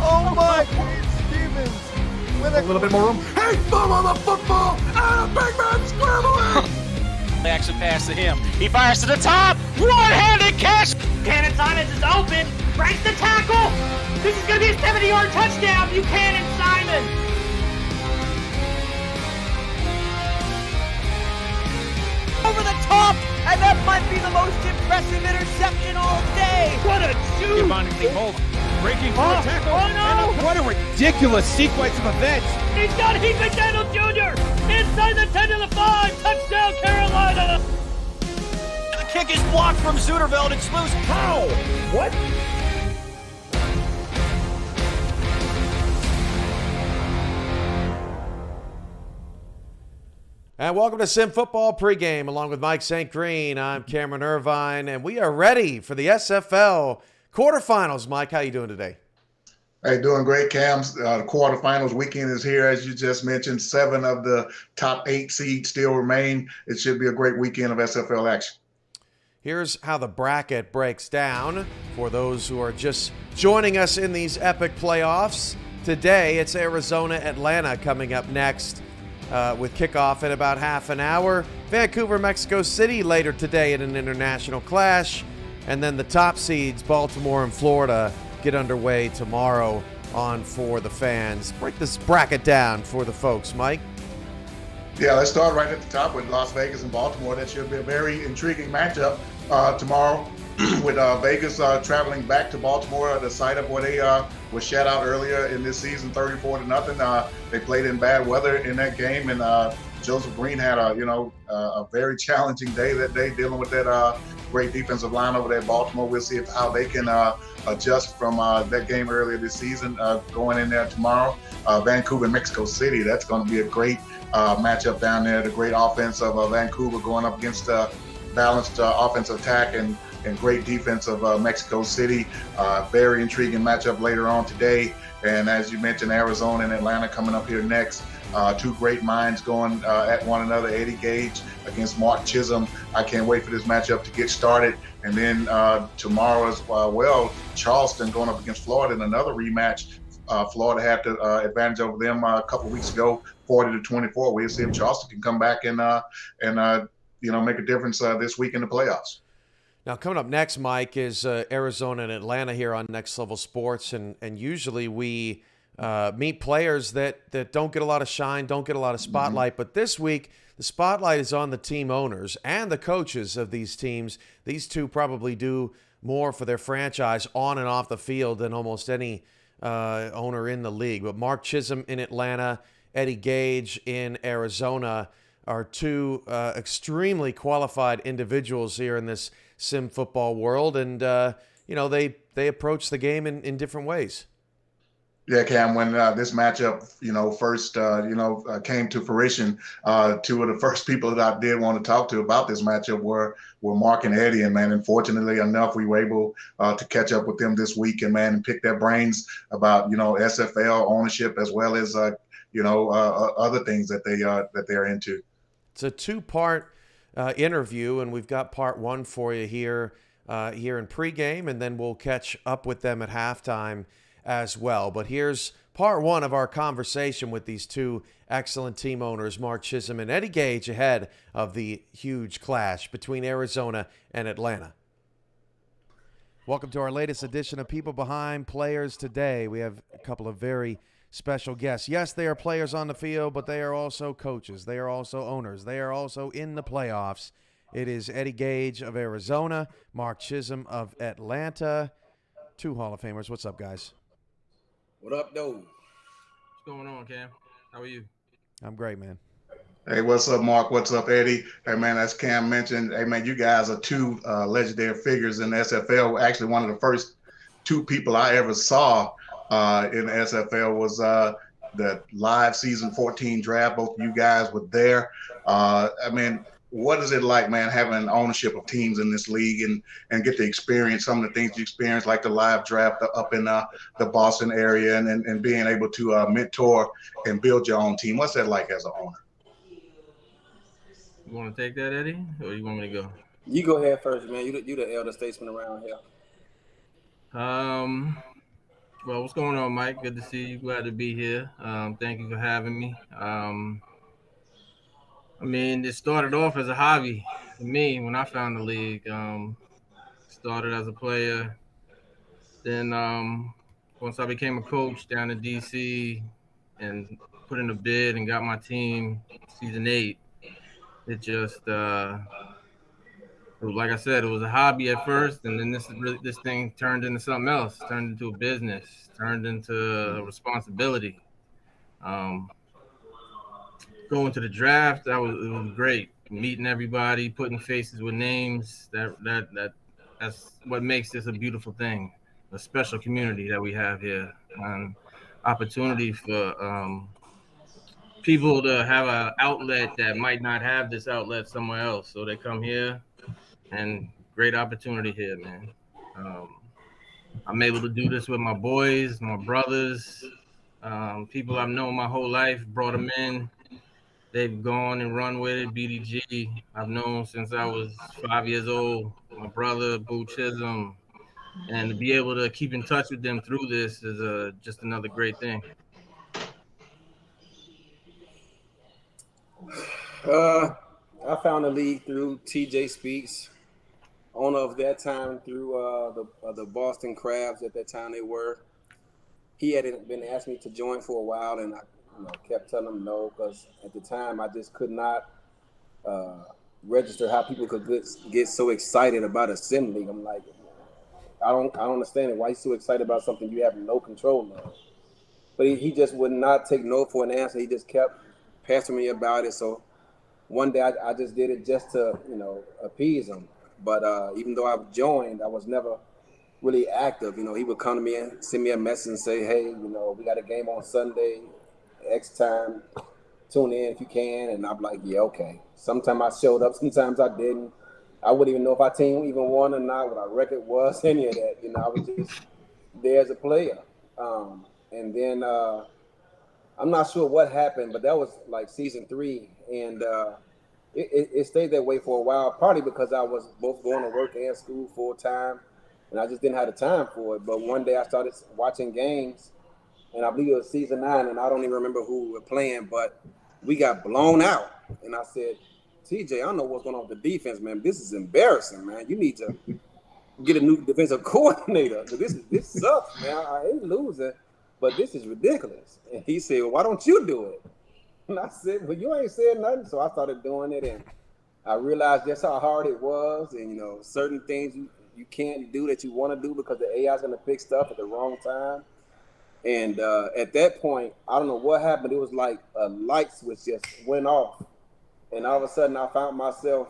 Oh my, Stevens with a little bit more room. Hey, thumb on the football, and a big man square away. Action pass to him. He fires to the top. One-handed catch. Buchanan Simons is open. Breaks the tackle. This is going to be a 70-yard touchdown. Buchanan Simons. Over the top, and that might be the most impressive interception all day. What a shoot. Breaking through a tackle. Oh, no. what a ridiculous sequence of events. He's got Heath McDaniel Jr. inside the 10 to the 5. Touchdown, Carolina. The kick is blocked from Zuderveld. It's loose. How? What? And welcome to Sim Football Pregame, along with Mike St. Green. I'm Cameron Irvine, and we are ready for the SFL quarterfinals. Mike, how you doing today? Hey, doing great, Cam. The quarterfinals weekend is here, as you just mentioned. 7 of the top 8 seeds still remain. It should be a great weekend of SFL action. Here's how the bracket breaks down for those who are just joining us in these epic playoffs. Today, it's Arizona-Atlanta coming up next. With kickoff in about half an hour. Vancouver, Mexico City later today in an international clash. And then the top seeds, Baltimore and Florida, get underway tomorrow on For the Fans. Break this bracket down for the folks, Mike. Yeah, let's start right at the top with Las Vegas and Baltimore. That should be a very intriguing matchup tomorrow with Vegas traveling back to Baltimore, the site of where they were shut out earlier in this season, 34-0. They played in bad weather in that game, and Joseph Green had a very challenging day that day, dealing with that great defensive line over there at Baltimore. We'll see how they can adjust from that game earlier this season going in there tomorrow. Vancouver, Mexico City, that's going to be a great matchup down there. The great offense of Vancouver going up against balanced offensive attack and great defense of Mexico City. Very intriguing matchup later on today. And as you mentioned, Arizona and Atlanta coming up here next. 2 great minds going at one another. Eddie Gage against Mark Chisholm. I can't wait for this matchup to get started. And then tomorrow as well, Charleston going up against Florida in another rematch. Florida had the advantage over them a couple weeks ago, 40-24. We'll see if Charleston can come back and make a difference this week in the playoffs. Now, coming up next, Mike, is Arizona and Atlanta here on Next Level Sports. And usually we meet players that don't get a lot of shine, don't get a lot of spotlight. But this week, the spotlight is on the team owners and the coaches of these teams. These two probably do more for their franchise on and off the field than almost any owner in the league. But Mark Chisholm in Atlanta, Eddie Gage in Arizona are 2 extremely qualified individuals here in this sim football world, and they approach the game in different ways. Yeah, Cam, when this matchup, first, came to fruition, 2 of the first people that I did want to talk to about this matchup were Mark and Eddie. And, man, unfortunately enough, we were able to catch up with them this week and pick their brains about, SFL ownership as well as, other things that they're into. It's a 2-part interview, and we've got part 1 for you here in pregame, and then we'll catch up with them at halftime as well. But here's part 1 of our conversation with these 2 excellent team owners, Mark Chisholm and Eddie Gage, ahead of the huge clash between Arizona and Atlanta. Welcome to our latest edition of People Behind Players. Today we have a couple of very special guests. Yes, they are players on the field, but they are also coaches. They are also owners. They are also in the playoffs. It is Eddie Gage of Arizona, Mark Chisholm of Atlanta, 2 Hall of Famers. What's up, guys? What up, though? What's going on, Cam? How are you? I'm great, man. Hey, what's up, Mark? What's up, Eddie? Hey, man, as Cam mentioned, hey, man, you guys are 2 legendary figures in the SFL. Actually, one of the first 2 people I ever saw in the SFL was the live season 14 draft. Both of you guys were there. What is it like, man, having ownership of teams in this league and get to experience some of the things you experience, like the live draft up in the Boston area and being able to mentor and build your own team? What's that like as an owner? You want to take that, Eddie, or you want me to go? You go ahead first, man. You the elder statesman around here. Well, what's going on, Mike? Good to see you. Glad to be here. Thank you for having me. I mean, it started off as a hobby for me when I found the league. Started as a player. Then once I became a coach down in DC and put in a bid and got my team season 8, it just like I said, it was a hobby at first, and then this thing turned into something else, turned into a business, turned into a responsibility. Um, Going to the draft, it was great. Meeting everybody, putting faces with names. That's what makes this a beautiful thing, a special community that we have here, and opportunity for people to have an outlet that might not have this outlet somewhere else. So they come here, and great opportunity here, man. Um, I'm able to do this with my boys, my brothers, people I've known my whole life. Brought them in. They've gone and run with it. BDG, I've known since I was 5 years old. My brother, Boo Chisholm, and to be able to keep in touch with them through this is just another great thing. I found the league through TJ Speaks, owner of that time through the Boston Crabs at that time they were. He had been asking me to join for a while, and I kept telling him no because at the time I just could not register how people could get so excited about assembly. I'm like, I don't understand it. Why you so excited about something you have no control of? But he just would not take no for an answer. He just kept pestering me about it. So one day I just did it just to appease him. But even though I've joined, I was never really active. He would come to me and send me a message and say, hey, we got a game on Sunday, X time. Tune in if you can. And I'm like, yeah, okay. Sometimes I showed up, sometimes I didn't. I wouldn't even know if our team even won or not, what our record was, any of that. I was just there as a player. And then I'm not sure what happened, but that was like season 3. And it stayed that way for a while, partly because I was both going to work and school full time. And I just didn't have the time for it. But one day I started watching games, and I believe it was season 9, and I don't even remember who we were playing, but we got blown out. And I said, TJ, I don't know what's going on with the defense, man. This is embarrassing, man. You need to get a new defensive coordinator. This sucks, man. I ain't losing, but this is ridiculous. And he said, well, why don't you do it? And I said, well, you ain't said nothing. So I started doing it, and I realized just how hard it was. And, certain things you can't do that you want to do because the AI is going to pick stuff at the wrong time. And at that point, I don't know what happened. It was like a light switch just went off. And all of a sudden, I found myself,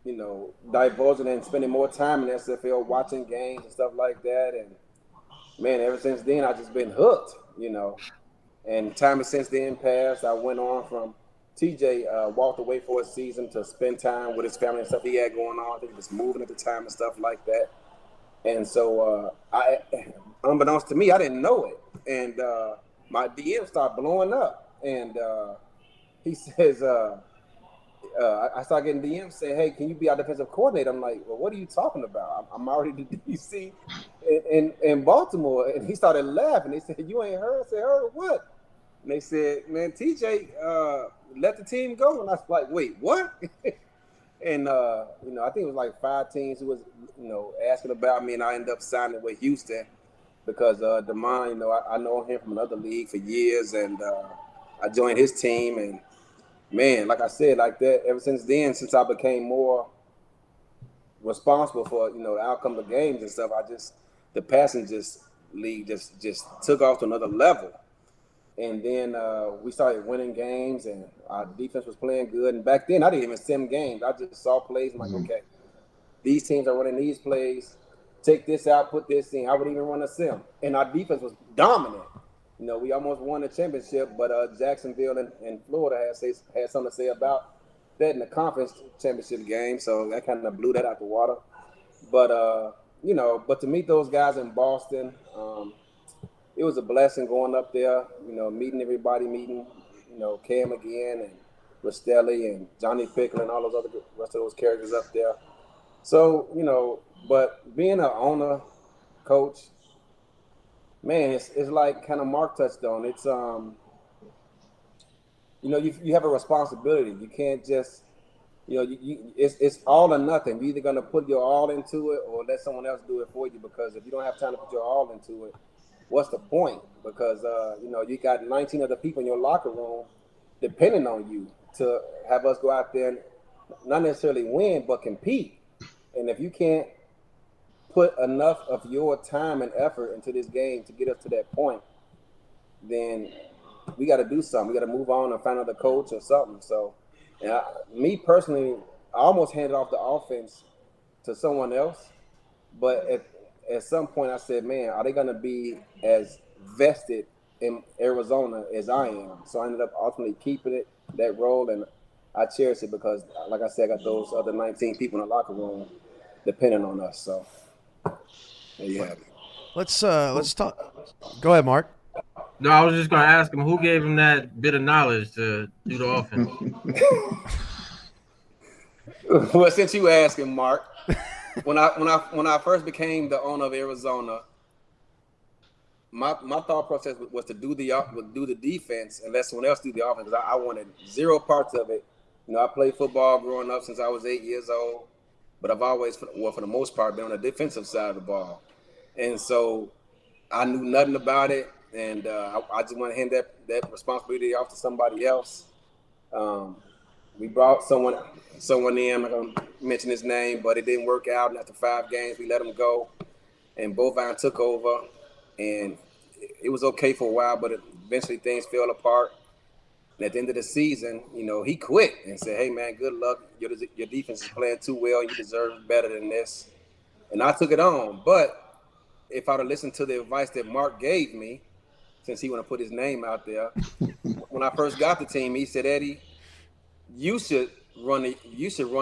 divulging and spending more time in SFL, watching games and stuff like that. And, man, ever since then, I've just been hooked, And time has since then passed. I went on from TJ walked away for a season to spend time with his family and stuff he had going on. I think he was moving at the time and stuff like that. And so unbeknownst to me, I didn't know it. And my DM started blowing up. And he says, I started getting DMs saying, hey, can you be our defensive coordinator? I'm like, well, what are you talking about? I'm already the DC in Baltimore. And he started laughing. They said, you ain't heard? I said, heard what? And they said, man, TJ let the team go. And I was like, wait, what? And, I think it was like 5 teams who was, asking about me. And I ended up signing with Houston because Damon, I know him from another league for years. And I joined his team. And, man, like I said, like that, ever since then, since I became more responsible for, the outcome of games and stuff, the passing league just took off to another level. And then we started winning games, and our defense was playing good. And back then, I didn't even sim games. I just saw plays. I'm like, okay, these teams are running these plays. Take this out, put this in. I would even run a sim. And our defense was dominant. We almost won the championship, but Jacksonville and Florida had something to say about that in the conference championship game. So that kind of blew that out the water. But, but to meet those guys in Boston, it was a blessing going up there, meeting everybody, Cam again and Rastelli and Johnny Pickle and all those other rest of those characters up there. So, but being an owner, coach, Man, it's like kind of Mark touched on. It's you have a responsibility. You can't just it's all or nothing. You're either gonna put your all into it or let someone else do it for you. Because if you don't have time to put your all into it, what's the point? Because you got 19 other people in your locker room depending on you to have us go out there and not necessarily win, but compete. And if you can't put enough of your time and effort into this game to get us to that point, then we got to do something. We got to move on and find another coach or something. So, me personally, I almost handed off the offense to someone else, but at some point I said, man, are they going to be as vested in Arizona as I am? So I ended up ultimately keeping that role, and I cherish it because, like I said, I got those other 19 people in the locker room depending on us. So there you have it. Let's talk. Go ahead, Mark. No, I was just gonna ask him who gave him that bit of knowledge to do the offense. Well, since you asking, Mark, when I first became the owner of Arizona, my thought process was to do the defense and let someone else do the offense. Because I wanted zero parts of it. I played football growing up since I was 8 years old, but I've always, for the most part, been on the defensive side of the ball, and so I knew nothing about it, and I just want to hand that responsibility off to somebody else. We brought someone in. I'm not gonna mention his name, but it didn't work out. And after 5 games, we let him go, and Bovine took over, and it was okay for a while, but eventually things fell apart. And at the end of the season, he quit and said, "Hey man, good luck. Your defense is playing too well. You deserve better than this." And I took it on, but if I'd have listened to the advice that Mark gave me, since he want to put his name out there, when I first got the team, he said, "Eddie, you should run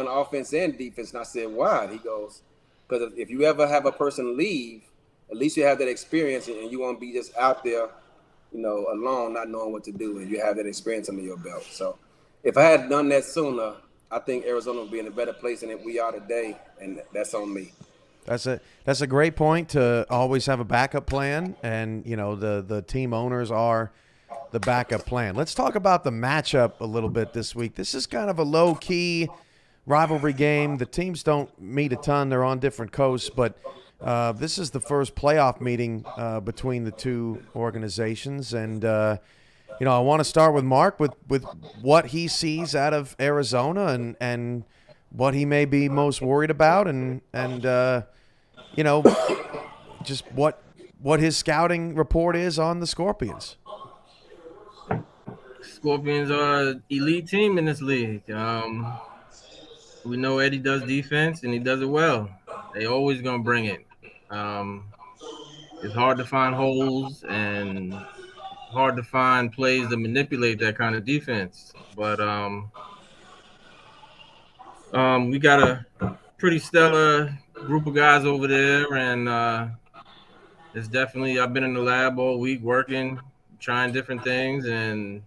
offense and defense." And I said, "Why?" He goes, "Because if you ever have a person leave, at least you have that experience, and you won't be just out there, alone, not knowing what to do, and you have that experience under your belt." So if I had done that sooner, I think Arizona would be in a better place than we are today, and that's on me. That's a great point, to always have a backup plan, and the team owners are the backup plan. Let's talk about the matchup a little bit this week. This is kind of a low-key rivalry game. The teams don't meet a ton. They're on different coasts, but this is the first playoff meeting between the two organizations. And, I want to start with Mark with what he sees out of Arizona and what he may be most worried about and just what his scouting report is on the Scorpions. Scorpions are an elite team in this league. We know Eddie does defense, and he does it well. They always going to bring it. It's hard to find holes and hard to find plays to manipulate that kind of defense. But we got a pretty stellar group of guys over there, and it's definitely, I've been in the lab all week working, trying different things, and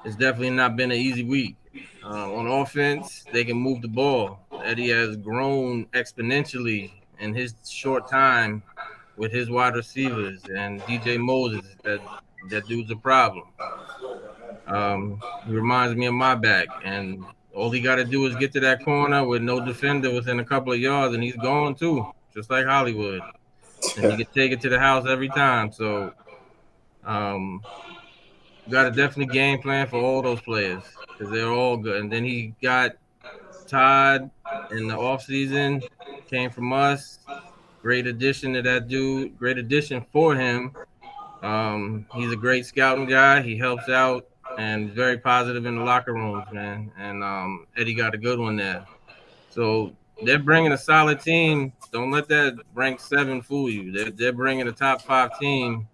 it's definitely not been an easy week. On offense, they can move the ball. Eddie has grown exponentially in his short time with his wide receivers, and DJ Moses, that dude's a problem. He reminds me of my back, and all he got to do is get to that corner with no defender within a couple of yards, and he's gone too, just like Hollywood. And he can take it to the house every time. So got to definitely game plan for all those players because they're all good. And then he got Todd in the offseason, came from us. Great addition to that dude. Great addition for him. He's a great scouting guy. He helps out and very positive in the locker rooms, man. And Eddie got a good one there. So they're bringing a solid team. Don't let that rank 7 fool you. They're bringing a top 5 team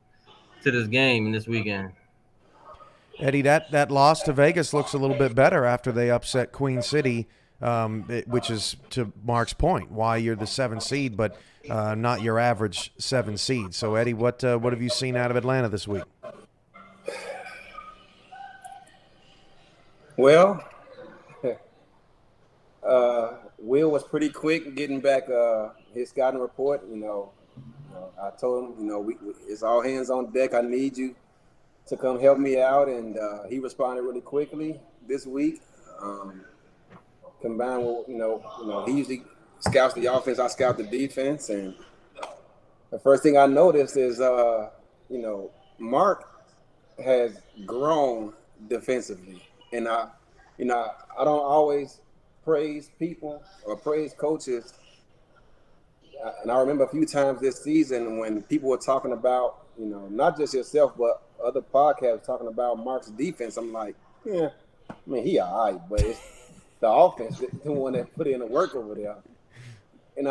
to this game in this weekend. Eddie, that loss to Vegas looks a little bit better after they upset Queen City, which is, to Mark's point, why you're the 7th seed, but not your average 7 seed. So, Eddie, what have you seen out of Atlanta this week? Well, Will was pretty quick getting back his scouting report. I told him, it's all hands on deck. I need you to come help me out, and he responded really quickly this week. Combined with he usually scouts the offense, I scout the defense, and the first thing I noticed is Mark has grown defensively, and I don't always praise people or praise coaches. And I remember a few times this season when people were talking about, not just yourself, but other podcasts talking about Mark's defense. I'm like, yeah, I mean, he all right, but it's the offense, the one that put in the work over there. And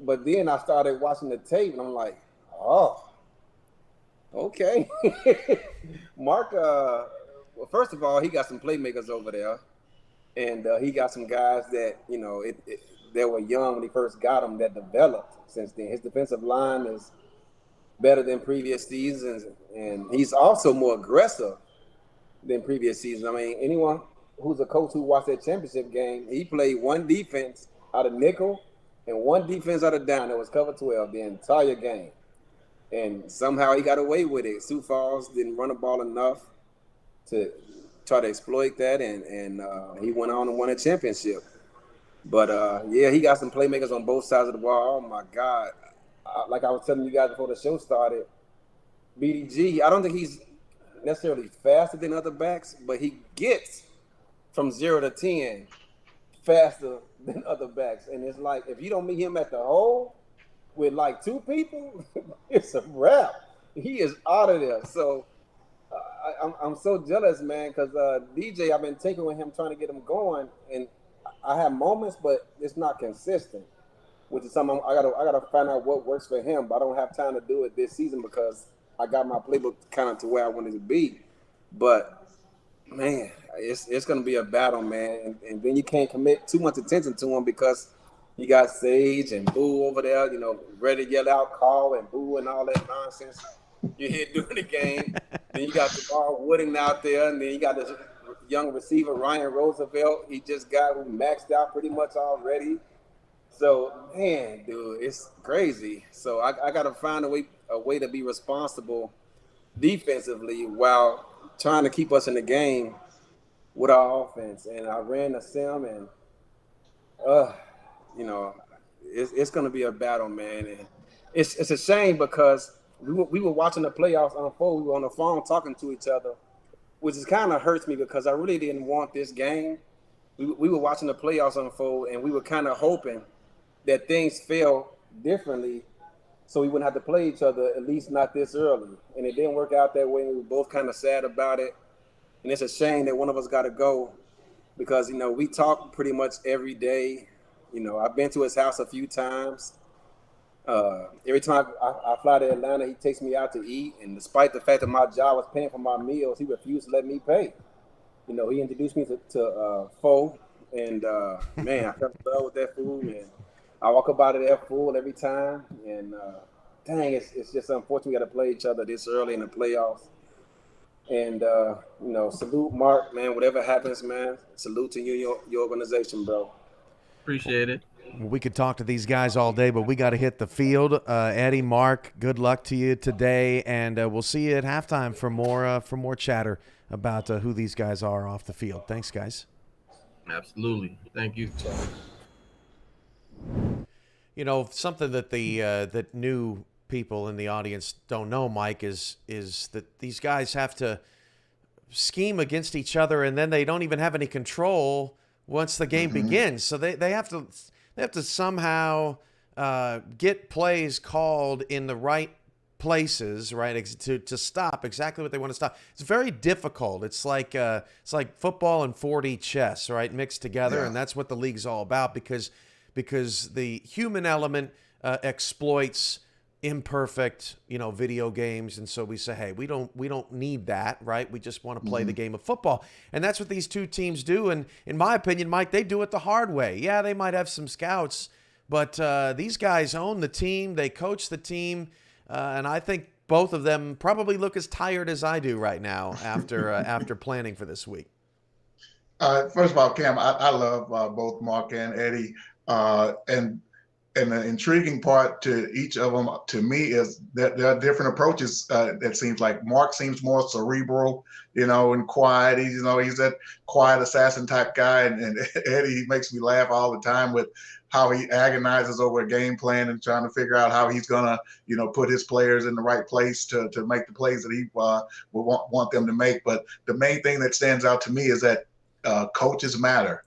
but then I started watching the tape, and I'm like, oh, okay. Mark, well, first of all, he got some playmakers over there, and he got some guys that, they were young when he first got them that developed since then. His defensive line is better than previous seasons, and he's also more aggressive than previous seasons. I mean, anyone who's a coach who watched that championship game, he played one defense out of nickel and one defense out of dime that was cover 12 the entire game. And somehow he got away with it. Sioux Falls didn't run the ball enough to try to exploit that, and he went on and won a championship. But, yeah, he got some playmakers on both sides of the ball. Oh, my God. Like I was telling you guys before the show started, BDG, I don't think he's necessarily faster than other backs, but he gets from 0 to 10 faster than other backs. And it's like, if you don't meet him at the hole with like 2 people, it's a wrap. He is out of there. So I'm so jealous, man, because DJ, I've been taking with him, trying to get him going, and I have moments, but it's not consistent, which is something I gotta find out what works for him. But I don't have time to do it this season because I got my playbook kind of to where I wanted to be. But man, it's gonna be a battle, man, and then you can't commit too much attention to him because you got Sage and Boo over there, ready to yell out, call and Boo and all that nonsense you hear during the game. Then you got DeMar Wooding out there, and then you got this young receiver, Ryan Roosevelt. He just got maxed out pretty much already. So, man, dude, it's crazy. So I got to find a way to be responsible defensively while trying to keep us in the game with our offense. And I ran the sim, and, it's going to be a battle, man. And it's a shame because we were watching the playoffs unfold. We were on the phone talking to each other, which is kind of hurts me because I really didn't want this game. We were watching the playoffs unfold, and we were kind of hoping that things fell differently so we wouldn't have to play each other, at least not this early. And it didn't work out that way, and we were both kind of sad about it. And it's a shame that one of us got to go because, we talk pretty much every day. I've been to his house a few times. Every time I fly to Atlanta, he takes me out to eat. And despite the fact that my job was paying for my meals, he refused to let me pay. He introduced me to pho. And, man, I fell in love with that food. And I walk up out of there full every time. And, dang, it's just unfortunate we got to play each other this early in the playoffs. And, salute Mark, man. Whatever happens, man, salute to you and your organization, bro. Appreciate it. We could talk to these guys all day, but we got to hit the field. Eddie, Mark, good luck to you today, and we'll see you at halftime for more chatter about who these guys are off the field. Thanks, guys. Absolutely. Thank you. Something that that new people in the audience don't know, Mike, is that these guys have to scheme against each other, and then they don't even have any control once the game begins. So they have to somehow get plays called in the right places, right, to stop exactly what they want to stop. It's very difficult. It's like football and 4D chess, right, mixed together, and that's what the league's all about because the human element exploits imperfect, video games, and so we say, hey, we don't need that, right? We just want to play the game of football, and that's what these two teams do. And in my opinion, Mike, they do it the hard way. Yeah, they might have some scouts, but these guys own the team. They coach the team, and I think both of them probably look as tired as I do right now after planning for this week. First of all, Cam, I love both Mark and Eddie, and And the intriguing part to each of them, to me, is that there are different approaches. It seems like Mark seems more cerebral, and quiet. He's that quiet assassin type guy. And Eddie makes me laugh all the time with how he agonizes over a game plan and trying to figure out how he's gonna, put his players in the right place to make the plays that he would want them to make. But the main thing that stands out to me is that coaches matter.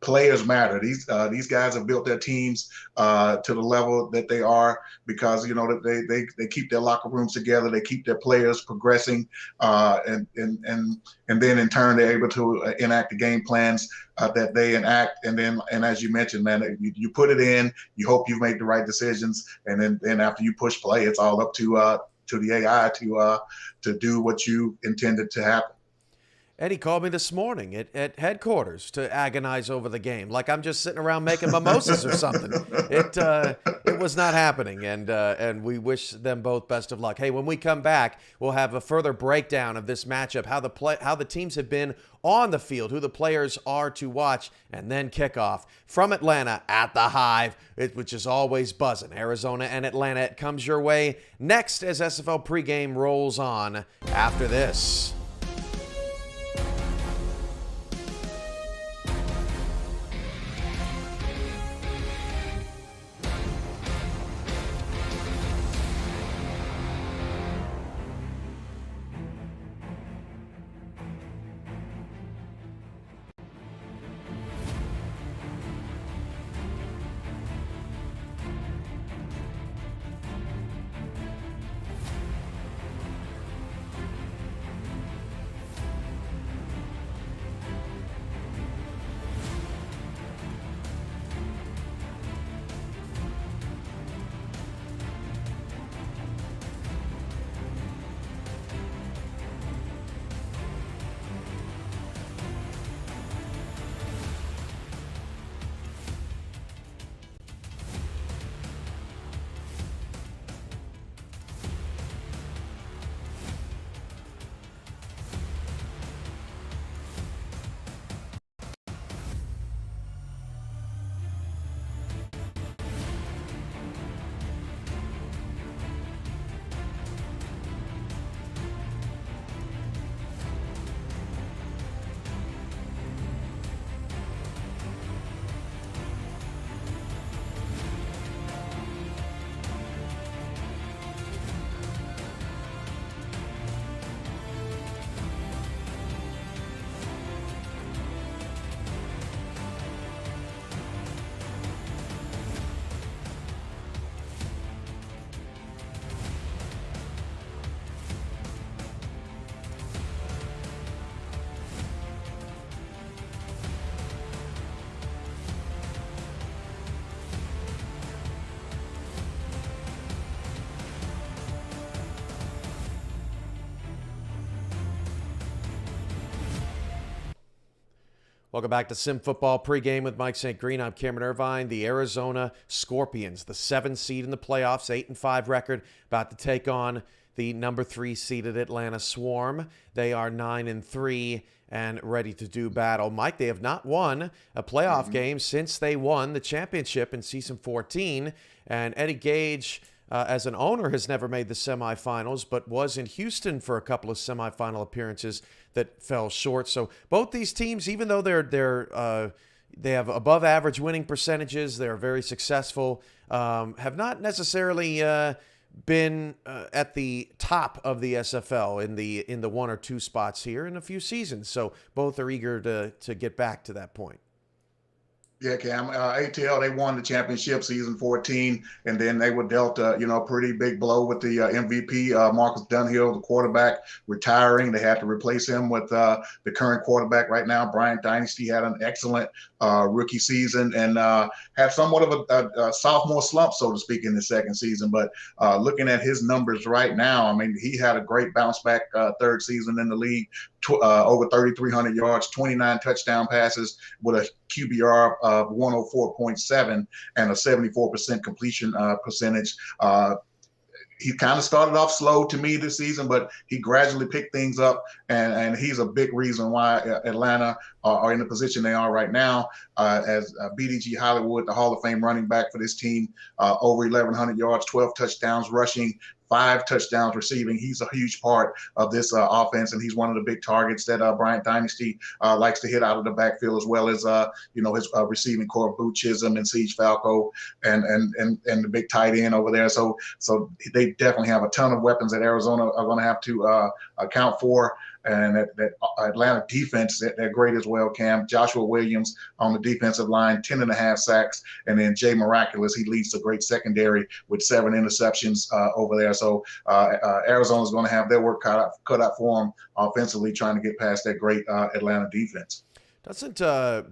Players matter. These guys have built their teams to the level that they are because they keep their locker rooms together. They keep their players progressing, and then in turn they're able to enact the game plans that they enact. And as you mentioned, man, you put it in. You hope you've made the right decisions, and then after you push play, it's all up to the AI to do what you intended to happen. Eddie called me this morning at headquarters to agonize over the game, like I'm just sitting around making mimosas or something. It was not happening, and we wish them both best of luck. Hey, when we come back, we'll have a further breakdown of this matchup, how the teams have been on the field, who the players are to watch, and then kickoff from Atlanta at the Hive, which is always buzzing. Arizona and Atlanta, it comes your way next as SFL pregame rolls on after this. Welcome back to Sim Football pregame with Mike St. Green. I'm Cameron Irvine. The Arizona Scorpions, the 7th seed in the playoffs, 8-5 record, about to take on the number 3 seeded Atlanta Swarm. They are 9-3 and ready to do battle. Mike, they have not won a playoff game since they won the championship in season 14. And Eddie Gage, as an owner, has never made the semifinals, but was in Houston for a couple of semifinal appearances that fell short. So both these teams, even though they have above average winning percentages, they're very successful, have not necessarily been at the top of the SFL in the 1 or 2 spots here in a few seasons. So both are eager to get back to that point. Yeah, Cam. ATL, they won the championship season 14, and then they were dealt a pretty big blow with the MVP, Marcus Dunhill, the quarterback, retiring. They had to replace him with the current quarterback right now. Bryant Dynasty had an excellent rookie season and had somewhat of a sophomore slump, so to speak, in the second season. But looking at his numbers right now, I mean, he had a great bounce back third season in the league, over 3,300 yards, 29 touchdown passes with a QBR of 104.7 and a 74% completion percentage. he kind of started off slow to me this season, but he gradually picked things up, and he's a big reason why Atlanta are in the position they are right now. As BDG Hollywood, the Hall of Fame running back for this team, over 1,100 yards, 12 touchdowns rushing, 5 touchdowns receiving. He's a huge part of this offense, and he's one of the big targets that Bryant Dynasty likes to hit out of the backfield, as well as his receiving core, Boo Chisholm and Siege Falco, and the big tight end over there. So they definitely have a ton of weapons that Arizona are going to have to account for. And that Atlanta defense, they're great as well, Cam. Joshua Williams on the defensive line, 10.5 sacks. And then Jay Miraculous, he leads a great secondary with 7 interceptions over there. So Arizona's going to have their work cut out for them offensively, trying to get past that great Atlanta defense. Doesn't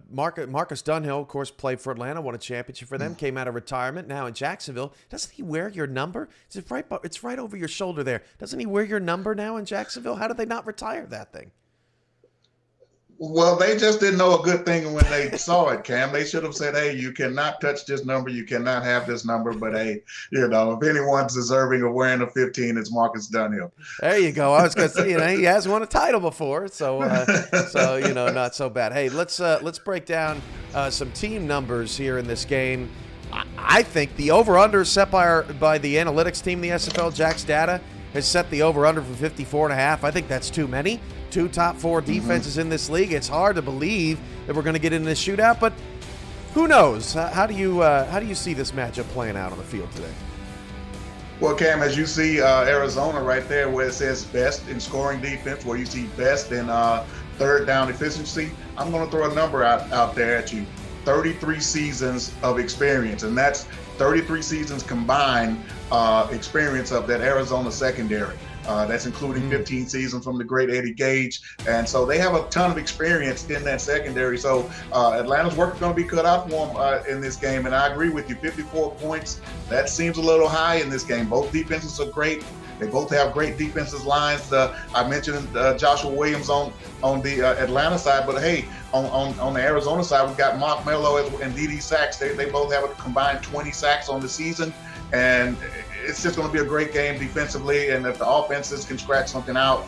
Marcus Dunhill, of course, played for Atlanta, won a championship for them, came out of retirement, now in Jacksonville. Doesn't he wear your number? It's right over your shoulder there. Doesn't he wear your number now in Jacksonville? How did they not retire that thing? Well, they just didn't know a good thing when they saw it, Cam. They should have said, hey, you cannot touch this number. You cannot have this number. But, hey, if anyone's deserving of wearing a 15, it's Marcus Dunhill. There you go. I was going to say, he has won a title before. So not so bad. Hey, let's break down some team numbers here in this game. I think the over-under set by the analytics team, the SFL, Jack's Data, has set the over-under for 54.5. I think that's too many. 2 top 4 defenses in this league. It's hard to believe that we're going to get in this shootout, but who knows? How do you see this matchup playing out on the field today? Well, Cam, as you see Arizona right there where it says best in scoring defense, where you see best in third down efficiency, I'm going to throw a number out there at you. 33 seasons of experience, and that's 33 seasons combined experience of that Arizona secondary. That's including 15 seasons from the great Eddie Gage. And so they have a ton of experience in that secondary. So Atlanta's work is going to be cut out for them in this game. And I agree with you, 54 points, that seems a little high in this game. Both defenses are great. They both have great defensive lines. I mentioned Joshua Williams on the Atlanta side, but hey, on the Arizona side, we've got Mark Mello and D.D. Sacks. They both have a combined 20 sacks on the season. And it's just going to be a great game defensively, and if the offenses can scratch something out,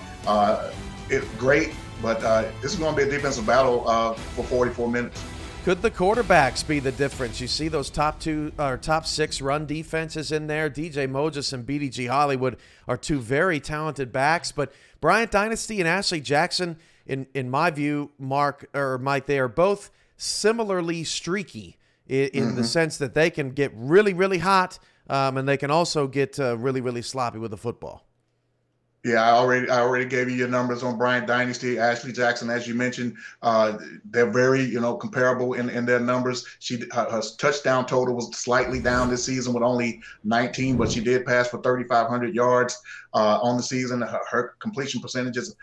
it's great. But this is going to be a defensive battle for 44 minutes. Could the quarterbacks be the difference? You see those top 6 run defenses in there. DJ Moses and BDG Hollywood are 2 very talented backs, but Bryant Dynasty and Ashley Jackson, in my view, Mike, they are both similarly streaky in the sense that they can get really, really hot. And they can also get really, really sloppy with the football. Yeah, I already gave you your numbers on Bryant Dynasty. Ashley Jackson, as you mentioned, they're very, comparable in their numbers. Her touchdown total was slightly down this season with only 19, but she did pass for 3,500 yards on the season. Her completion percentage is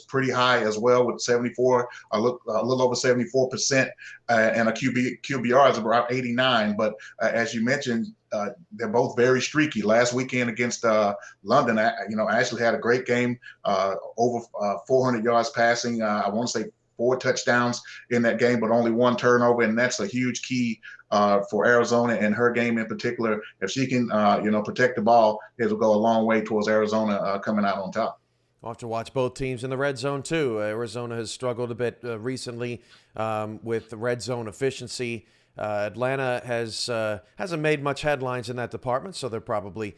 pretty high as well, with 74, a little over 74%, and a QBR is about 89. But as you mentioned, they're both very streaky. Last weekend against London, Ashley had a great game, over 400 yards passing. I want to say 4 touchdowns in that game, but only 1 turnover, and that's a huge key for Arizona and her game in particular. If she can, protect the ball, it'll go a long way towards Arizona coming out on top. I'll have to watch both teams in the red zone, too. Arizona has struggled a bit recently with the red zone efficiency. Atlanta hasn't made much headlines in that department, so they're probably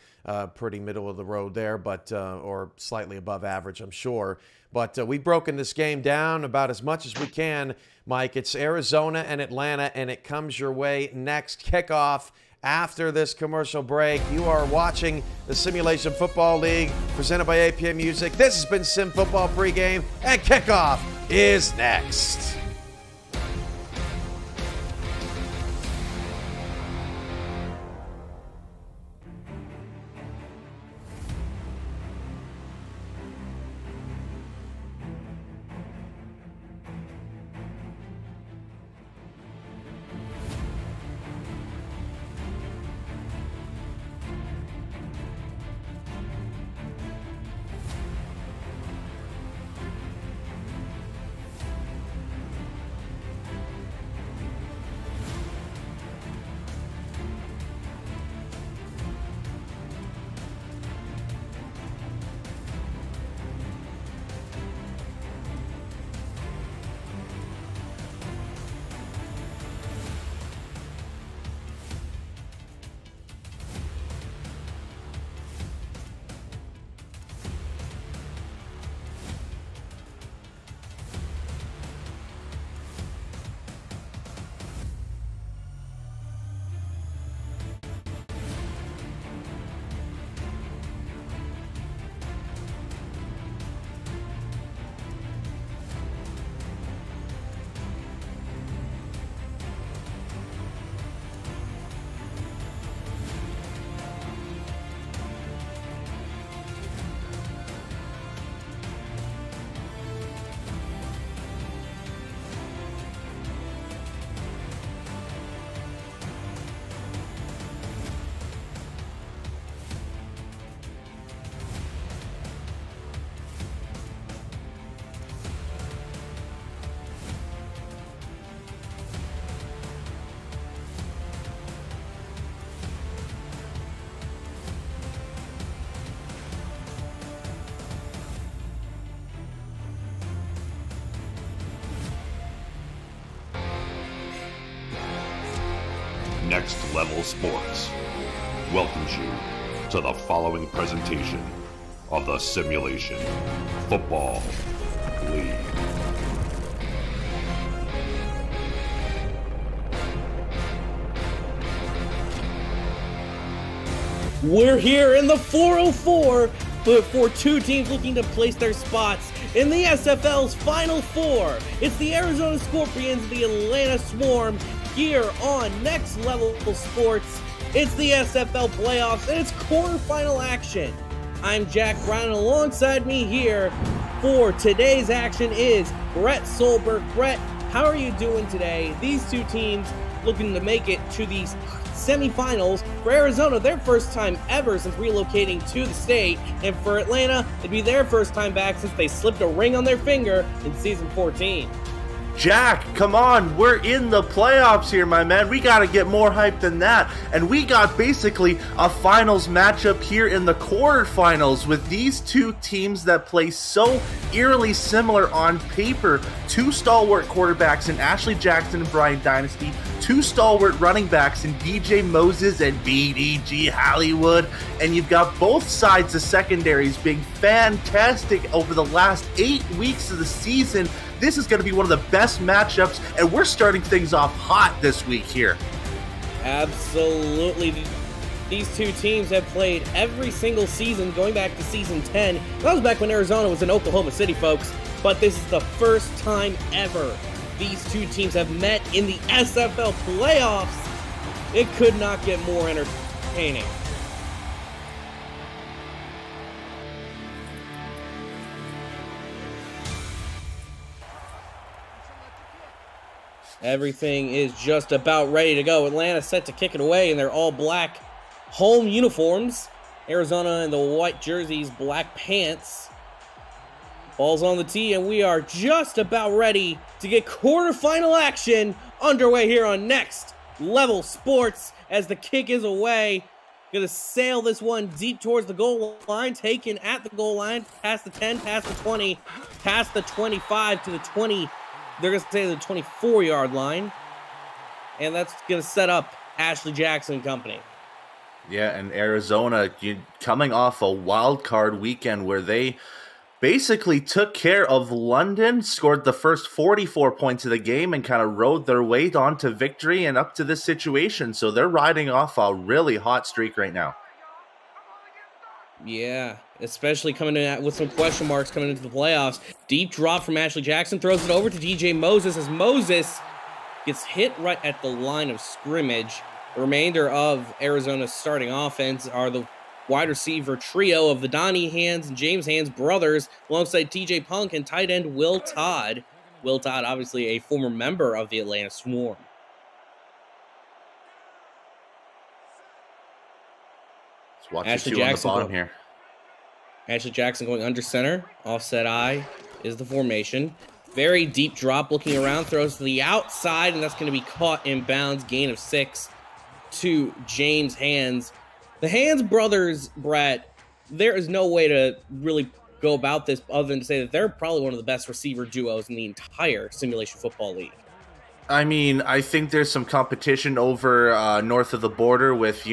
pretty middle of the road there, but or slightly above average, I'm sure. But we've broken this game down about as much as we can, Mike. It's Arizona and Atlanta, and it comes your way next. Kickoff after this commercial break. You are watching the Simulation Football League presented by APM Music. This has been Sim Football Pregame, and kickoff is next. Next Level Sports welcomes you to the following presentation of the Simulation Football League. We're here in the 404 for two teams looking to place their spots in the SFL's Final Four. It's the Arizona Scorpions and the Atlanta Swarm here on Next Level Sports. It's the SFL playoffs and it's quarterfinal action. I'm Jack Brown, and alongside me here for today's action is Brett Solberg. Brett, how are you doing today? These two teams looking to make it to these semifinals. For Arizona, their first time ever since relocating to the state, and for Atlanta, it'd be their first time back since they slipped a ring on their finger in season 14. Jack, come on, we're in the playoffs here, my man. We gotta get more hype than that. And we got basically a finals matchup here in the quarterfinals with these two teams that play so eerily similar on paper. Two stalwart quarterbacks in Ashley Jackson and Brian Dynasty, two stalwart running backs in DJ Moses and BDG Hollywood. And you've got both sides of secondaries being fantastic over the last 8 weeks of the season. This is going to be one of the best matchups, and we're starting things off hot this week here. Absolutely. These two teams have played every single season going back to season 10. That was back when Arizona was in Oklahoma City, folks. But this is the first time ever these two teams have met in the SFL playoffs. It could not get more entertaining. Everything is just about ready to go. Atlanta set to kick it away in their all-black home uniforms. Arizona in the white jerseys, black pants. Ball's on the tee, and we are just about ready to get quarterfinal action underway here on Next Level Sports as the kick is away. Gonna sail this one deep towards the goal line, taken at the goal line, past the 10, past the 20, past the 25 to the 20. They're going to say the 24-yard line, and that's going to set up Ashley Jackson Company. Yeah, and Arizona coming off a wild card weekend where they basically took care of London, scored the first 44 points of the game, and kind of rode their way on to victory and up to this situation. So they're riding off a really hot streak right now. Yeah, especially coming in with some question marks coming into the playoffs. Deep drop from Ashley Jackson, throws it over to DJ Moses as Moses gets hit right at the line of scrimmage. The remainder of Arizona's starting offense are the wide receiver trio of the Donnie Hands and James Hands brothers, alongside TJ Punk and tight end Will Todd. Will Todd, obviously a former member of the Atlanta Swarm. Watch Ashley Jackson on the bottom here. Ashley Jackson going under center. Offset I is the formation. Very deep drop, looking around, throws to the outside, and that's going to be caught in bounds. Gain of 6 to James Hands. The Hands brothers, Brett, there is no way to really go about this other than to say that they're probably one of the best receiver duos in the entire Simulation Football League. I mean, I think there's some competition over north of the border with,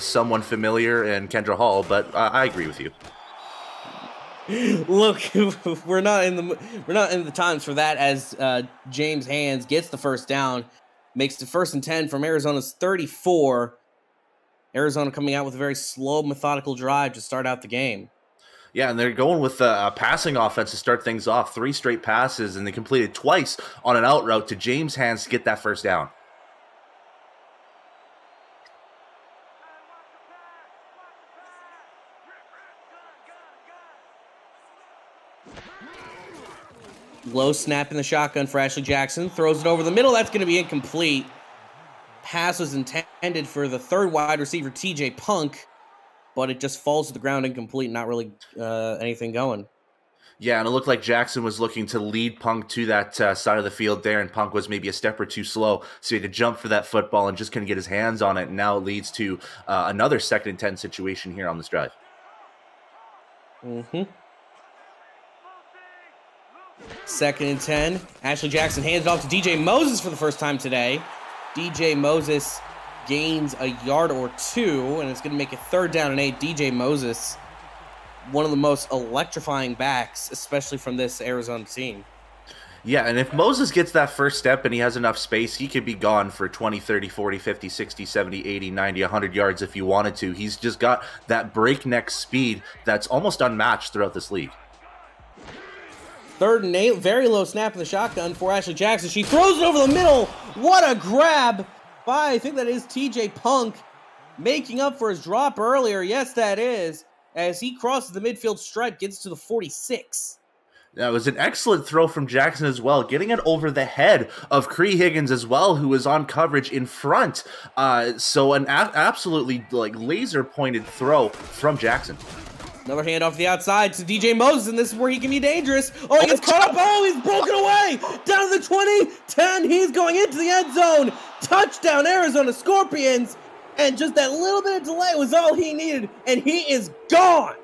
someone familiar in Kendra Hall, but I agree with you. Look, we're not in the times for that as James Hands gets the first down, makes the 1st and 10 from Arizona's 34. Arizona coming out with a very slow, methodical drive to start out the game. Yeah, and they're going with a passing offense to start things off. 3 straight passes, and they completed twice on an out route to James Hands to get that first down. Low snap in the shotgun for Ashley Jackson. Throws it over the middle. That's going to be incomplete. Pass was intended for the 3rd wide receiver, TJ Punk, but it just falls to the ground incomplete, not really anything going. Yeah, and it looked like Jackson was looking to lead Punk to that side of the field there, and Punk was maybe a step or two slow, so he had to jump for that football and just couldn't get his hands on it, and now it leads to another 2nd and 10 situation here on this drive. Mm-hmm. 2nd and 10. Ashley Jackson hands it off to DJ Moses for the first time today. DJ Moses gains a yard or two, and it's going to make it 3rd down and 8. DJ Moses, one of the most electrifying backs, especially from this Arizona team. Yeah, and if Moses gets that first step and he has enough space, he could be gone for 20, 30, 40, 50, 60, 70, 80, 90, 100 yards if you wanted to. He's just got that breakneck speed that's almost unmatched throughout this league. 3rd and 8, very low snap in the shotgun for Ashley Jackson. She throws it over the middle. What a grab by, I think that is TJ Punk, making up for his drop earlier. Yes, that is, as he crosses the midfield stripe, gets to the 46. That was an excellent throw from Jackson as well, getting it over the head of Cree Higgins as well, who was on coverage in front. So an absolutely laser-pointed throw from Jackson. Another handoff to the outside to DJ Moses, and this is where he can be dangerous. Oh, he gets caught up. Oh, he's broken away. Down to the 20, 10. He's going into the end zone. Touchdown, Arizona Scorpions. And just that little bit of delay was all he needed, and he is gone.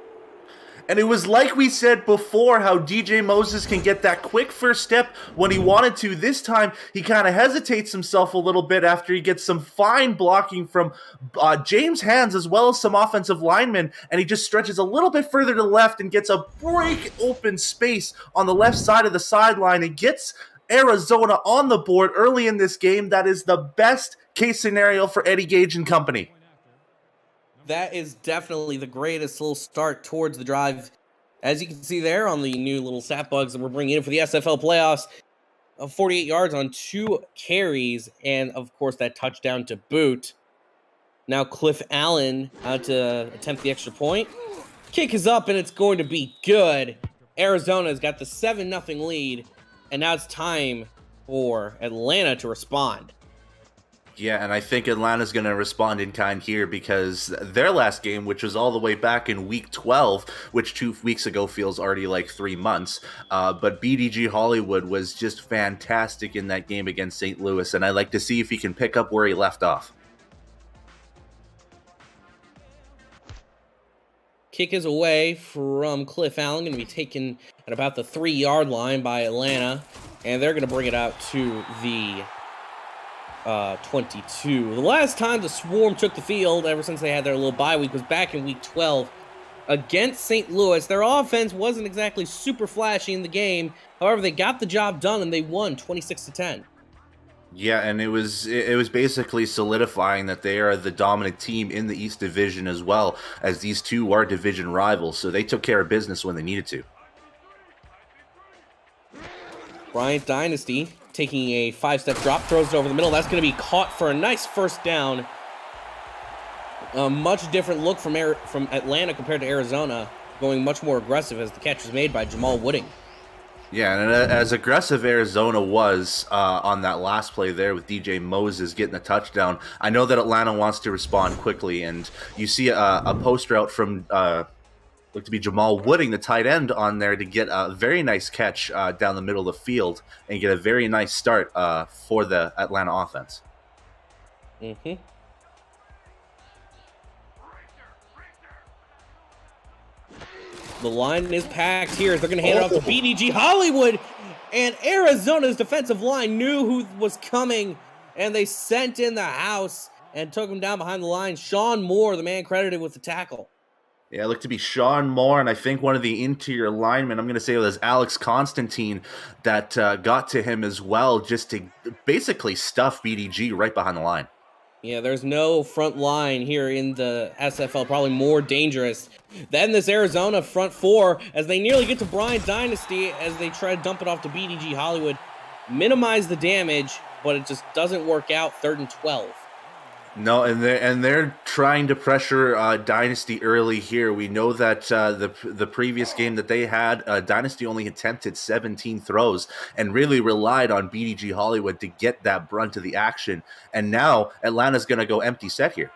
And it was like we said before, how DJ Moses can get that quick first step when he wanted to. This time, he kind of hesitates himself a little bit after he gets some fine blocking from James Hands as well as some offensive linemen, and he just stretches a little bit further to the left and gets a break open space on the left side of the sideline and gets Arizona on the board early in this game. That is the best case scenario for Eddie Gage and company. That is definitely the greatest little start towards the drive. As you can see there on the new little stat bugs that we're bringing in for the SFL playoffs, 48 yards on 2 carries, and of course that touchdown to boot. Now Cliff Allen out to attempt the extra point. Kick is up and it's going to be good. Arizona's got the 7-0 lead, and now it's time for Atlanta to respond. Yeah, and I think Atlanta's going to respond in kind here because their last game, which was all the way back in Week 12, which 2 weeks ago feels already like 3 months, but BDG Hollywood was just fantastic in that game against St. Louis, and I'd like to see if he can pick up where he left off. Kick is away from Cliff Allen, going to be taken at about the 3-yard line by Atlanta, and they're going to bring it out to the 22. The last time the Swarm took the field, ever since they had their little bye week, was back in Week 12 against St. Louis. Their offense wasn't exactly super flashy in the game. However, they got the job done, and they won 26-10. Yeah, and it was basically solidifying that they are the dominant team in the East Division as well, as these two are division rivals, so they took care of business when they needed to. Bryant Dynasty taking a 5-step drop, throws it over the middle. That's going to be caught for a nice first down. A much different look from Atlanta compared to Arizona, going much more aggressive as the catch was made by Jamal Wooding. Yeah, and as aggressive Arizona was on that last play there with DJ Moses getting a touchdown, I know that Atlanta wants to respond quickly, and you see a post route from looked to be Jamal Wooding, the tight end, on there to get a very nice catch down the middle of the field and get a very nice start for the Atlanta offense. Mm-hmm. The line is packed here. They're going to hand it off to BDG Hollywood, and Arizona's defensive line knew who was coming, and they sent in the house and took him down behind the line. Sean Moore, the man credited with the tackle. Yeah, it looked to be Sean Moore, and I think one of the interior linemen, I'm going to say it was Alex Constantine, that got to him as well, just to basically stuff BDG right behind the line. Yeah, there's no front line here in the SFL, probably more dangerous than this Arizona front four, as they nearly get to Bryant Dynasty as they try to dump it off to BDG Hollywood. Minimize the damage, but it just doesn't work out. 3rd and 12. No, and they're trying to pressure Dynasty early here. We know that the previous game that they had, Dynasty only attempted 17 throws and really relied on BDG Hollywood to get that brunt of the action. And now Atlanta's going to go empty set here.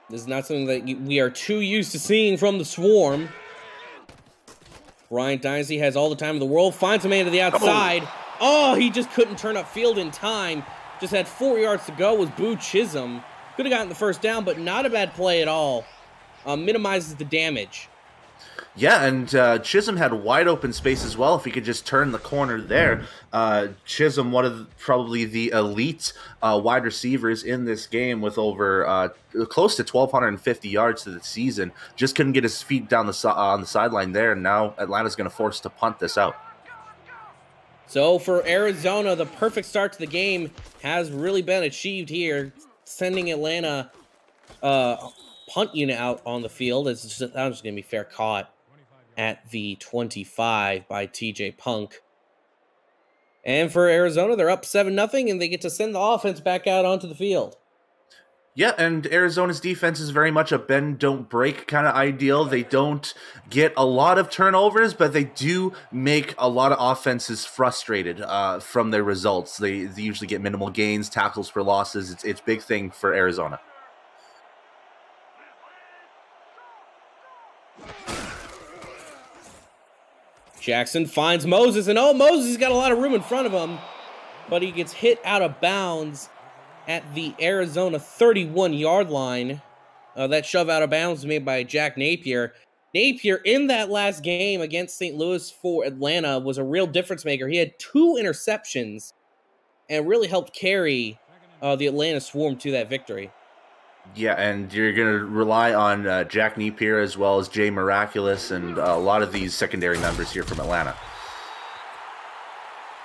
This is not something that we are too used to seeing from the Swarm. Bryant Dynasty has all the time in the world, finds a man to the outside. Oh, he just couldn't turn up field in time. Just had 4 yards to go was Boo Chisholm. Could have gotten the first down, but not a bad play at all. Minimizes the damage. Yeah, and Chisholm had wide open space as well if he could just turn the corner there. Chisholm, one of probably the elite wide receivers in this game with over close to 1,250 yards to the season, just couldn't get his feet down on the sideline there, and now Atlanta's going to force to punt this out. So for Arizona, the perfect start to the game has really been achieved here, sending Atlanta punt unit out on the field. It's just, that was going to be fair caught at the 25 by TJ Punk. And for Arizona, they're up 7-0, and they get to send the offense back out onto the field. Yeah, and Arizona's defense is very much a bend, don't break kind of ideal. They don't get a lot of turnovers, but they do make a lot of offenses frustrated from their results. They usually get minimal gains, tackles for losses. It's a big thing for Arizona. Jackson finds Moses, and Moses has got a lot of room in front of him, but he gets hit out of bounds at the Arizona 31-yard line. That shove out of bounds was made by Jack Napier. Napier, in that last game against St. Louis for Atlanta, was a real difference maker. He had 2 interceptions and really helped carry the Atlanta Swarm to that victory. Yeah, and you're going to rely on Jack Napier as well as Jay Miraculous and a lot of these secondary members here from Atlanta.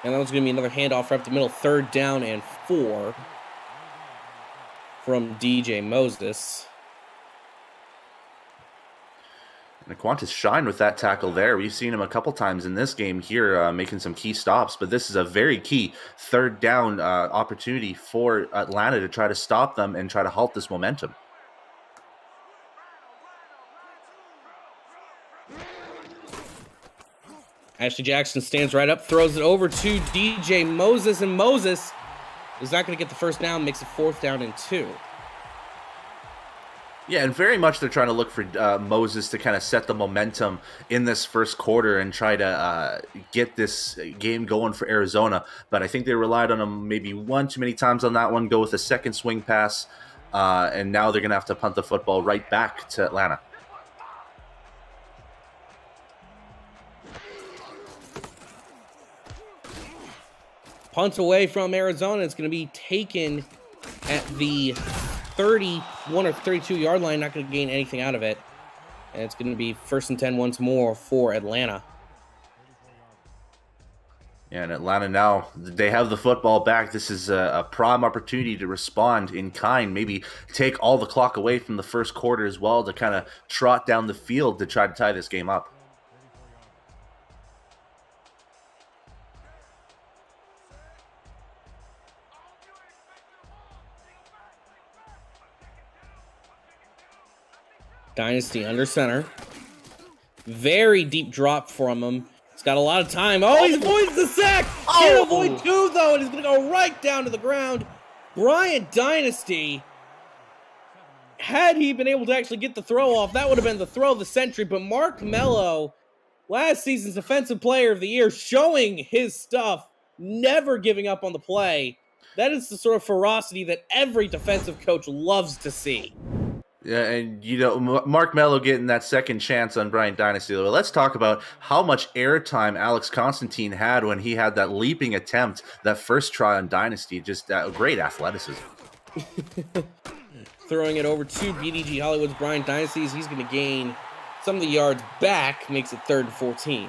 And that was going to be another handoff right up the middle, 3rd down and 4 from DJ Moses. And Qantas shined with that tackle there. We've seen him a couple times in this game here making some key stops, but this is a very key 3rd down opportunity for Atlanta to try to stop them and try to halt this momentum. Ashley Jackson stands right up, throws it over to DJ Moses, and Moses is not going to get the first down, makes it 4th down and 2. Yeah, and very much they're trying to look for Moses to kind of set the momentum in this first quarter and try to get this game going for Arizona. But I think they relied on him maybe one too many times on that one, go with a second swing pass, and now they're going to have to punt the football right back to Atlanta. Punt away from Arizona. It's going to be taken at the 31 or 32-yard line. Not going to gain anything out of it. And it's going to be 1st and 10 once more for Atlanta. Yeah, and Atlanta now, they have the football back. This is a prime opportunity to respond in kind, maybe take all the clock away from the first quarter as well to kind of trot down the field to try to tie this game up. Dynasty under center. Very deep drop from him. He's got a lot of time. Oh, he avoids the sack. Can't avoid 2, though, and he's going to go right down to the ground. Brian Dynasty, had he been able to actually get the throw off, that would have been the throw of the century. But Mark Mello, last season's Defensive Player of the Year, showing his stuff, never giving up on the play. That is the sort of ferocity that every defensive coach loves to see. Yeah, and you know, Mark Mello getting that second chance on Brian Dynasty. But let's talk about how much airtime Alex Constantine had when he had that leaping attempt, that first try on Dynasty. Just great athleticism. Throwing it over to BDG Hollywood's Brian Dynasty. He's going to gain some of the yards back, makes it 3rd and 14.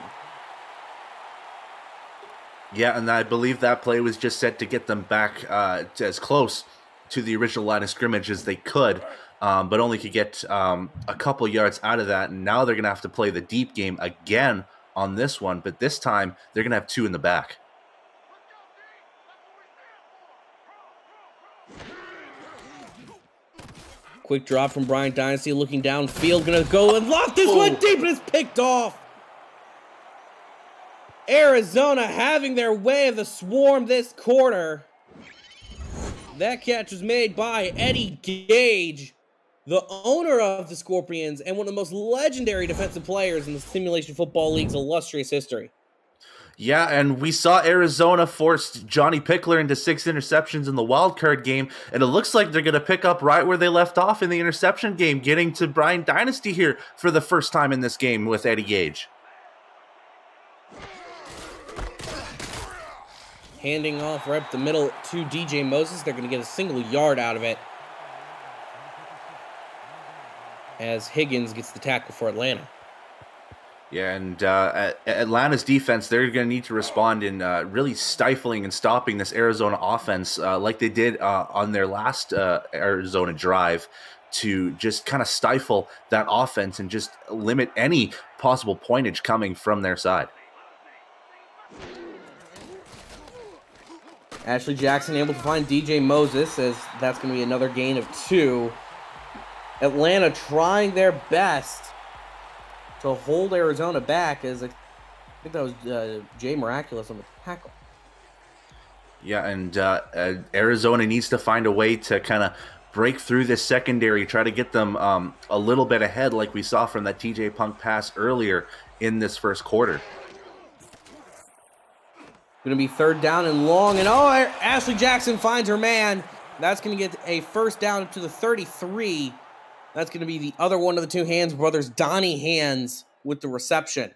Yeah, and I believe that play was just set to get them back to as close to the original line of scrimmage as they could. But only could get a couple yards out of that. And now they're going to have to play the deep game again on this one. But this time, they're going to have 2 in the back. Quick drop from Brian Dynasty, looking downfield. Going to go and loft this one deep, and it's picked off. Arizona having their way of the Swarm this quarter. That catch was made by Eddie Gage, the owner of the Scorpions and one of the most legendary defensive players in the Simulation Football League's illustrious history. Yeah, and we saw Arizona force Johnny Pickler into 6 interceptions in the wild card game, and it looks like they're going to pick up right where they left off in the interception game, getting to Brian Dynasty here for the first time in this game with Eddie Gage. Handing off right up the middle to DJ Moses. They're going to get a single yard out of it, as Higgins gets the tackle for Atlanta. Yeah, and Atlanta's defense, they're going to need to respond in really stifling and stopping this Arizona offense like they did on their last Arizona drive, to just kind of stifle that offense and just limit any possible pointage coming from their side. Ashley Jackson able to find DJ Moses, as that's going to be another gain of 2. Atlanta trying their best to hold Arizona back, as I think that was Jay Miraculous on the tackle. Yeah, and Arizona needs to find a way to kind of break through this secondary, try to get them a little bit ahead like we saw from that TJ Punk pass earlier in this first quarter. Going to be 3rd down and long, and Ashley Jackson finds her man. That's going to get a first down up to the 33. That's going to be the other one of the two Hands brothers, Donnie Hands, with the reception.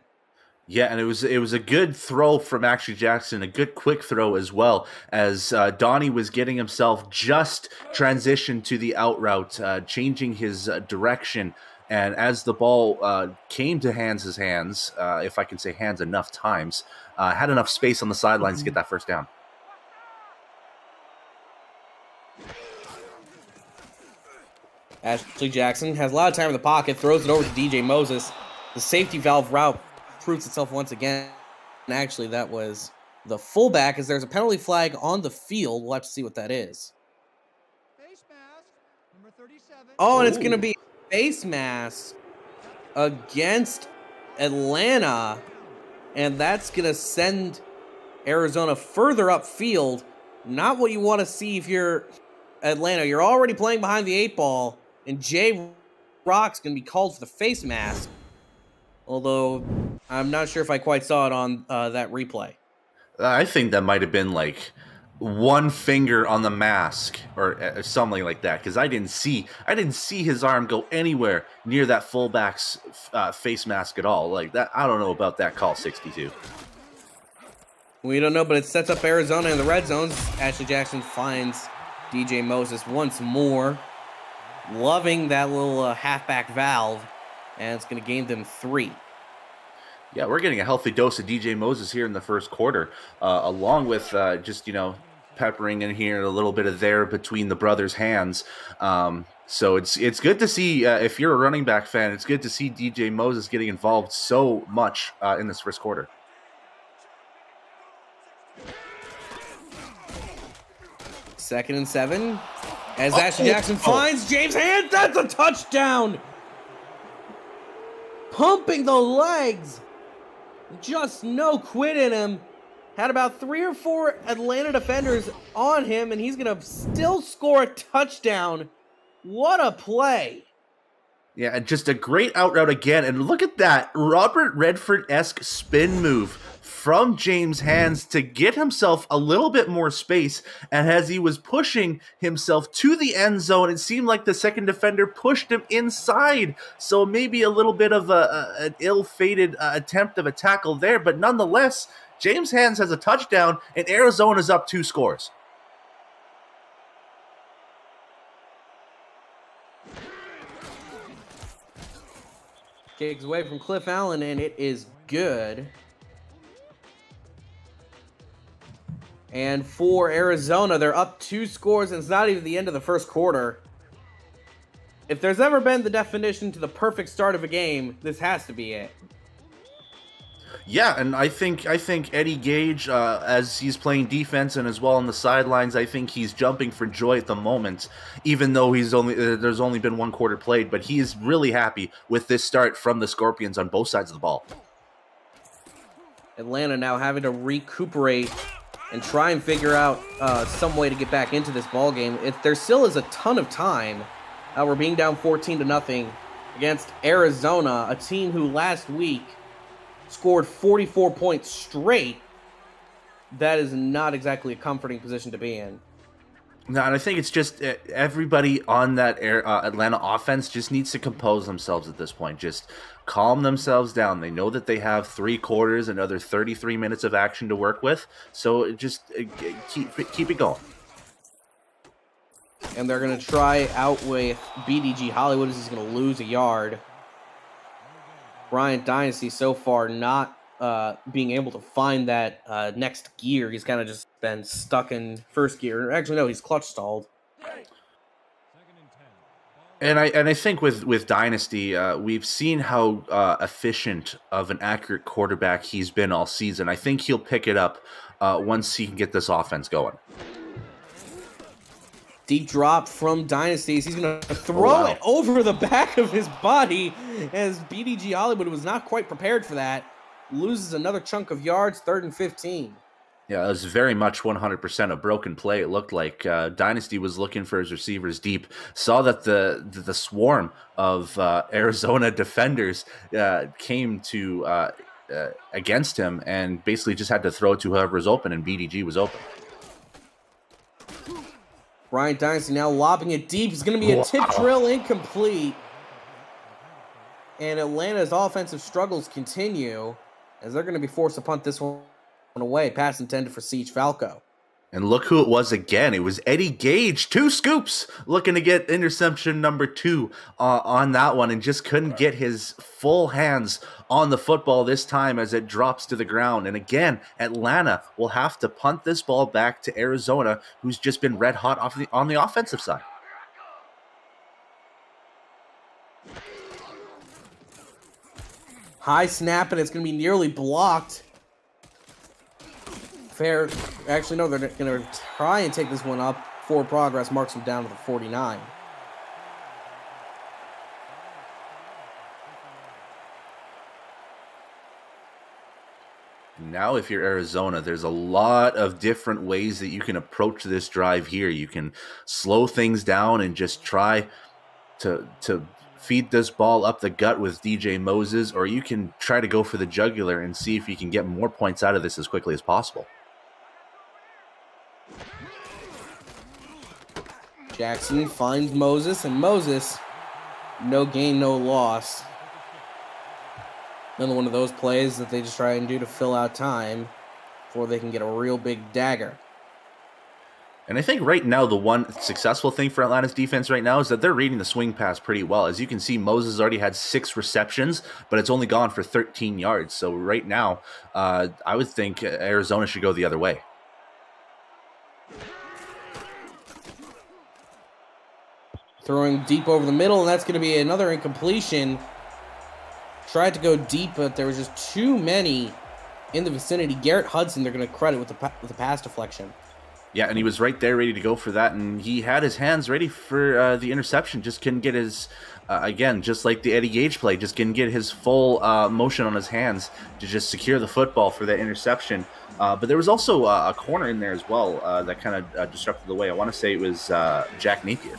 Yeah, and it was a good throw from Ashley Jackson, a good quick throw as well, as Donnie was getting himself just transitioned to the out route, changing his direction. And as the ball came to Hands' hands, if I can say hands enough times, had enough space on the sidelines to get that first down. Ashley Jackson has a lot of time in the pocket, throws it over to DJ Moses. The safety valve route proves itself once again. And actually, that was the fullback, as there's a penalty flag on the field. We'll have to see what that is. Face mask, number 37. Oh, and it's going to be face mask against Atlanta. And that's going to send Arizona further upfield. Not what you want to see if you're Atlanta. You're already playing behind the 8 ball. And Jay Rock's going to be called for the face mask. Although, I'm not sure if I quite saw it on that replay. I think that might have been like one finger on the mask or something like that, because I didn't see his arm go anywhere near that fullback's face mask at all. Like that, I don't know about that call, 62. We don't know, but it sets up Arizona in the red zones. Ashley Jackson finds DJ Moses once more. Loving that little halfback valve, and it's going to gain them 3. Yeah, we're getting a healthy dose of DJ Moses here in the first quarter, along with just, peppering in here a little bit of there between the brothers' hands. So it's good to see, if you're a running back fan, it's good to see DJ Moses getting involved so much in this first quarter. Second and 7. As Ashley Jackson finds James Hand, that's a touchdown! Pumping the legs. Just no quit in him. Had about 3 or 4 Atlanta defenders on him, and he's going to still score a touchdown. What a play. Yeah, and just a great out route again. And look at that Robert Redford-esque spin move from James Hands to get himself a little bit more space. And as he was pushing himself to the end zone, it seemed like the second defender pushed him inside. So maybe a little bit of an ill-fated attempt of a tackle there. But nonetheless, James Hands has a touchdown, and Arizona's up 2 scores. Kicks away from Cliff Allen, and it is good. And for Arizona, they're up 2 scores, and it's not even the end of the first quarter. If there's ever been the definition to the perfect start of a game, this has to be it. Yeah, and I think Eddie Gage, as he's playing defense and as well on the sidelines, I think he's jumping for joy at the moment, even though there's only been 1 quarter played. But he is really happy with this start from the Scorpions on both sides of the ball. Atlanta now having to recuperate and try and figure out some way to get back into this ball game. There still is a ton of time. We're being down 14-0 against Arizona, a team who last week scored 44 points straight that is not exactly a comforting position to be in. No, and I think it's just everybody on that Atlanta offense just needs to compose themselves at this point. Just calm themselves down. They know that they have 3 quarters, another 33 minutes of action to work with. So just keep it going. And they're going to try out with BDG Hollywood as he's going to lose a yard. Bryant Dynasty so far not being able to find that next gear. He's kind of just been stuck in first gear. Actually, no, he's clutch stalled. And I think with Dynasty, we've seen how efficient of an accurate quarterback he's been all season. I think he'll pick it up once he can get this offense going. Deep drop from Dynasties. He's going to throw it over the back of his body as BDG Hollywood was not quite prepared for that. Loses another chunk of yards, 3rd and 15. Yeah, it was very much 100% a broken play. It looked like Dynasty was looking for his receivers deep. Saw that the swarm of Arizona defenders came to against him and basically just had to throw it to whoever was open, and BDG was open. Bryant Dynasty now lobbing it deep. It's going to be a tip drill, incomplete. And Atlanta's offensive struggles continue as they're going to be forced to punt this one away. Pass intended for Siege Falco. And look who it was again. It was Eddie Gage. 2 scoops looking to get interception number 2 on that one, and just couldn't get his full hands on the football this time as it drops to the ground. And again, Atlanta will have to punt this ball back to Arizona, who's just been red hot on the offensive side. High snap, and it's going to be nearly blocked. Fair. Actually, no, they're going to try and take this one up. Forward progress marks them down to the 49. Now, if you're Arizona, there's a lot of different ways that you can approach this drive here. You can slow things down and just try to feed this ball up the gut with DJ Moses, or you can try to go for the jugular and see if you can get more points out of this as quickly as possible. Jackson finds Moses, and Moses, no gain, no loss. Another one of those plays that they just try and do to fill out time before they can get a real big dagger. And I think right now the one successful thing for Atlanta's defense right now is that they're reading the swing pass pretty well. As you can see, Moses already had 6 receptions, but it's only gone for 13 yards. So right now, I would think Arizona should go the other way. Throwing deep over the middle, and that's going to be another incompletion. Tried to go deep, but there was just too many in the vicinity. Garrett Hudson, they're going to credit with the pass deflection. Yeah, and he was right there ready to go for that, and he had his hands ready for the interception. Just couldn't get his, again, just like the Eddie Gage play, just couldn't get his full motion on his hands to just secure the football for that interception. But there was also a corner in there as well that kind of disrupted the way. I want to say it was Jack Napier.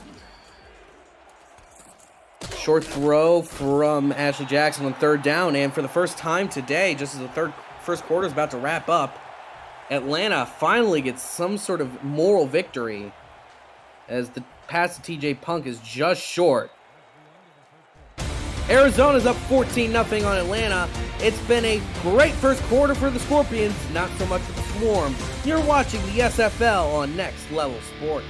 Short throw from Ashley Jackson on 3rd down, and for the first time today, just as the first quarter is about to wrap up, Atlanta finally gets some sort of moral victory as the pass to TJ Punk is just short. Arizona's up 14-0 on Atlanta. It's been a great first quarter for the Scorpions, not so much for the Swarm. You're watching the SFL on Next Level Sports.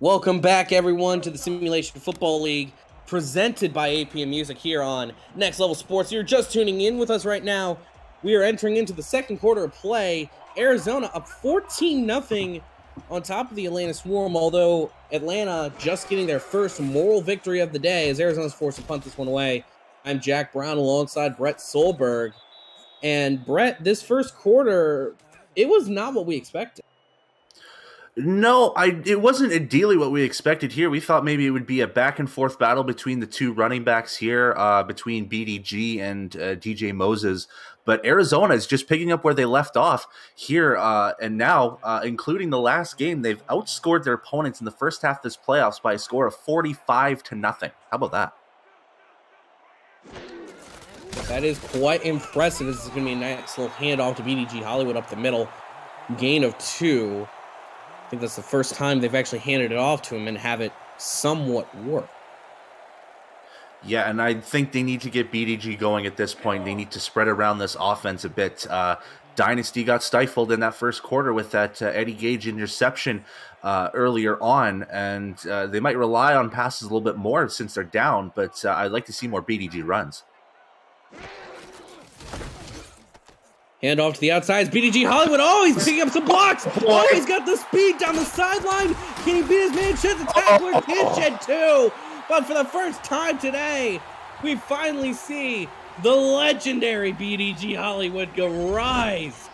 Welcome back, everyone, to the Simulation Football League, presented by APM Music here on Next Level Sports. You're just tuning in with us right now. We are entering into the second quarter of play. Arizona up 14-0 on top of the Atlanta Swarm, although Atlanta just getting their first moral victory of the day as Arizona's forced to punt this one away. I'm Jack Brown alongside Brett Solberg. And Brett, this first quarter, it was not what we expected. No, it wasn't ideally what we expected here. We thought maybe it would be a back-and-forth battle between the two running backs here, between BDG and DJ Moses. But Arizona is just picking up where they left off here, and now, including the last game, they've outscored their opponents in the first half of this playoffs by a score of 45-0. How about that? That is quite impressive. This is going to be a nice little handoff to BDG Hollywood up the middle. Gain of 2. I think that's the first time they've actually handed it off to him and have it somewhat work. Yeah, and I think they need to get BDG going at this point. They need to spread around this offense a bit. Dynasty got stifled in that first quarter with that Eddie Gage interception earlier on, and they might rely on passes a little bit more since they're down, but I'd like to see more BDG runs. Hand off to the outside. BDG Hollywood. Oh, he's picking up some blocks. Oh, he's got the speed down the sideline. Can he beat his man? Shed the tackler. Can shed 2. But for the first time today, we finally see the legendary BDG Hollywood go rise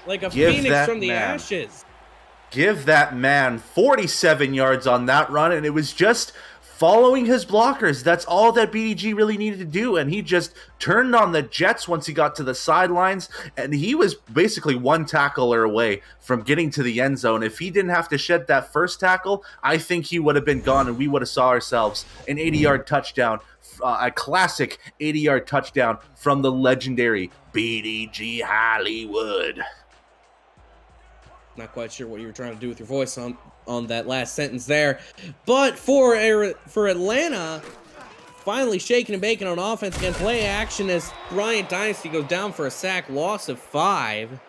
like a phoenix from the ashes. Give that man 47 yards on that run, and it was just following his blockers. That's all that BDG really needed to do, and he just turned on the jets once he got to the sidelines, and he was basically one tackler away from getting to the end zone. If he didn't have to shed that first tackle, I think he would have been gone, and we would have saw ourselves an 80-yard touchdown, a classic 80-yard touchdown from the legendary BDG Hollywood. Not quite sure what you were trying to do with your voice on that last sentence there. But for Atlanta, finally shaking and baking on offense again. Play action as Bryant Dynasty goes down for a sack, loss of 5. A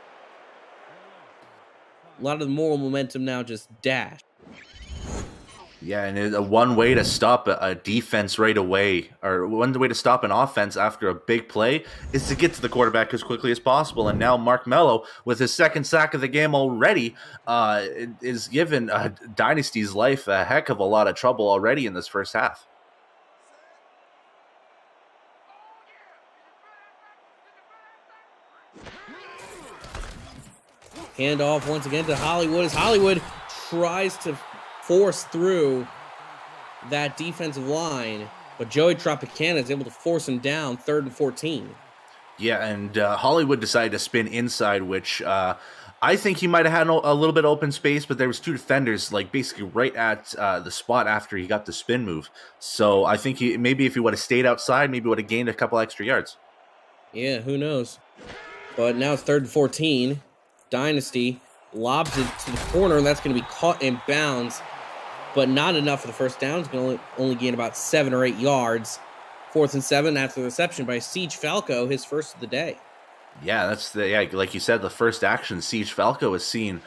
lot of the moral momentum now just dashed. Yeah, and one way to stop a defense right away, or one way to stop an offense after a big play, is to get to the quarterback as quickly as possible. And now Mark Mello, with his second sack of the game already, is giving Dynasty's life a heck of a lot of trouble already in this first half. Handoff once again to Hollywood as Hollywood tries to force through that defensive line, but Joey Tropicana is able to force him down 3rd and 14. Yeah, and Hollywood decided to spin inside, which I think he might have had a little bit of open space, but there was 2 defenders like basically right at the spot after he got the spin move. So I think maybe if he would have stayed outside, maybe would have gained a couple extra yards. Yeah, who knows? But now it's 3rd and 14. Dynasty lobs it to the corner, and that's going to be caught in bounds, but not enough for the first down. It's going to only gain about 7 or 8 yards. 4th and 7 after the reception by Siege Falco, his first of the day. Yeah, that's like you said, the first action Siege Falco has seen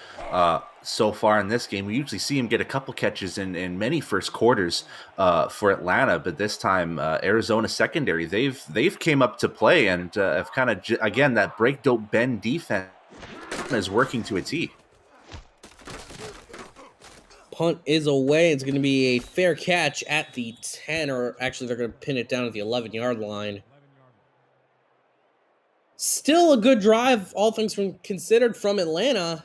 so far in this game. We usually see him get a couple catches in many first quarters for Atlanta, but this time Arizona secondary, they've came up to play and have kind of again that break dope bend defense is working to a T. Punt is away. It's going to be a fair catch at the 10, or actually they're going to pin it down at the 11-yard line. Still a good drive, all things considered, from Atlanta,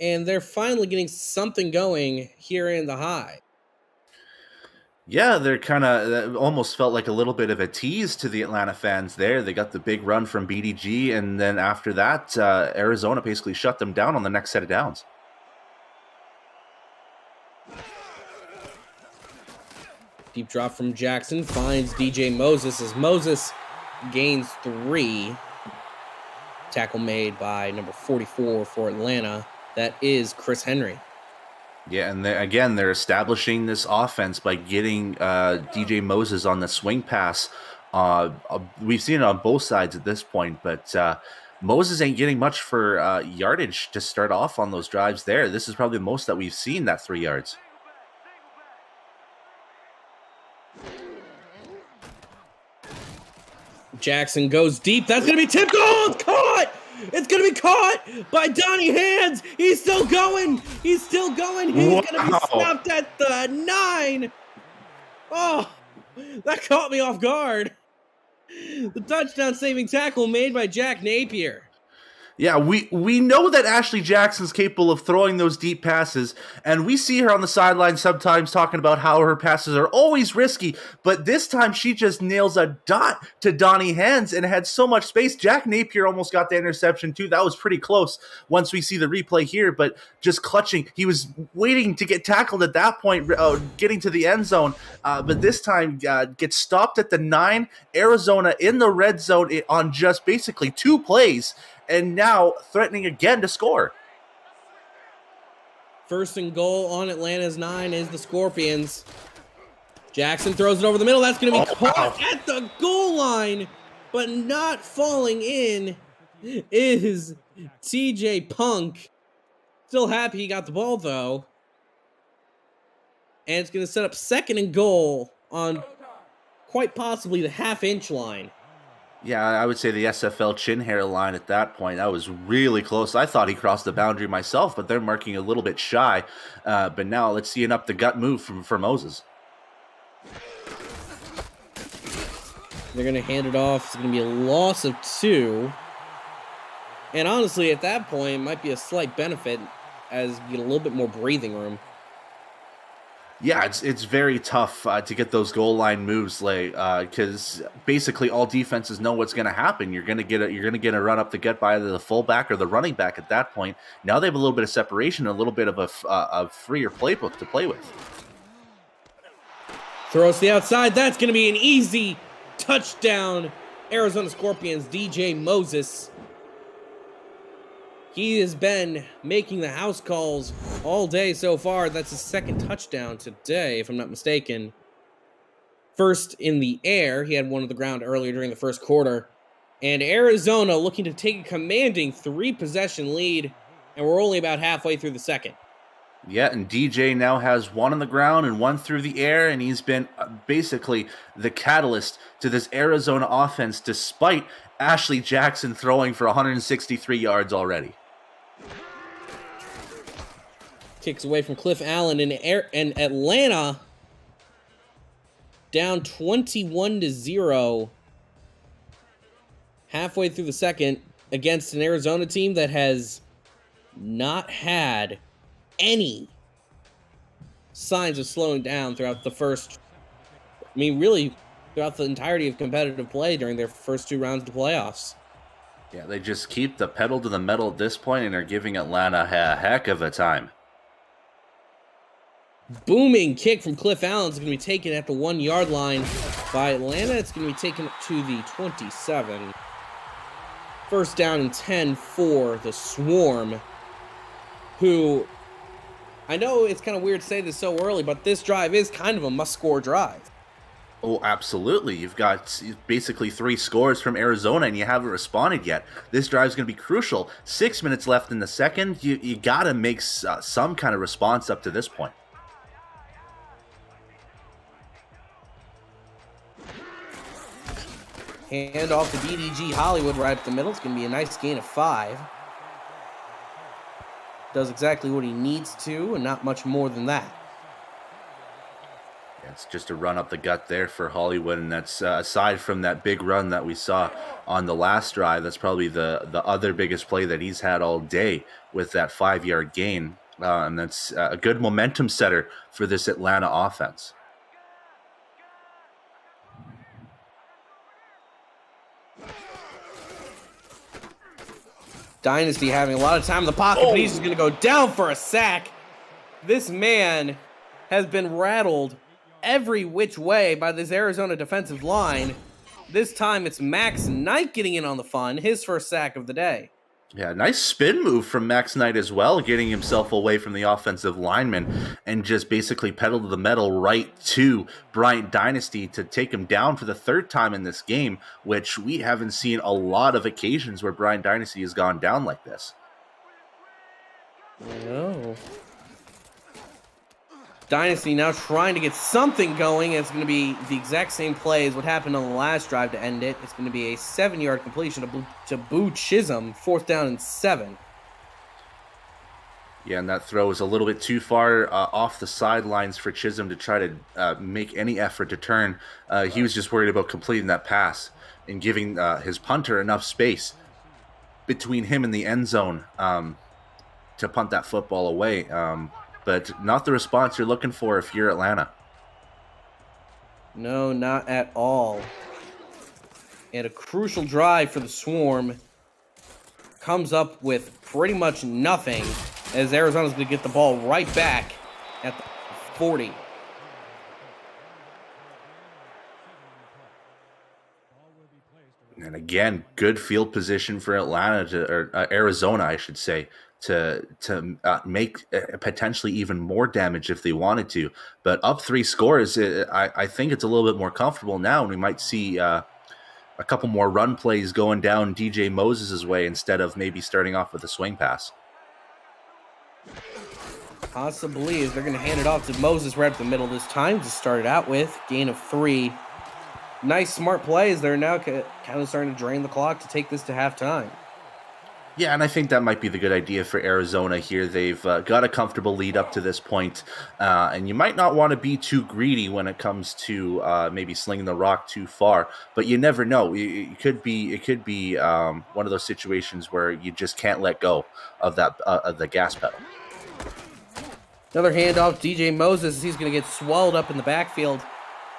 and they're finally getting something going here in the high. Yeah, they're kind of almost felt like a little bit of a tease to the Atlanta fans there. They got the big run from BDG, and then after that, Arizona basically shut them down on the next set of downs. Deep drop from Jackson finds DJ Moses as Moses gains 3. Tackle made by number 44 for Atlanta. That is Chris Henry. Yeah, and they're establishing this offense by getting DJ Moses on the swing pass. We've seen it on both sides at this point, but Moses ain't getting much for yardage to start off on those drives there. This is probably the most that we've seen, that 3 yards. Jackson goes deep. That's going to be tipped. Oh, it's caught! It's going to be caught by Donnie Hands. He's still going. He's still going. He's going to be stopped at the 9. Oh, that caught me off guard. The touchdown saving tackle made by Jack Napier. Yeah, we know that Ashley Jackson's capable of throwing those deep passes, and we see her on the sideline sometimes talking about how her passes are always risky, but this time she just nails a dot to Donnie Hands and had so much space. Jack Napier almost got the interception too. That was pretty close once we see the replay here, but just clutching. He was waiting to get tackled at that point, getting to the end zone, but this time gets stopped at the 9. Arizona in the red zone on just basically 2 plays, and now threatening again to score. First and goal on Atlanta's 9 is the Scorpions. Jackson throws it over the middle. That's going to be caught at the goal line, but not falling in is TJ Punk. Still happy he got the ball, though. And it's going to set up second and goal on quite possibly the half-inch line. Yeah, I would say the SFL chin hair line at that point. That was really close. I thought he crossed the boundary myself, but they're marking a little bit shy. But now let's see an up-the-gut move for Moses. They're going to hand it off. It's going to be a loss of 2. And honestly, at that point, it might be a slight benefit as you get a little bit more breathing room. Yeah, it's very tough to get those goal line moves late because basically all defenses know what's going to happen. You're going to get a run up the gut by either the fullback or the running back at that point. Now they have a little bit of separation, a little bit of a freer playbook to play with. Throws to the outside. That's going to be an easy touchdown. Arizona Scorpions, DJ Moses. He has been making the house calls all day so far. That's his second touchdown today, if I'm not mistaken. First in the air. He had one on the ground earlier during the first quarter. And Arizona looking to take a commanding 3-possession lead. And we're only about halfway through the second. Yeah, and DJ now has 1 on the ground and 1 through the air. And he's been basically the catalyst to this Arizona offense, despite Ashley Jackson throwing for 163 yards already. Kicks away from Cliff Allen and Atlanta down 21-0 halfway through the second against an Arizona team that has not had any signs of slowing down throughout the first, really throughout the entirety of competitive play during their first 2 rounds of the playoffs. Yeah, they just keep the pedal to the metal at this point and are giving Atlanta a heck of a time. Booming kick from Cliff Allen is going to be taken at the 1-yard line by Atlanta. It's going to be taken to the 27. First down and 10 for the Swarm, who, I know it's kind of weird to say this so early, but this drive is kind of a must-score drive. Oh, absolutely. You've got basically 3 scores from Arizona, and you haven't responded yet. This drive is going to be crucial. 6 minutes left in the second. You got to make some kind of response up to this point. Hand off to BDG Hollywood right up the middle. It's going to be a nice gain of 5. Does exactly what he needs to, and not much more than that. It's just a run up the gut there for Hollywood, and that's aside from that big run that we saw on the last drive, that's probably the other biggest play that he's had all day with that 5-yard gain, and that's a good momentum setter for this Atlanta offense. Dynasty having a lot of time in the pocket, but he's just going to go down for a sack. This man has been rattled every which way by this Arizona defensive line. This time it's Max Knight getting in on the fun, his first sack of the day. Yeah, nice spin move from Max Knight as well, getting himself away from the offensive lineman and just basically pedal to the metal right to Bryant Dynasty to take him down for the 3rd time in this game, which we haven't seen a lot of occasions where Bryant Dynasty has gone down like this. No. Dynasty now trying to get something going. It's going to be the exact same play as what happened on the last drive to end it. It's going to be a 7-yard completion to Boo Chisholm, 4th down and 7. Yeah, and that throw is a little bit too far off the sidelines for Chisholm to try to make any effort to turn. He was just worried about completing that pass and giving his punter enough space between him and the end zone to punt that football away. But not the response you're looking for if you're Atlanta. No, not at all. And a crucial drive for the Swarm comes up with pretty much nothing, as Arizona's going to get the ball right back at the 40. And again, good field position for Arizona, I should say, to make potentially even more damage if they wanted to. But up 3 scores, I think it's a little bit more comfortable now, and we might see a couple more run plays going down DJ Moses' way instead of maybe starting off with a swing pass. Possibly, as they're going to hand it off to Moses right up the middle this time to start it out with. Gain of 3. Nice, smart plays. They're now kind of starting to drain the clock to take this to halftime. Yeah, and I think that might be the good idea for Arizona here. They've got a comfortable lead up to this point, and you might not want to be too greedy when it comes to maybe slinging the rock too far. But you never know. It could be one of those situations where you just can't let go of that of the gas pedal. Another handoff, DJ Moses. He's going to get swallowed up in the backfield.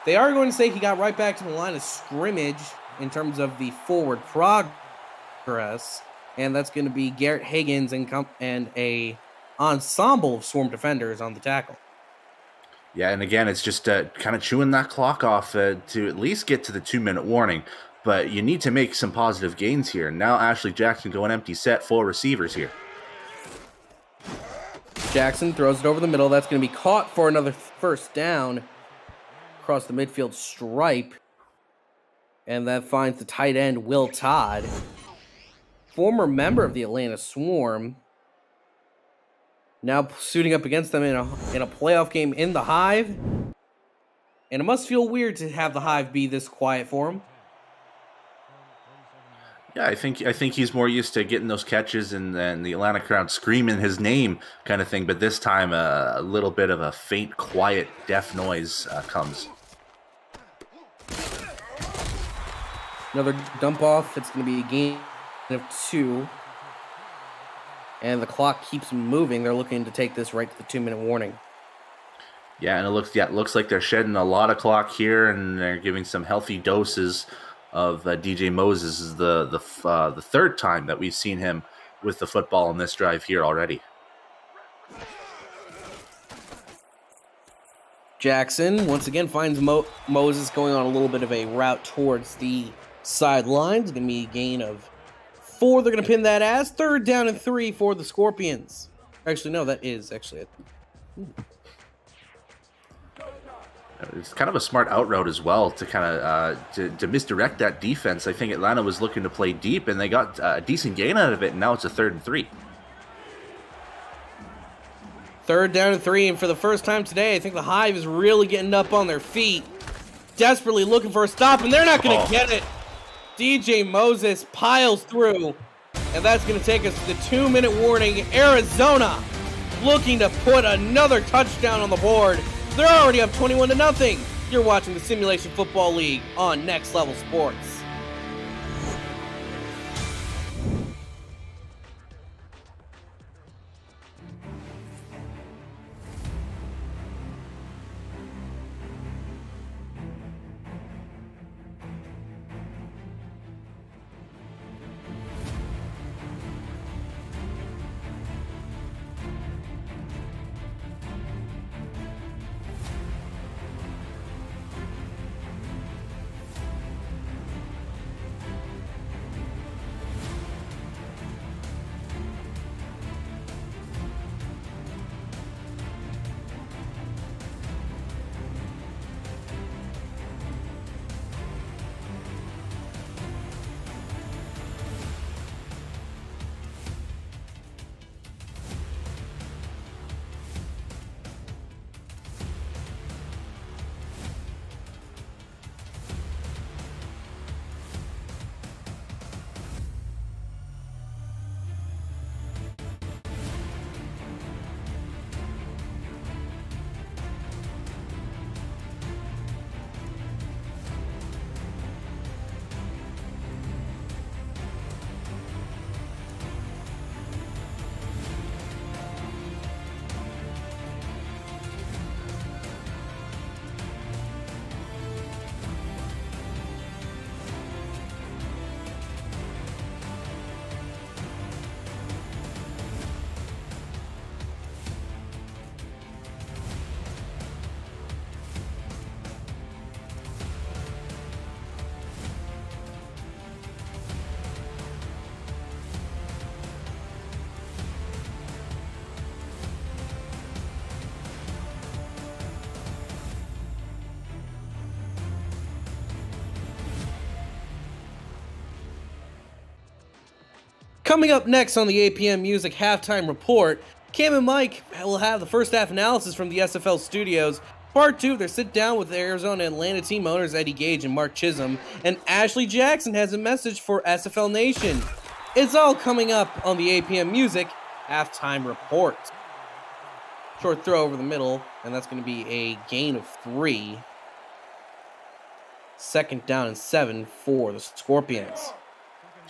They are going to say he got right back to the line of scrimmage in terms of the forward progress. And that's going to be Garrett Higgins and a ensemble of Swarm defenders on the tackle. Yeah, and again, it's just kind of chewing that clock off to at least get to the 2-minute warning. But you need to make some positive gains here. Now Ashley Jackson going empty set, 4 receivers here. Jackson throws it over the middle. That's going to be caught for another 1st down across the midfield stripe. And that finds the tight end, Will Todd. Former member of the Atlanta Swarm, now suiting up against them in a playoff game in the Hive. And it must feel weird to have the Hive be this quiet for him. Yeah, I think he's more used to getting those catches and the Atlanta crowd screaming his name kind of thing. But this time, a little bit of a faint, quiet, deaf noise comes. Another dump off. It's going to be a gain of 2. And the clock keeps moving. They're looking to take this right to the 2-minute warning. Yeah, and it looks like they're shedding a lot of clock here, and they're giving some healthy doses of DJ Moses. This is the 3rd time that we've seen him with the football on this drive here already. Jackson once again finds Moses going on a little bit of a route towards the sidelines. Going to be a gain of 4. They're going to pin that as 3rd down and 3 for the Scorpions. Actually, no, that is actually it. It's kind of a smart out route as well to kind of to misdirect that defense. I think Atlanta was looking to play deep, and they got a decent gain out of it, and now it's a 3rd and 3. 3rd down and 3, and for the first time today, I think the Hive is really getting up on their feet, desperately looking for a stop, and they're not going to get it. DJ Moses piles through, and that's going to take us to the 2-minute warning. Arizona looking to put another touchdown on the board. They're already up 21-0. You're watching the Simulation Football League on Next Level Sports. Coming up next on the APM Music Halftime Report, Cam and Mike will have the first half analysis from the SFL studios. Part 2, their sit down with the Arizona Atlanta team owners Eddie Gage and Mark Chisholm, and Ashley Jackson has a message for SFL Nation. It's all coming up on the APM Music Halftime Report. Short throw over the middle, and that's going to be a gain of 3. Second down and 7 for the Scorpions.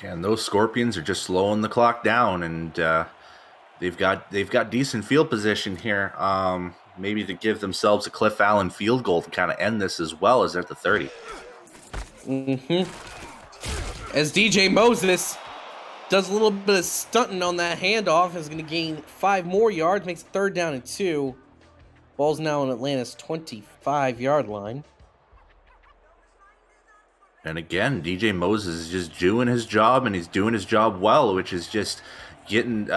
Yeah, and those Scorpions are just slowing the clock down, and they've got decent field position here. Maybe to give themselves a Cliff Allen field goal to kind of end this as well as at the 30. As DJ Moses does a little bit of stunting on that handoff, is going to gain 5 more yards, makes it 3rd down and 2. Ball's now on Atlanta's 25-yard line. And again, DJ Moses is just doing his job, and he's doing his job well, which is just getting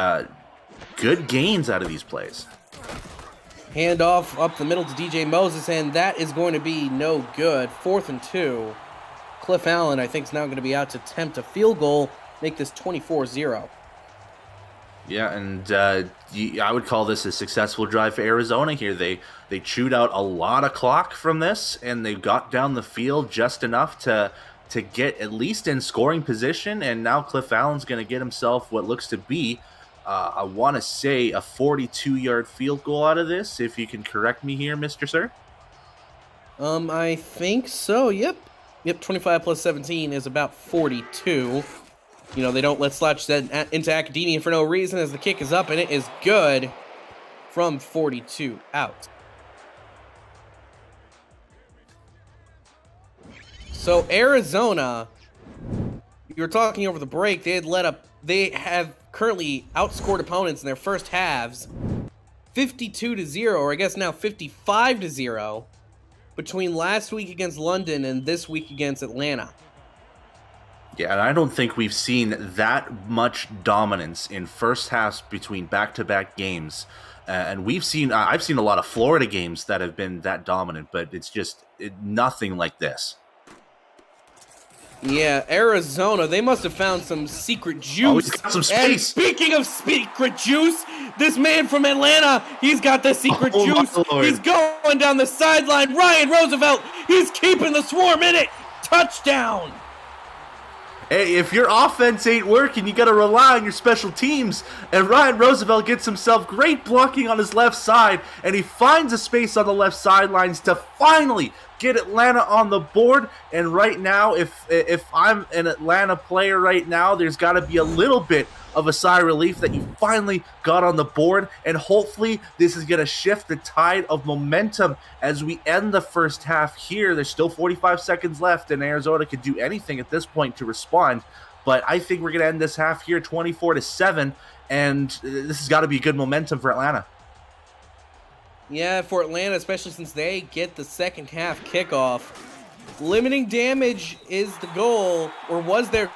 good gains out of these plays. Handoff up the middle to DJ Moses, and that is going to be no good. 4th and 2. Cliff Allen, I think, is now going to be out to attempt a field goal, make this 24-0. Yeah, and I would call this a successful drive for Arizona here. They chewed out a lot of clock from this, and they got down the field just enough to get at least in scoring position, and now Cliff Allen's going to get himself what looks to be I want to say a 42-yard field goal out of this, if you can correct me here, Mr. Sir. I think so, yep. Yep, 25 plus 17 is about 42. You know, they don't let slouch that into academia for no reason, as the kick is up, and it is good from 42 out. So Arizona, you were talking over the break, they have currently outscored opponents in their first halves 52-0, or I guess now 55-0, between last week against London and this week against Atlanta. Yeah, and I don't think we've seen that much dominance in first halves between back-to-back games. And I've seen a lot of Florida games that have been that dominant, but it's just nothing like this. Yeah, Arizona, they must have found some secret juice. Oh, he's got some space. And speaking of secret juice, this man from Atlanta, he's got the secret juice. He's going down the sideline. Ryan Roosevelt, he's keeping the swarm in it. Touchdown. Hey, if your offense ain't working, you got to rely on your special teams. And Ryan Roosevelt gets himself great blocking on his left side, and he finds a space on the left sidelines to finally get Atlanta on the board. And right now, if I'm an Atlanta player right now, there's got to be a little bit of a sigh of relief that you finally got on the board, and hopefully this is going to shift the tide of momentum as we end the first half here. There's still 45 seconds left, and Arizona could do anything at this point to respond, but I think we're going to end this half here 24-7, and this has got to be good momentum for Atlanta. Yeah, for Atlanta, especially since they get the second half kickoff. Limiting damage is the goal, or was their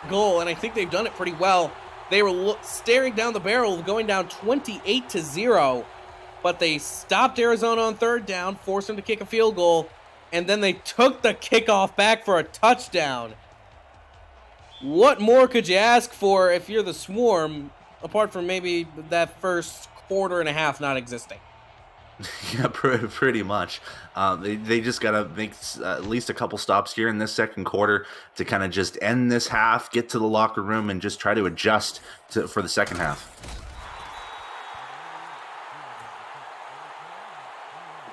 goal, and I think they've done it pretty well. They were staring down the barrel, going down 28-0, but they stopped Arizona on 3rd down, forced them to kick a field goal, and then they took the kickoff back for a touchdown. What more could you ask for if you're the Swarm, apart from maybe that first quarter and a half not existing? Yeah, pretty much. They just got to make at least a couple stops here in this second quarter to kind of just end this half, get to the locker room, and just try to adjust for the second half.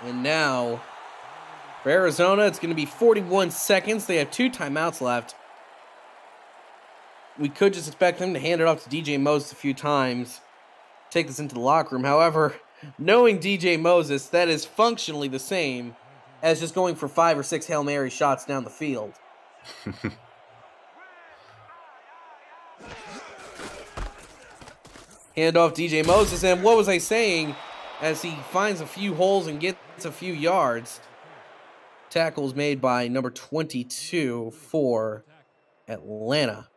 And now, for Arizona, it's going to be 41 seconds. They have 2 timeouts left. We could just expect them to hand it off to DJ Moses a few times, take this into the locker room. However, knowing DJ Moses, that is functionally the same as just going for 5 or 6 Hail Mary shots down the field. Hand off DJ Moses, and what was I saying? As he finds a few holes and gets a few yards. Tackles made by number 22 for Atlanta.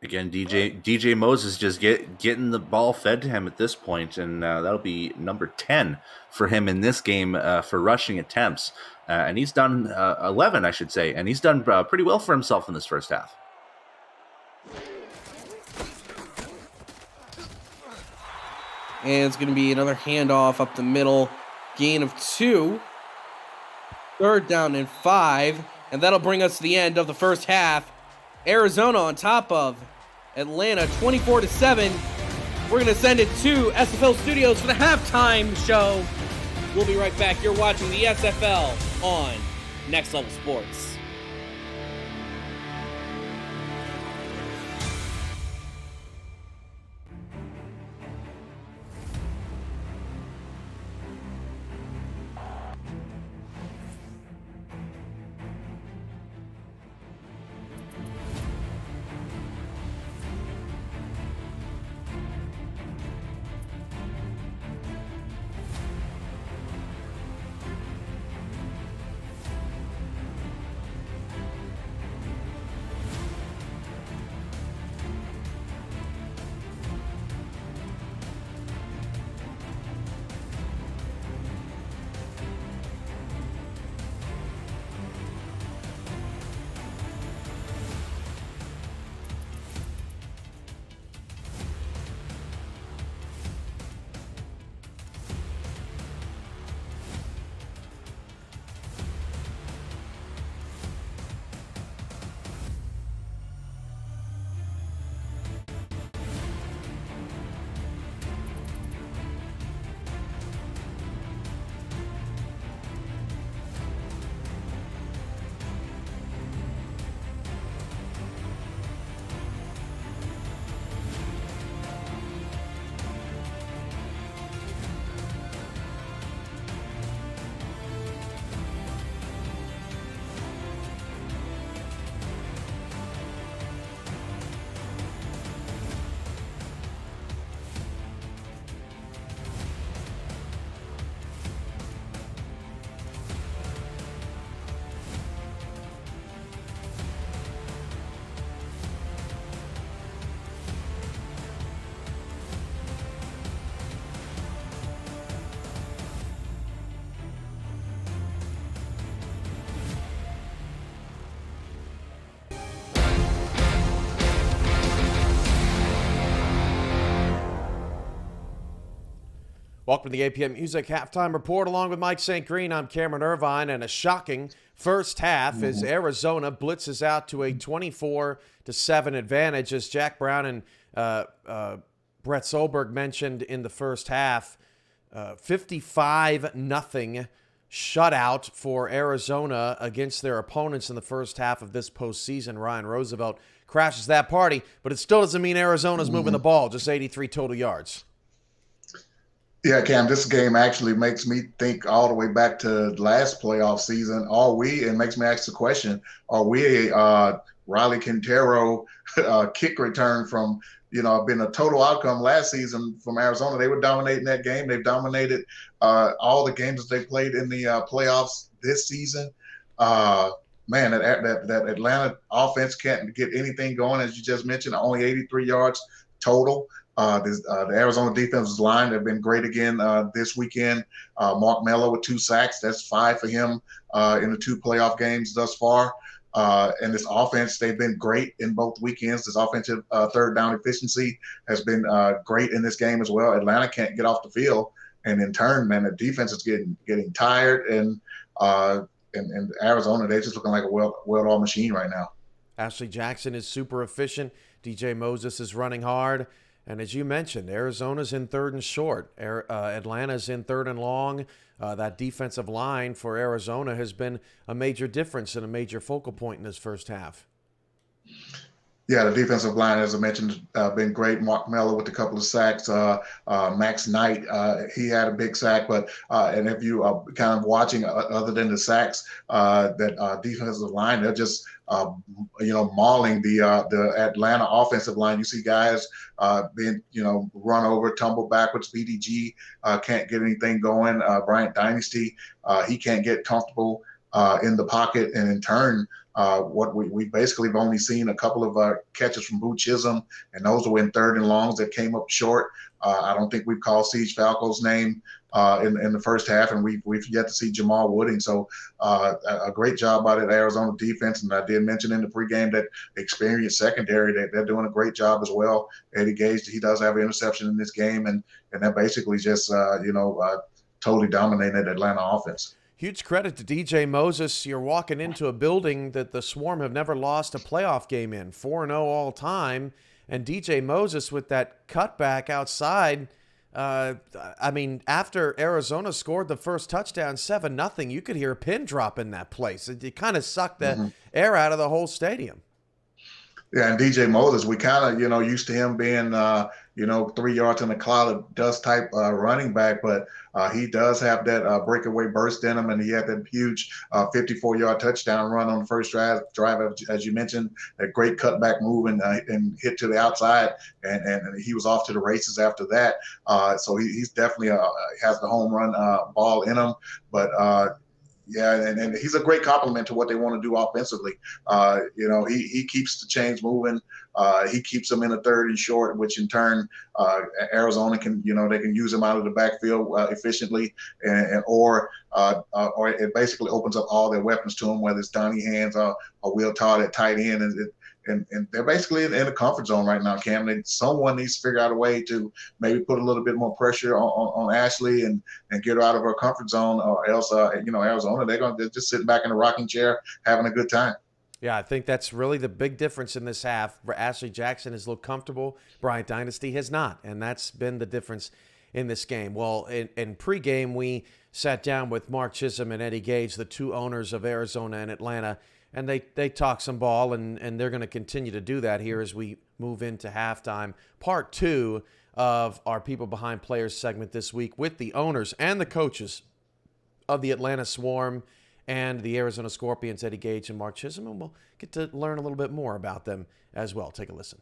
Again, DJ Moses just getting the ball fed to him at this point, and that'll be number 10 for him in this game for rushing attempts. And he's done 11, I should say, and he's done pretty well for himself in this first half. And it's going to be another handoff up the middle. Gain of 2. 3rd down and 5. And that'll bring us to the end of the first half. Arizona on top of Atlanta 24-7. We're going to send it to SFL Studios for the halftime show. We'll be right back. You're watching the SFL on Next Level Sports. Welcome to the APM Music Halftime Report. Along with Mike St. Green, I'm Cameron Irvine, and a shocking first half as Arizona blitzes out to a 24-7 advantage. As Jack Brown and Brett Solberg mentioned in the first half, 55-0 shutout for Arizona against their opponents in the first half of this postseason. Ryan Roosevelt crashes that party, but it still doesn't mean Arizona's moving the ball, just 83 total yards. Yeah, Cam, this game actually makes me think all the way back to last playoff season. It makes me ask the question, are we a Riley Quintero kick return from, been a total outcome last season from Arizona? They were dominating that game. They've dominated all the games that they played in the playoffs this season. Man, that Atlanta offense can't get anything going, as you just mentioned, only 83 yards total. The Arizona defensive line have been great again this weekend. Mark Mello with 2 sacks. That's 5 for him in the 2 playoff games thus far. And this offense, they've been great in both weekends. This offensive third down efficiency has been great in this game as well. Atlanta can't get off the field, and in turn, man, the defense is getting tired. And Arizona, they're just looking like a well-oiled machine right now. Ashley Jackson is super efficient. DJ Moses is running hard. And as you mentioned, Arizona's in 3rd and short. Atlanta's in 3rd and long. That defensive line for Arizona has been a major difference and a major focal point in this first half. Yeah, the defensive line, as I mentioned, been great. Mark Mello with a couple of sacks. Max Knight, he had a big sack. But and if you are kind of watching, other than the sacks, that defensive line, they're just mauling the Atlanta offensive line. You see guys being run over, tumble backwards. BDG can't get anything going. Bryant Dynasty, he can't get comfortable in the pocket, and in turn, what we basically have only seen a couple of catches from Boo Chisholm, and those were in 3rd and longs that came up short. I don't think we've called Siege Falco's name in the first half, and we've yet to see Jamal Wooding. So a great job by the Arizona defense. And I did mention in the pregame that experienced secondary, they're doing a great job as well. Eddie Gage, he does have an interception in this game, and they're basically just totally dominated Atlanta offense. Huge credit to DJ Moses. You're walking into a building that the Swarm have never lost a playoff game in, 4-0 all time. And DJ Moses with that cutback outside, I mean, after Arizona scored the first touchdown, 7-0, you could hear a pin drop in that place. It kind of sucked the air out of the whole stadium. Yeah, and DJ Moses, we kind of, used to him being, 3 yards in a cloud of dust type running back, but he does have that breakaway burst in him, and he had that huge 54-yard touchdown run on the first drive, as you mentioned, that great cutback move and hit to the outside, and he was off to the races after that. So he's definitely has the home run ball in him, but yeah, and he's a great complement to what they want to do offensively. He keeps the chains moving. He keeps them in a third and short, which in turn Arizona can, they can use him out of the backfield efficiently, or it basically opens up all their weapons to him, whether it's Donnie Hands or Will Todd at tight end, and they're basically in a comfort zone right now, Cam. Someone needs to figure out a way to maybe put a little bit more pressure on Ashley and get her out of her comfort zone, or else, Arizona, they're just sitting back in a rocking chair having a good time. Yeah, I think that's really the big difference in this half. Ashley Jackson has looked comfortable. Bryant Dynasty has not, and that's been the difference in this game. Well, in pregame, we sat down with Mark Chisholm and Eddie Gage, the two owners of Arizona and Atlanta, and they talk some ball, and they're going to continue to do that here as we move into halftime. Part 2 of our People Behind Players segment this week with the owners and the coaches of the Atlanta Swarm and the Arizona Scorpions, Eddie Gage and Mark Chisholm, and we'll get to learn a little bit more about them as well. Take a listen.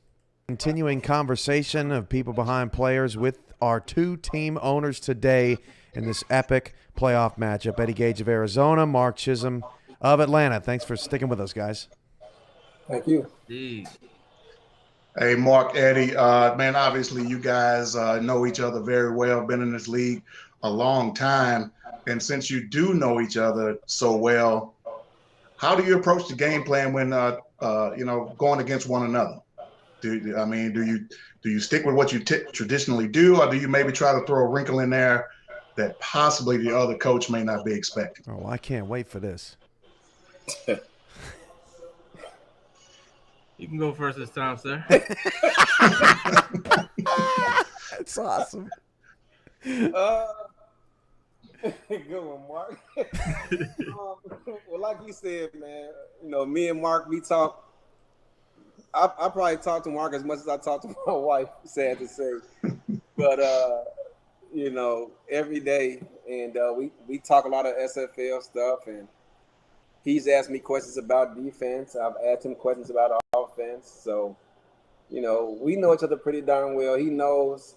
Continuing conversation of People Behind Players with our two team owners today in this epic playoff matchup. Eddie Gage of Arizona, Mark Chisholm of Atlanta. Thanks for sticking with us, guys. Thank you. Hey, Mark, Eddie, man, obviously you guys know each other very well, been in this league a long time. And since you do know each other so well, how do you approach the game plan when, going against one another? Do you stick with what you traditionally do, or do you maybe try to throw a wrinkle in there that possibly the other coach may not be expecting? Oh, I can't wait for this. You can go first this time, sir. That's awesome. Good one, Mark. Well, like you said, man, me and Mark, we talk. I probably talk to Mark as much as I talk to my wife, sad to say. But, every day, and we talk a lot of SFL stuff, and he's asked me questions about defense. I've asked him questions about offense. So, we know each other pretty darn well. He knows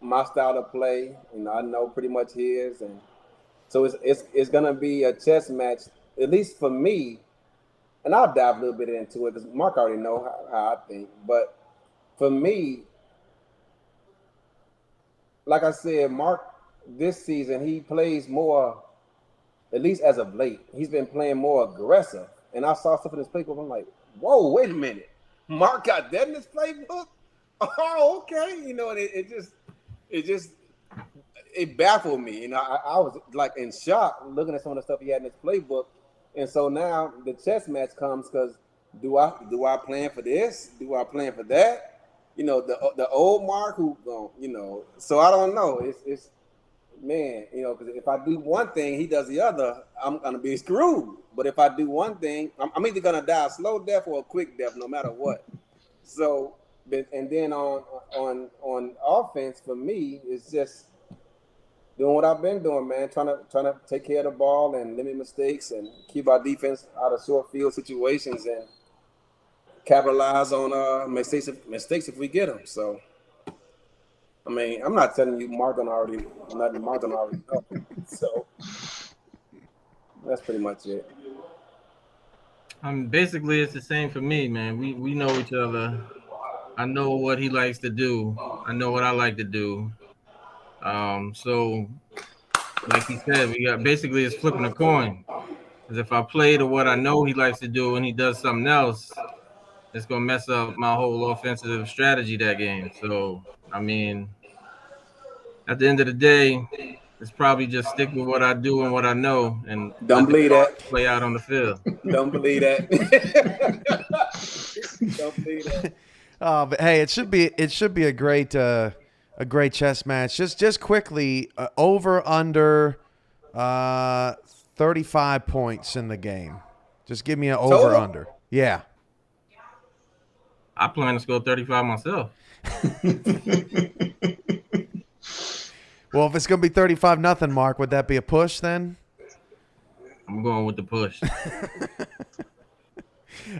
my style of play. I know pretty much his. And so it's going to be a chess match, at least for me. And I'll dive a little bit into it because Mark already know how I think. But for me, like I said, Mark, this season, he plays more, at least as of late, he's been playing more aggressive. And I saw stuff in his playbook. I'm like, whoa, wait a minute. Mark got that in his playbook? Oh, okay. And it baffled me. I was like in shock looking at some of the stuff he had in his playbook. And so now the chess match comes because do I plan for this? Do I plan for that? The old Mark who, so I don't know. It's man, because if I do one thing, he does the other, I'm going to be screwed. But if I do one thing, I'm either going to die a slow death or a quick death, no matter what. So, and then on offense, for me, it's just doing what I've been doing, man, trying to take care of the ball and limit mistakes and keep our defense out of short field situations and capitalize on mistakes if we get them. So, I'm not telling you Mark don't already know. So that's pretty much it. Basically it's the same for me, man. We know each other. I know what he likes to do. I know what I like to do. So like he said, we got basically it's flipping a coin. Because if I play to what I know he likes to do and he does something else, it's gonna mess up my whole offensive strategy that game. So I mean, at the end of the day, it's probably just stick with what I do and what I know, and Don't let the believe cards that. play out on the field. Don't believe that. Don't believe that. But hey, it should be a great chess match. Just quickly, over under 35 points in the game. Just give me an over Total? under. Yeah. I plan to score 35 myself. Well, if it's going to be 35-0, Mark, would that be a push then? I'm going with the push.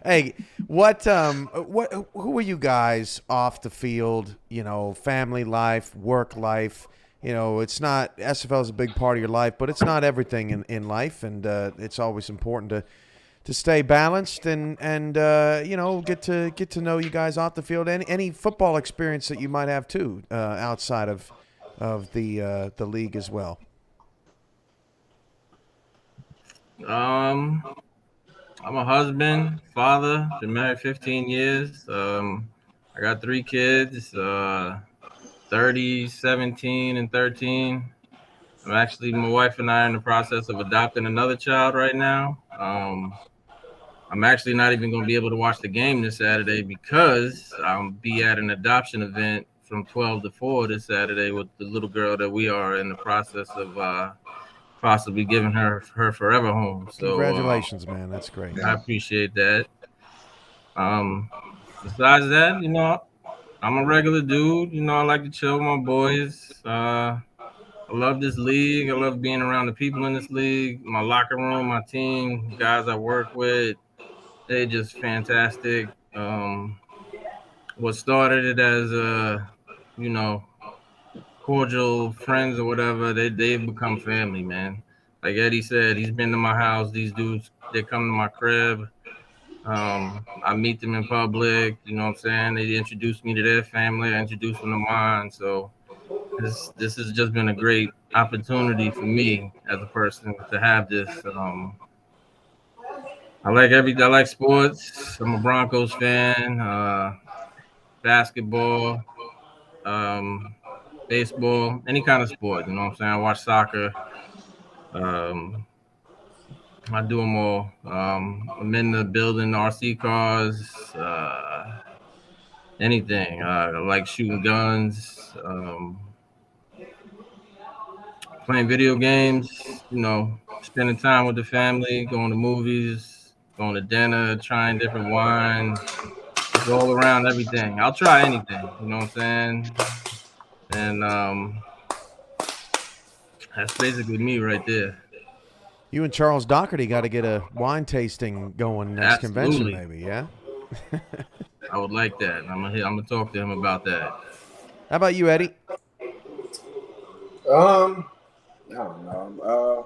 Hey, who are you guys off the field? You know, family life, work life. You know, it's not SFL is a big part of your life, but it's not everything in life, and it's always important to stay balanced and you know get to know you guys off the field. Any football experience that you might have too outside of the league as well. I'm a husband, father, been married 15 years. I got 3 kids, 30, 17, and 13. My wife and I are in the process of adopting another child right now. I'm actually not even going to be able to watch the game this Saturday because I'll be at an adoption event from 12 to 4 this Saturday with the little girl that we are in the process of possibly giving her forever home. So Congratulations, man. That's great. I appreciate that. Besides that, you know, I'm a regular dude. You know, I like to chill with my boys. I love this league. I love being around the people in this league. My locker room, my team, guys I work with, they're just fantastic. What started it as you know, cordial friends or whatever, they've become family, man. Like Eddie said, he's been to my house. These dudes, they come to my crib. I meet them in public, you know what I'm saying? They introduce me to their family, I introduce them to mine. So this has just been a great opportunity for me as a person to have this. I like sports. I'm a Broncos fan, basketball, baseball, any kind of sport, you know what I'm saying? I watch soccer. I do them all. I'm in the building RC cars, anything. I like shooting guns, playing video games, you know, spending time with the family, going to movies, going to dinner, trying different wine, just all around everything. I'll try anything, you know what I'm saying? And that's basically me right there. You and Charles Doherty got to get a wine tasting going next convention, Absolutely. maybe, yeah? I would like that. I'm gonna talk to him about that. How about you, Eddie? I don't know.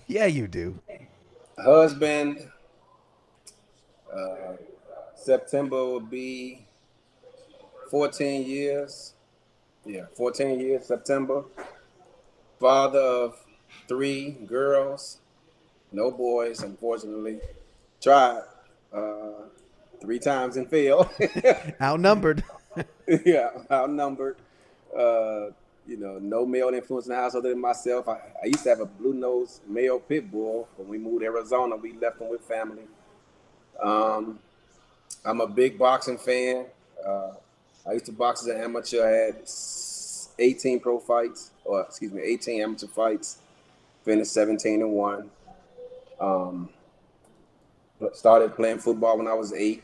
Yeah, you do. Husband. September will be 14 years. Yeah, 14 years, September. Father of 3 girls, no boys, unfortunately. Tried 3 times and failed. Outnumbered. Yeah, outnumbered. You know, no male influence in the house other than myself. I used to have a blue-nosed male pit bull. When we moved to Arizona, we left him with family. I'm a big boxing fan. I used to box as an amateur. I had 18 amateur fights. Finished 17-1. Started playing football when I was 8.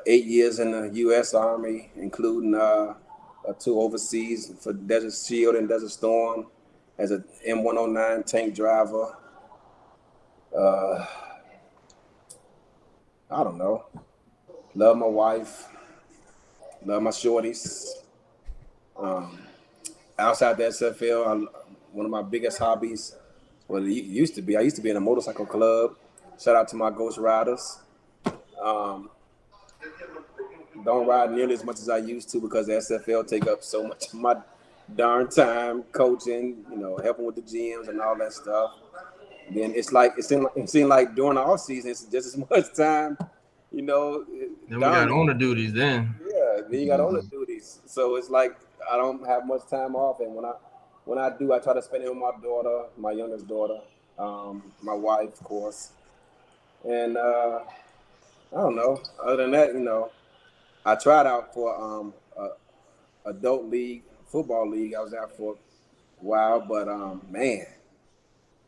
8 years in the U.S. Army, including 2 overseas for Desert Shield and Desert Storm as an M109 tank driver. I don't know. Love my wife. Love my shorties. Outside the SFL, one of my biggest hobbies, well, it used to be, I used to be in a motorcycle club. Shout out to my Ghost Riders. don't ride nearly as much as I used to because the SFL take up so much of my darn time coaching, helping with the GMs and all that stuff. Then it seemed like during the off season, it's just as much time, Then we got owner duties then. Yeah, then you got owner duties. So it's like I don't have much time off, and when I do, I try to spend it with my daughter, my youngest daughter, my wife, of course, and I don't know. Other than that, I tried out for adult league, football league. I was out for a while, but man,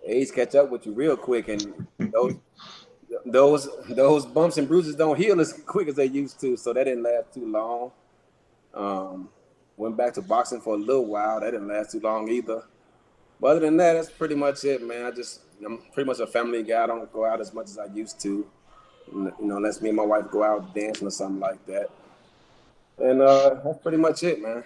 age catch up with you real quick, and those bumps and bruises don't heal as quick as they used to. So that didn't last too long. Went back to boxing for a little while. That didn't last too long either. But other than that, that's pretty much it, man. I'm pretty much a family guy. I don't go out as much as I used to. Unless me and my wife go out dancing or something like that. And that's pretty much it, man.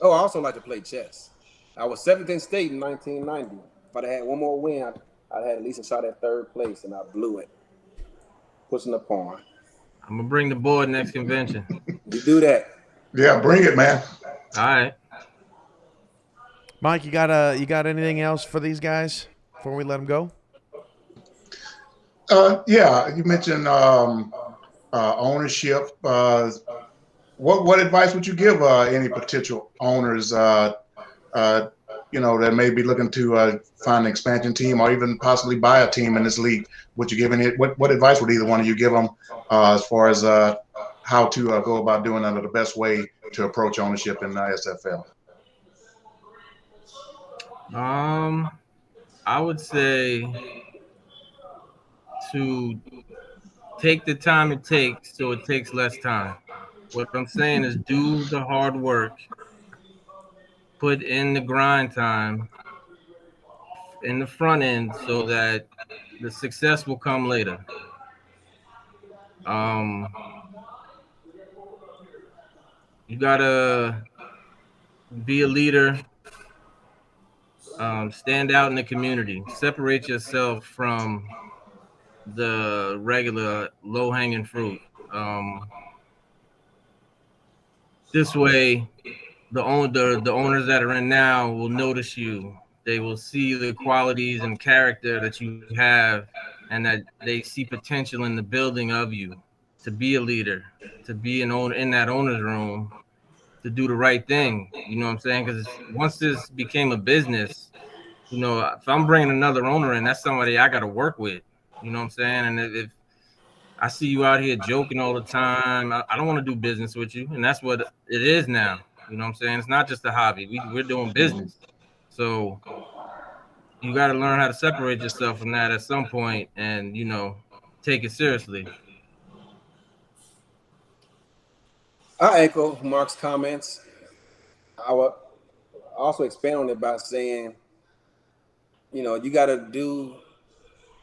Oh, I also like to play chess. I was 7th in state in 1990. If I'd had one more win, I'd had at least a shot at 3rd place, and I blew it. Pushing the pawn. I'm gonna bring the board next convention. You do that. Yeah, bring it, man. All right. Mike, you got anything else for these guys before we let them go? Yeah, you mentioned ownership. What advice would you give any potential owners, that may be looking to find an expansion team or even possibly buy a team in this league? Would you give any? What advice would either one of you give them as far as how to go about doing it the best way to approach ownership in the SFL? I would say to take the time it takes so it takes less time. What I'm saying is do the hard work, put in the grind time in the front end so that the success will come later. You gotta be a leader, stand out in the community, separate yourself from the regular low-hanging fruit. This way, the owners that are in now will notice you. They will see the qualities and character that you have, and that they see potential in the building of you to be a leader, to be an owner in that owner's room, to do the right thing. You know what I'm saying? Because once this became a business, if I'm bringing another owner in, that's somebody I got to work with. You know what I'm saying? And if I see you out here joking all the time, I don't want to do business with you. And that's what it is now. You know what I'm saying? It's not just a hobby. We're doing business. So you got to learn how to separate yourself from that at some point and, take it seriously. I echo Mark's comments. I would also expand on it by saying, you got to do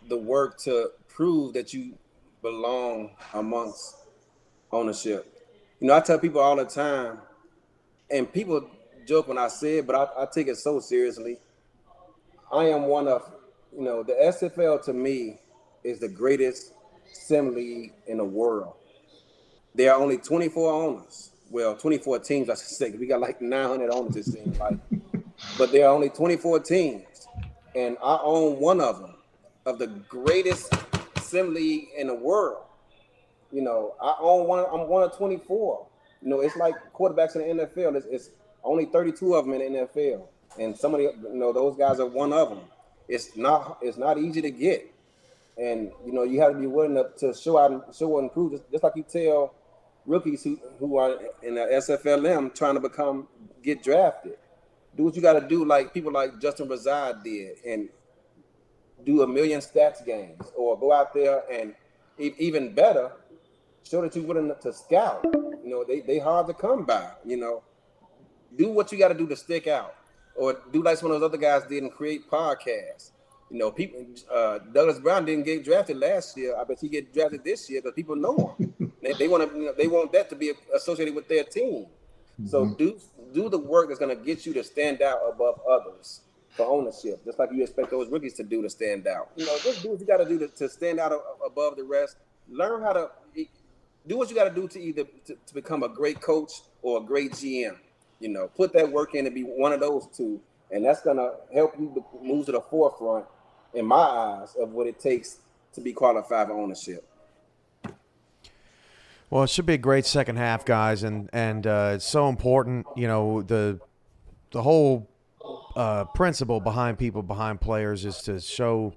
the work to prove that you belong amongst ownership. I tell people all the time, and people joke when I say it, but I take it so seriously. I am one of, the SFL to me is the greatest sim league in the world. There are only 24 owners. Well, 24 teams, I should say. We got like 900 owners, it seems like. But there are only 24 teams. And I own one of them, of the greatest sim league in the world. I own one. I'm one of 24. It's like quarterbacks in the NFL. It's only 32 of them in the NFL, and somebody, those guys are one of them. It's not easy to get, and you have to be willing to show and prove. Just like you tell rookies who are in the SFLM trying to get drafted, do what you got to do, like people like Justin Razad did, and do 1 million stats games, or go out there and even better, show that you're willing to scout. They hard to come by. Do what you got to do to stick out, or do like some of those other guys did and create podcasts. People. Douglas Brown didn't get drafted last year. I bet he get drafted this year because people know him. They want they want that to be associated with their team. Mm-hmm. So do the work that's going to get you to stand out above others for ownership, just like you expect those rookies to do to stand out. Just do what you got to do to stand out above the rest. Learn how to do what you got to do to either to become a great coach or a great GM. You know, put that work in to be one of those two, and that's gonna help you to move to the forefront, in my eyes, of what it takes to be qualified for ownership. Well, it should be a great second half, guys, and it's so important. You know, the whole principle behind players is to show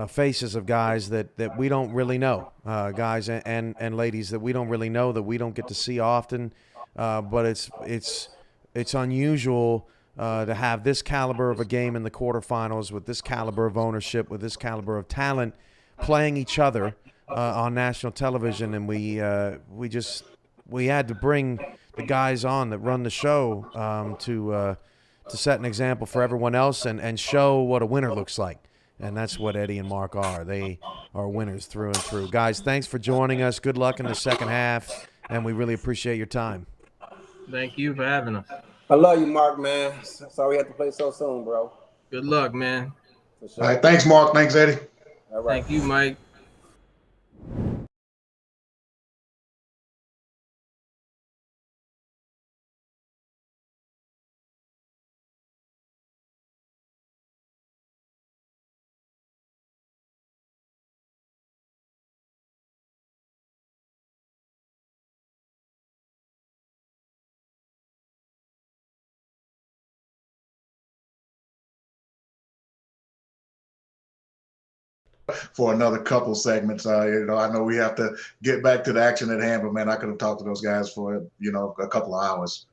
faces of guys that we don't really know, guys and ladies that we don't really know, that we don't get to see often. But it's unusual to have this caliber of a game in the quarterfinals with this caliber of ownership, with this caliber of talent, playing each other on national television, and we had to bring the guys on that run the show to set an example for everyone else and show what a winner looks like. And that's what Eddie and Mark are. They are winners through and through. Guys, thanks for joining us. Good luck in the second half, and we really appreciate your time. Thank you for having us. I love you, Mark, man. Sorry we had to play so soon, bro. Good luck, man. For sure. All right, thanks, Mark. Thanks, Eddie. All right. Thank you, Mike. For another couple segments. I know we have to get back to the action at hand, but man, I could have talked to those guys for a couple of hours.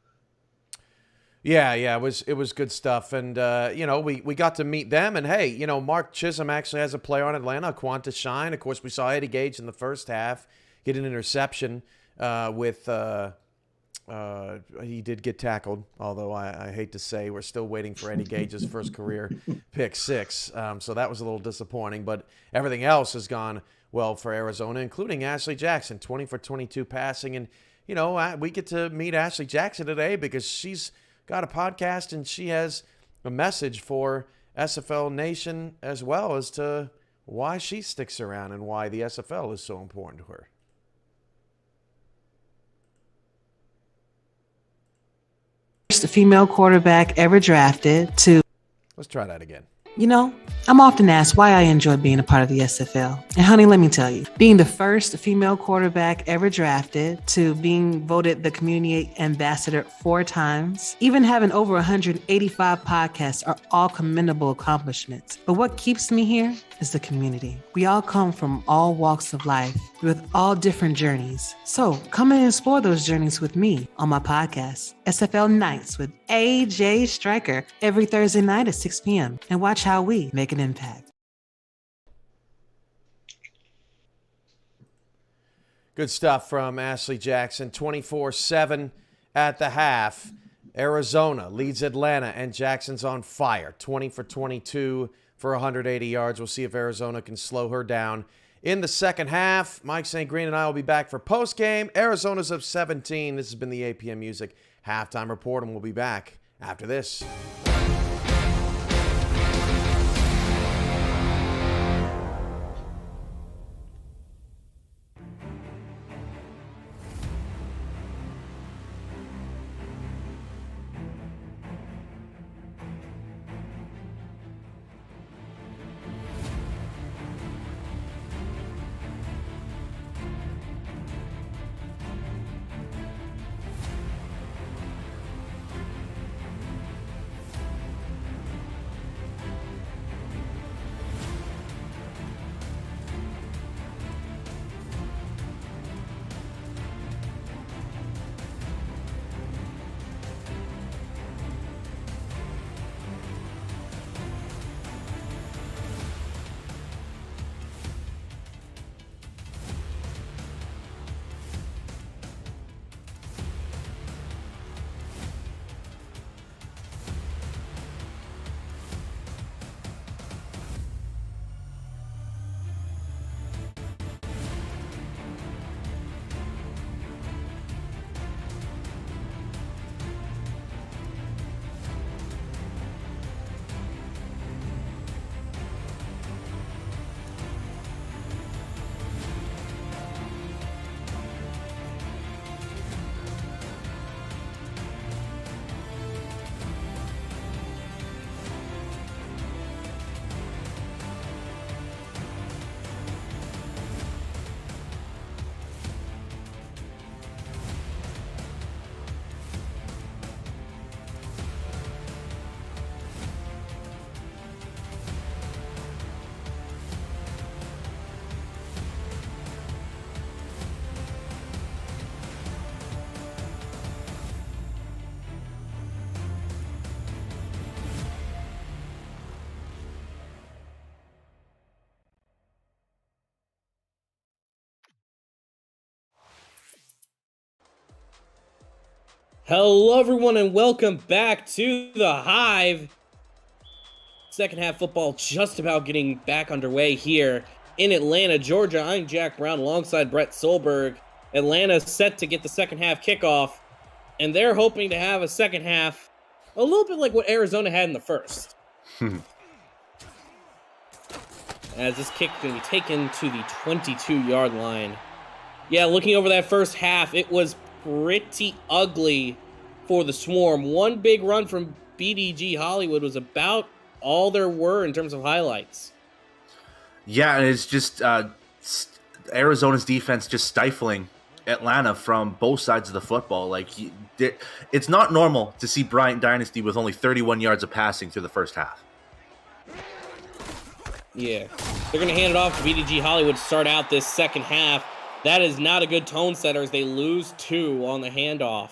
Yeah, it was good stuff, and we got to meet them, and hey, Mark Chisholm actually has a player on Atlanta, Quanta Shine. Of course, we saw Eddie Gage in the first half get an interception with. He did get tackled, although I hate to say we're still waiting for Eddie Gage's first career pick 6. So that was a little disappointing, but everything else has gone well for Arizona, including Ashley Jackson, 20 for 22 passing. And, we get to meet Ashley Jackson today because she's got a podcast and she has a message for SFL Nation as well as to why she sticks around and why the SFL is so important to her. First female quarterback ever drafted to... Let's try that again. I'm often asked why I enjoy being a part of the SFL. And honey, let me tell you, being the first female quarterback ever drafted to being voted the community ambassador 4 times, even having over 185 podcasts are all commendable accomplishments. But what keeps me here is the community. We all come from all walks of life with all different journeys. So come and explore those journeys with me on my podcast, SFL Nights with AJ Stryker, every Thursday night at 6 p.m. and watch how we make an impact. Good stuff from Ashley Jackson, 24-7 at the half. Arizona leads Atlanta, and Jackson's on fire, 20 for 22 for 180 yards. We'll see if Arizona can slow her down in the second half. Mike St. Green and I will be back for postgame. Arizona's up 17. This has been the APM Music Halftime Report, and we'll be back after this. Hello, everyone, and welcome back to the Hive. Second half football just about getting back underway here in Atlanta, Georgia. I'm Jack Brown alongside Brett Solberg. Atlanta set to get the second half kickoff, and they're hoping to have a second half a little bit like what Arizona had in the first. As this kick is going to be taken to the 22-yard line. Yeah, looking over that first half, it was pretty ugly for the Swarm. One big run from BDG Hollywood was about all there were in terms of highlights. Yeah, and it's just Arizona's defense just stifling Atlanta from both sides of the football. Like, it's not normal to see Bryant Dynasty with only 31 yards of passing through the first half. Yeah, they're going to hand it off to BDG Hollywood to start out this second half. That is not a good tone setter as they lose 2 on the handoff.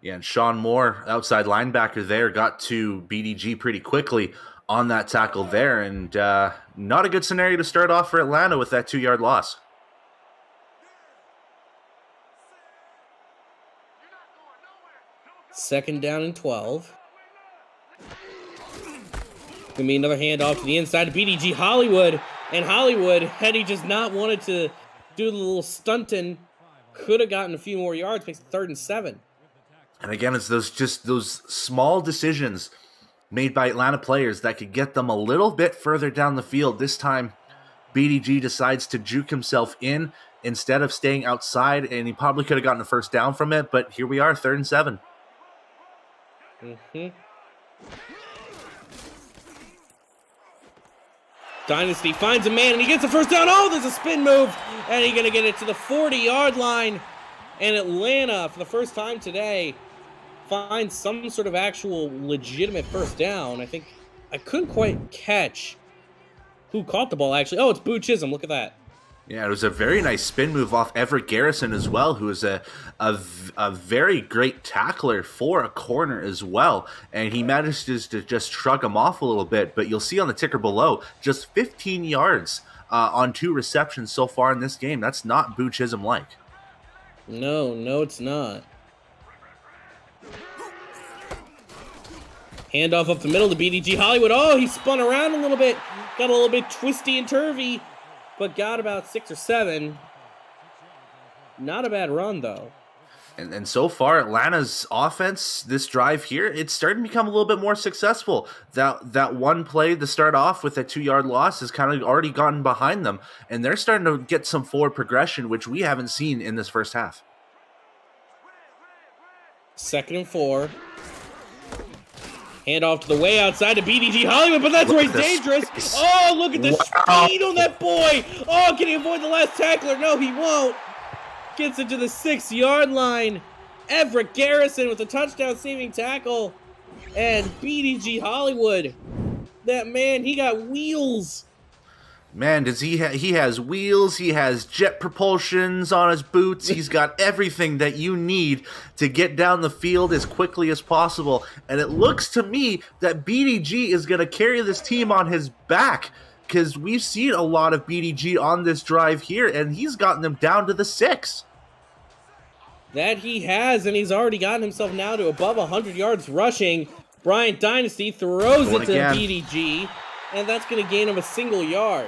Yeah, and Sean Moore, outside linebacker there, got to BDG pretty quickly on that tackle there. And not a good scenario to start off for Atlanta with that 2-yard loss. Second down and 12. Gonna be another handoff to the inside of BDG Hollywood. And Hollywood, had he just not wanted to do the little stunting, could have gotten a few more yards, makes it 3rd and 7. And again, it's those small decisions made by Atlanta players that could get them a little bit further down the field. This time, BDG decides to juke himself in instead of staying outside, and he probably could have gotten a first down from it, but here we are, 3rd and 7. Dynasty finds a man, and he gets a first down. Oh, there's a spin move, and he's going to get it to the 40-yard line. And Atlanta, for the first time today, finds some sort of actual legitimate first down. I couldn't quite catch who caught the ball, actually. Oh, it's Boo Chisholm. Look at that. Yeah, it was a very nice spin move off Everett Garrison as well, who is a very great tackler for a corner as well. And he manages to just shrug him off a little bit. But you'll see on the ticker below, just 15 yards on 2 receptions so far in this game. That's not Boo Chisholm-like. No, it's not. Handoff up the middle to BDG Hollywood. Oh, he spun around a little bit. Got a little bit twisty and turvy, but got about 6 or 7. Not a bad run, though. And so far, Atlanta's offense, this drive here, it's starting to become a little bit more successful. That one play to start off with a 2-yard loss has kind of already gotten behind them, and they're starting to get some forward progression, which we haven't seen in this first half. 2nd and 4. Handoff to the way outside to BDG Hollywood, but that's where he's dangerous. Oh, look at the speed on that boy. Oh, can he avoid the last tackler? No, he won't. Gets it to the 6-yard line. Everett Garrison with a touchdown saving tackle. And BDG Hollywood, that man, he got wheels. Man, does he has wheels, he has jet propulsions on his boots, he's got everything that you need to get down the field as quickly as possible. And it looks to me that BDG is going to carry this team on his back, because we've seen a lot of BDG on this drive here, and he's gotten them down to the 6. That he has, and he's already gotten himself now to above 100 yards rushing. Bryant Dynasty throws it to BDG, and that's going to gain him a single yard.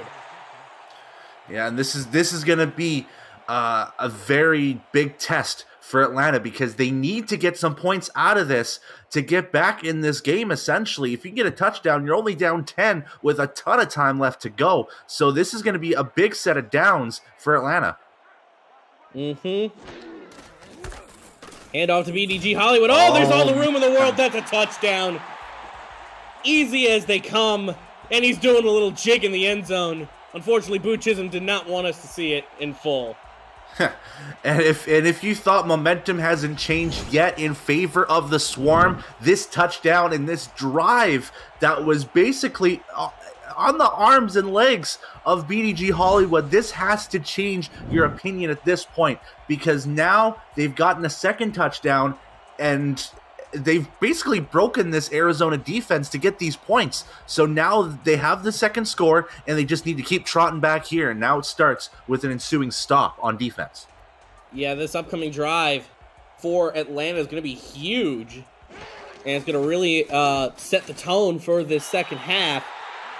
Yeah, and this is going to be a very big test for Atlanta, because they need to get some points out of this to get back in this game, essentially. If you get a touchdown, you're only down 10 with a ton of time left to go. So this is going to be a big set of downs for Atlanta. Hand off to BDG Hollywood. Oh, there's all the room in the world. That's a touchdown. Easy as they come. And he's doing a little jig in the end zone. Unfortunately, Boo Chisholm did not want us to see it in full. And if you thought momentum hasn't changed yet in favor of the Swarm, this touchdown and this drive that was basically on the arms and legs of BDG Hollywood, this has to change your opinion at this point, because now they've gotten a second touchdown and they've basically broken this Arizona defense to get these points. So now they have the second score, and they just need to keep trotting back here. And now it starts with an ensuing stop on defense. Yeah, this upcoming drive for Atlanta is going to be huge. And it's going to really set the tone for this second half.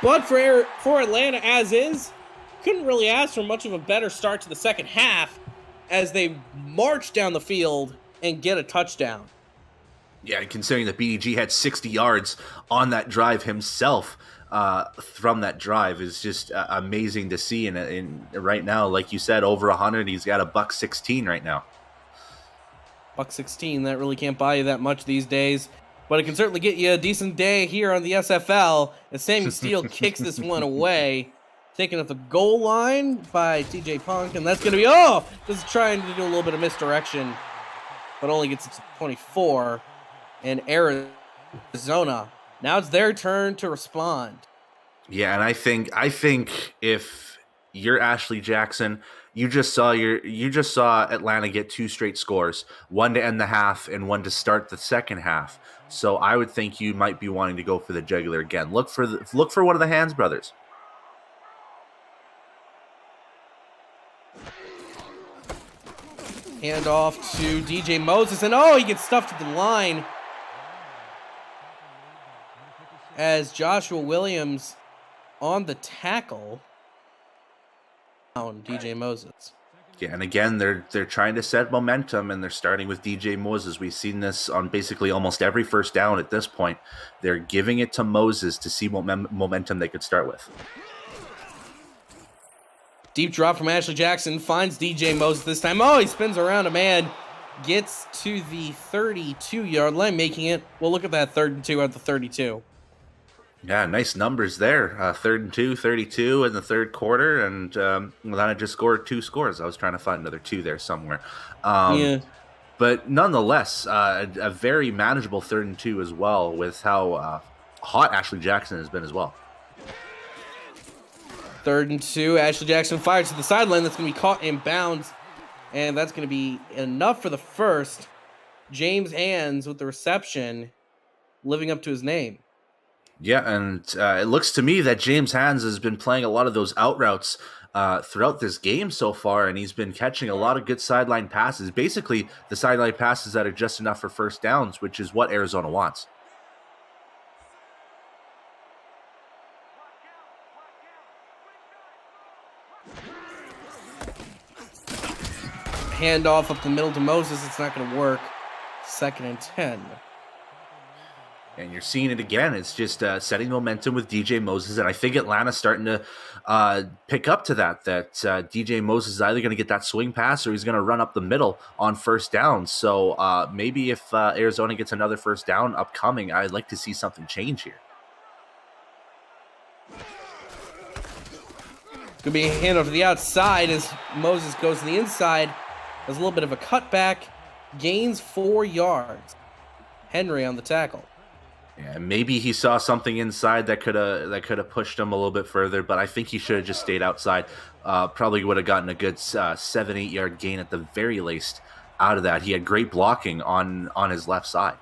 But for Atlanta, as is, couldn't really ask for much of a better start to the second half as they march down the field and get a touchdown. Yeah, considering that BDG had 60 yards on that drive himself from that drive is just amazing to see. And right now, like you said, over 100, he's got a $1.16 right now. $1.16, that really can't buy you that much these days. But it can certainly get you a decent day here on the SFL as Sammy Steele kicks this one away. Taking up the goal line by TJ Punk, and that's going to be, just trying to do a little bit of misdirection, but only gets it to 24. And Arizona, now it's their turn to respond. Yeah, and I think if you're Ashley Jackson, you just saw Atlanta get 2 straight scores, one to end the half and one to start the second half. So I would think you might be wanting to go for the jugular again. Look for one of the Hands brothers. Hand off to DJ Moses, and he gets stuffed at the line as Joshua Williams on the tackle on DJ Moses. Yeah, and again, they're trying to set momentum, and they're starting with DJ Moses. We've seen this on basically almost every first down at this point. They're giving it to Moses to see what momentum they could start with. Deep drop from Ashley Jackson, finds DJ Moses this time. He spins around a man, gets to the 32-yard line, making it, look at that, 3rd and 2 at the 32. Yeah, nice numbers there. 3rd and 2, 32 in the third quarter, and then I just scored 2 scores. I was trying to find another 2 there somewhere. But nonetheless, a very manageable 3rd and 2 as well, with how hot Ashley Jackson has been as well. 3rd and 2, Ashley Jackson fires to the sideline. That's going to be caught in bounds, and that's going to be enough for the first. James Hands with the reception, living up to his name. Yeah, and it looks to me that James Hands has been playing a lot of those out routes throughout this game so far, and he's been catching a lot of good sideline passes. Basically, the sideline passes that are just enough for first downs, which is what Arizona wants. Handoff up the middle to Moses. It's not going to work. 2nd and 10. And you're seeing it again. It's just setting momentum with DJ Moses. And I think Atlanta's starting to pick up to that DJ Moses is either going to get that swing pass or he's going to run up the middle on first down. So maybe if Arizona gets another first down upcoming, I'd like to see something change here. Going to be a handoff to the outside as Moses goes to the inside. There's a little bit of a cutback. Gains 4 yards. Henry on the tackle. Yeah, maybe he saw something inside that could have pushed him a little bit further, but I think he should have just stayed outside. Probably would have gotten a good 7-8 yard gain at the very least out of that. He had great blocking on his left side.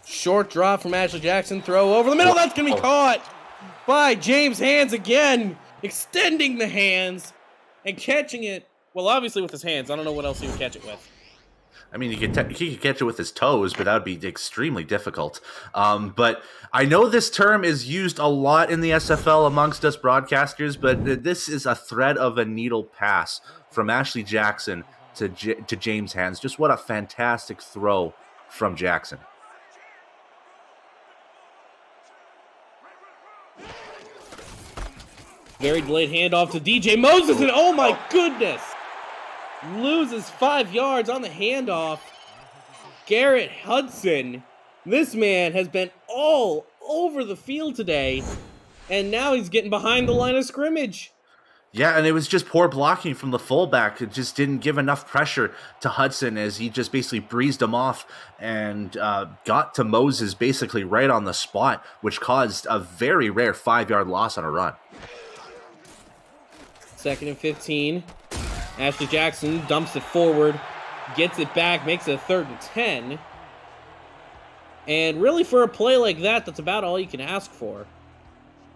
Short drop from Ashley Jackson. Throw over the middle. That's going to be caught by James Hands again. Extending the hands and catching it. Well, obviously with his hands. I don't know what else he would catch it with. I mean, he could catch it with his toes, but that would be extremely difficult. But I know this term is used a lot in the SFL amongst us broadcasters, but this is a thread of a needle pass from Ashley Jackson to James Hands. Just what a fantastic throw from Jackson. Very delayed handoff to DJ Moses, and oh my goodness! Loses 5 yards on the handoff. Garrett Hudson. This man has been all over the field today, and now he's getting behind the line of scrimmage. Yeah, and it was just poor blocking from the fullback. It just didn't give enough pressure to Hudson as he just basically breezed him off and got to Moses basically right on the spot, which caused a very rare 5-yard loss on a run. 2nd and 15. Ashley Jackson dumps it forward, gets it back, makes it a 3rd and 10. And really for a play like that, that's about all you can ask for.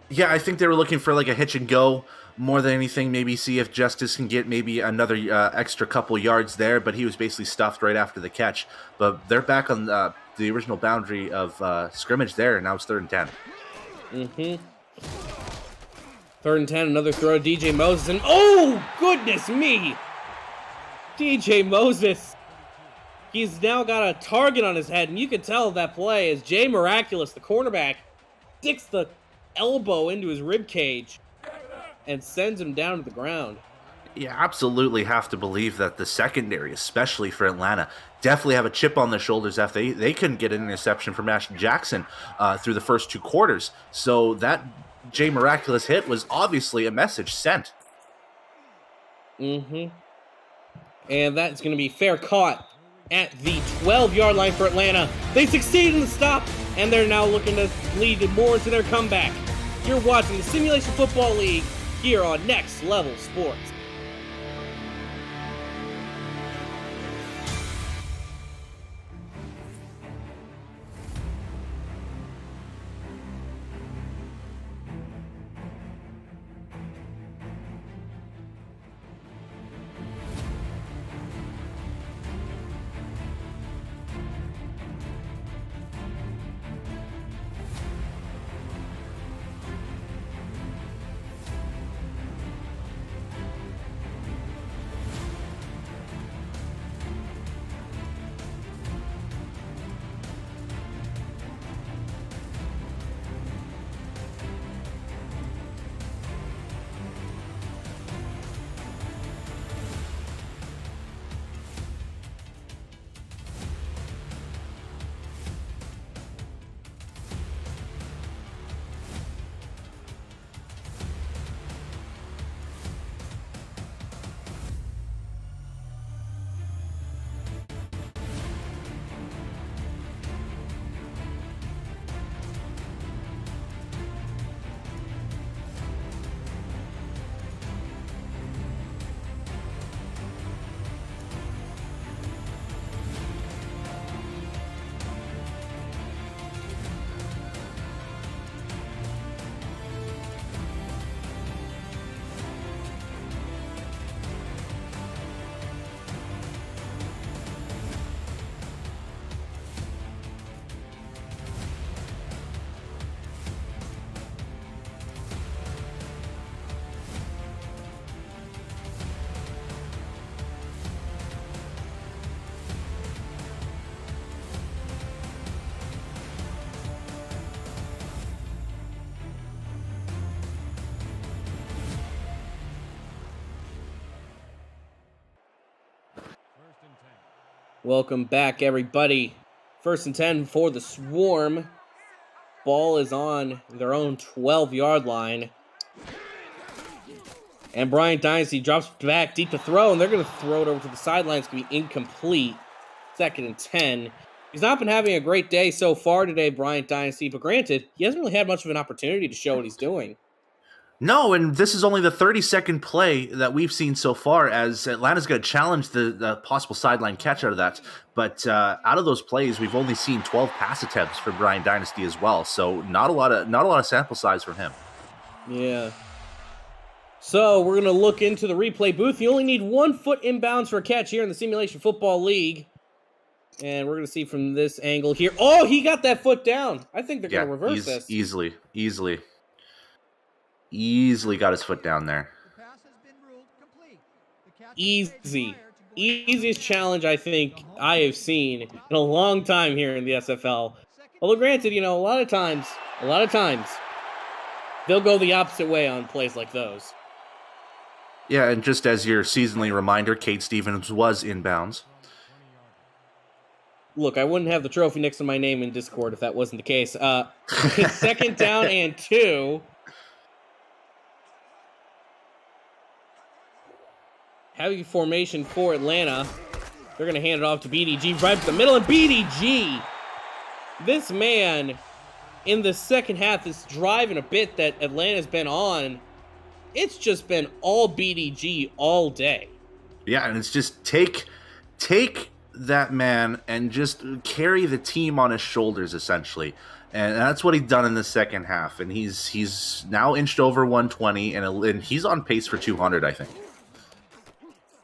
Yeah, I think they were looking for like a hitch and go more than anything. Maybe see if Justice can get maybe another extra couple yards there, but he was basically stuffed right after the catch. But they're back on the original boundary of scrimmage there, and now it's 3rd and 10. Mm-hmm. 3rd and 10, another throw to DJ Moses, and oh, goodness me! DJ Moses, he's now got a target on his head, and you can tell that play as Jay Miraculous, the cornerback, sticks the elbow into his rib cage and sends him down to the ground. You absolutely have to believe that the secondary, especially for Atlanta, definitely have a chip on their shoulders after they couldn't get an interception from Ashton Jackson through the first 2 quarters. So that Jay Miraculous hit was obviously a message sent. Mm-hmm. And that's going to be fair caught at the 12-yard line for Atlanta. They succeed in the stop, and they're now looking to lead more into their comeback. You're watching the Simulation Football League here on Next Level Sports. Welcome back, everybody. 1st and 10 for the Swarm. Ball is on their own 12-yard line. And Bryant Dynasty drops back deep to throw, and they're going to throw it over to the sideline. It's going to be incomplete. 2nd and 10. He's not been having a great day so far today, Bryant Dynasty, but granted, he hasn't really had much of an opportunity to show what he's doing. No, and this is only the 32nd play that we've seen so far, as Atlanta's going to challenge the possible sideline catch out of that. But out of those plays, we've only seen 12 pass attempts for Bryant Dynasty as well. So not a lot of sample size from him. Yeah. So we're going to look into the replay booth. You only need 1 foot inbounds for a catch here in the Simulation Football League. And we're going to see from this angle here. Oh, he got that foot down. I think they're going to reverse this. Easily got his foot down there. Easiest challenge I think I have seen in a long time here in the SFL. Although granted, a lot of times, they'll go the opposite way on plays like those. Yeah, and just as your seasonally reminder, Kate Stevens was inbounds. Look, I wouldn't have the trophy next to my name in Discord if that wasn't the case. 2nd down and 2. Heavy formation for Atlanta. They're going to hand it off to BDG right up the middle. And BDG, this man, in the second half, is driving a bit that Atlanta's been on. It's just been all BDG all day. Yeah, and it's just take that man and just carry the team on his shoulders, essentially. And that's what he's done in the second half. And he's now inched over 120, and he's on pace for 200, I think.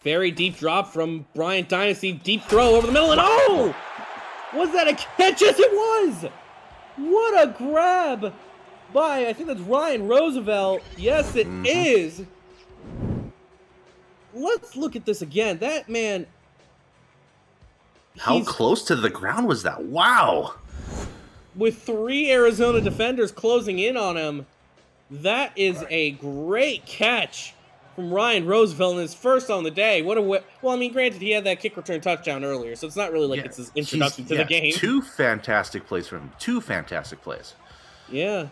Very deep drop from Bryant Dynasty. Deep throw over the middle, and oh! Was that a catch? Yes, it was! What a grab by, I think that's Ryan Roosevelt. Yes, it is. Let's look at this again. That man... How close to the ground was that? Wow! With 3 Arizona defenders closing in on him, that is a great catch from Ryan Roosevelt in his first on the day. Well, I mean, granted, he had that kick return touchdown earlier, so it's not really like it's his introduction to the game. 2 fantastic plays from him. 2 fantastic plays. Yeah.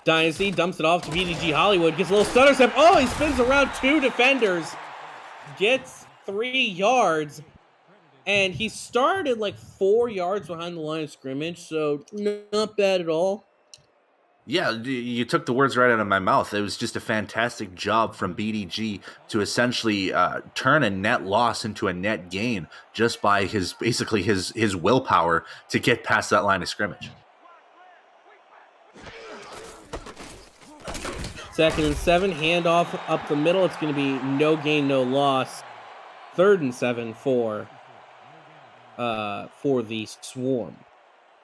Dynasty dumps it off to BDG Hollywood. Gets a little stutter step. Oh, he spins around 2 defenders. Gets 3 yards. And he started like 4 yards behind the line of scrimmage, so not bad at all. Yeah, you took the words right out of my mouth. It was just a fantastic job from BDG to essentially turn a net loss into a net gain just by his willpower to get past that line of scrimmage. 2nd and 7, handoff up the middle. It's going to be no gain, no loss. 3rd and 7 for the Swarm.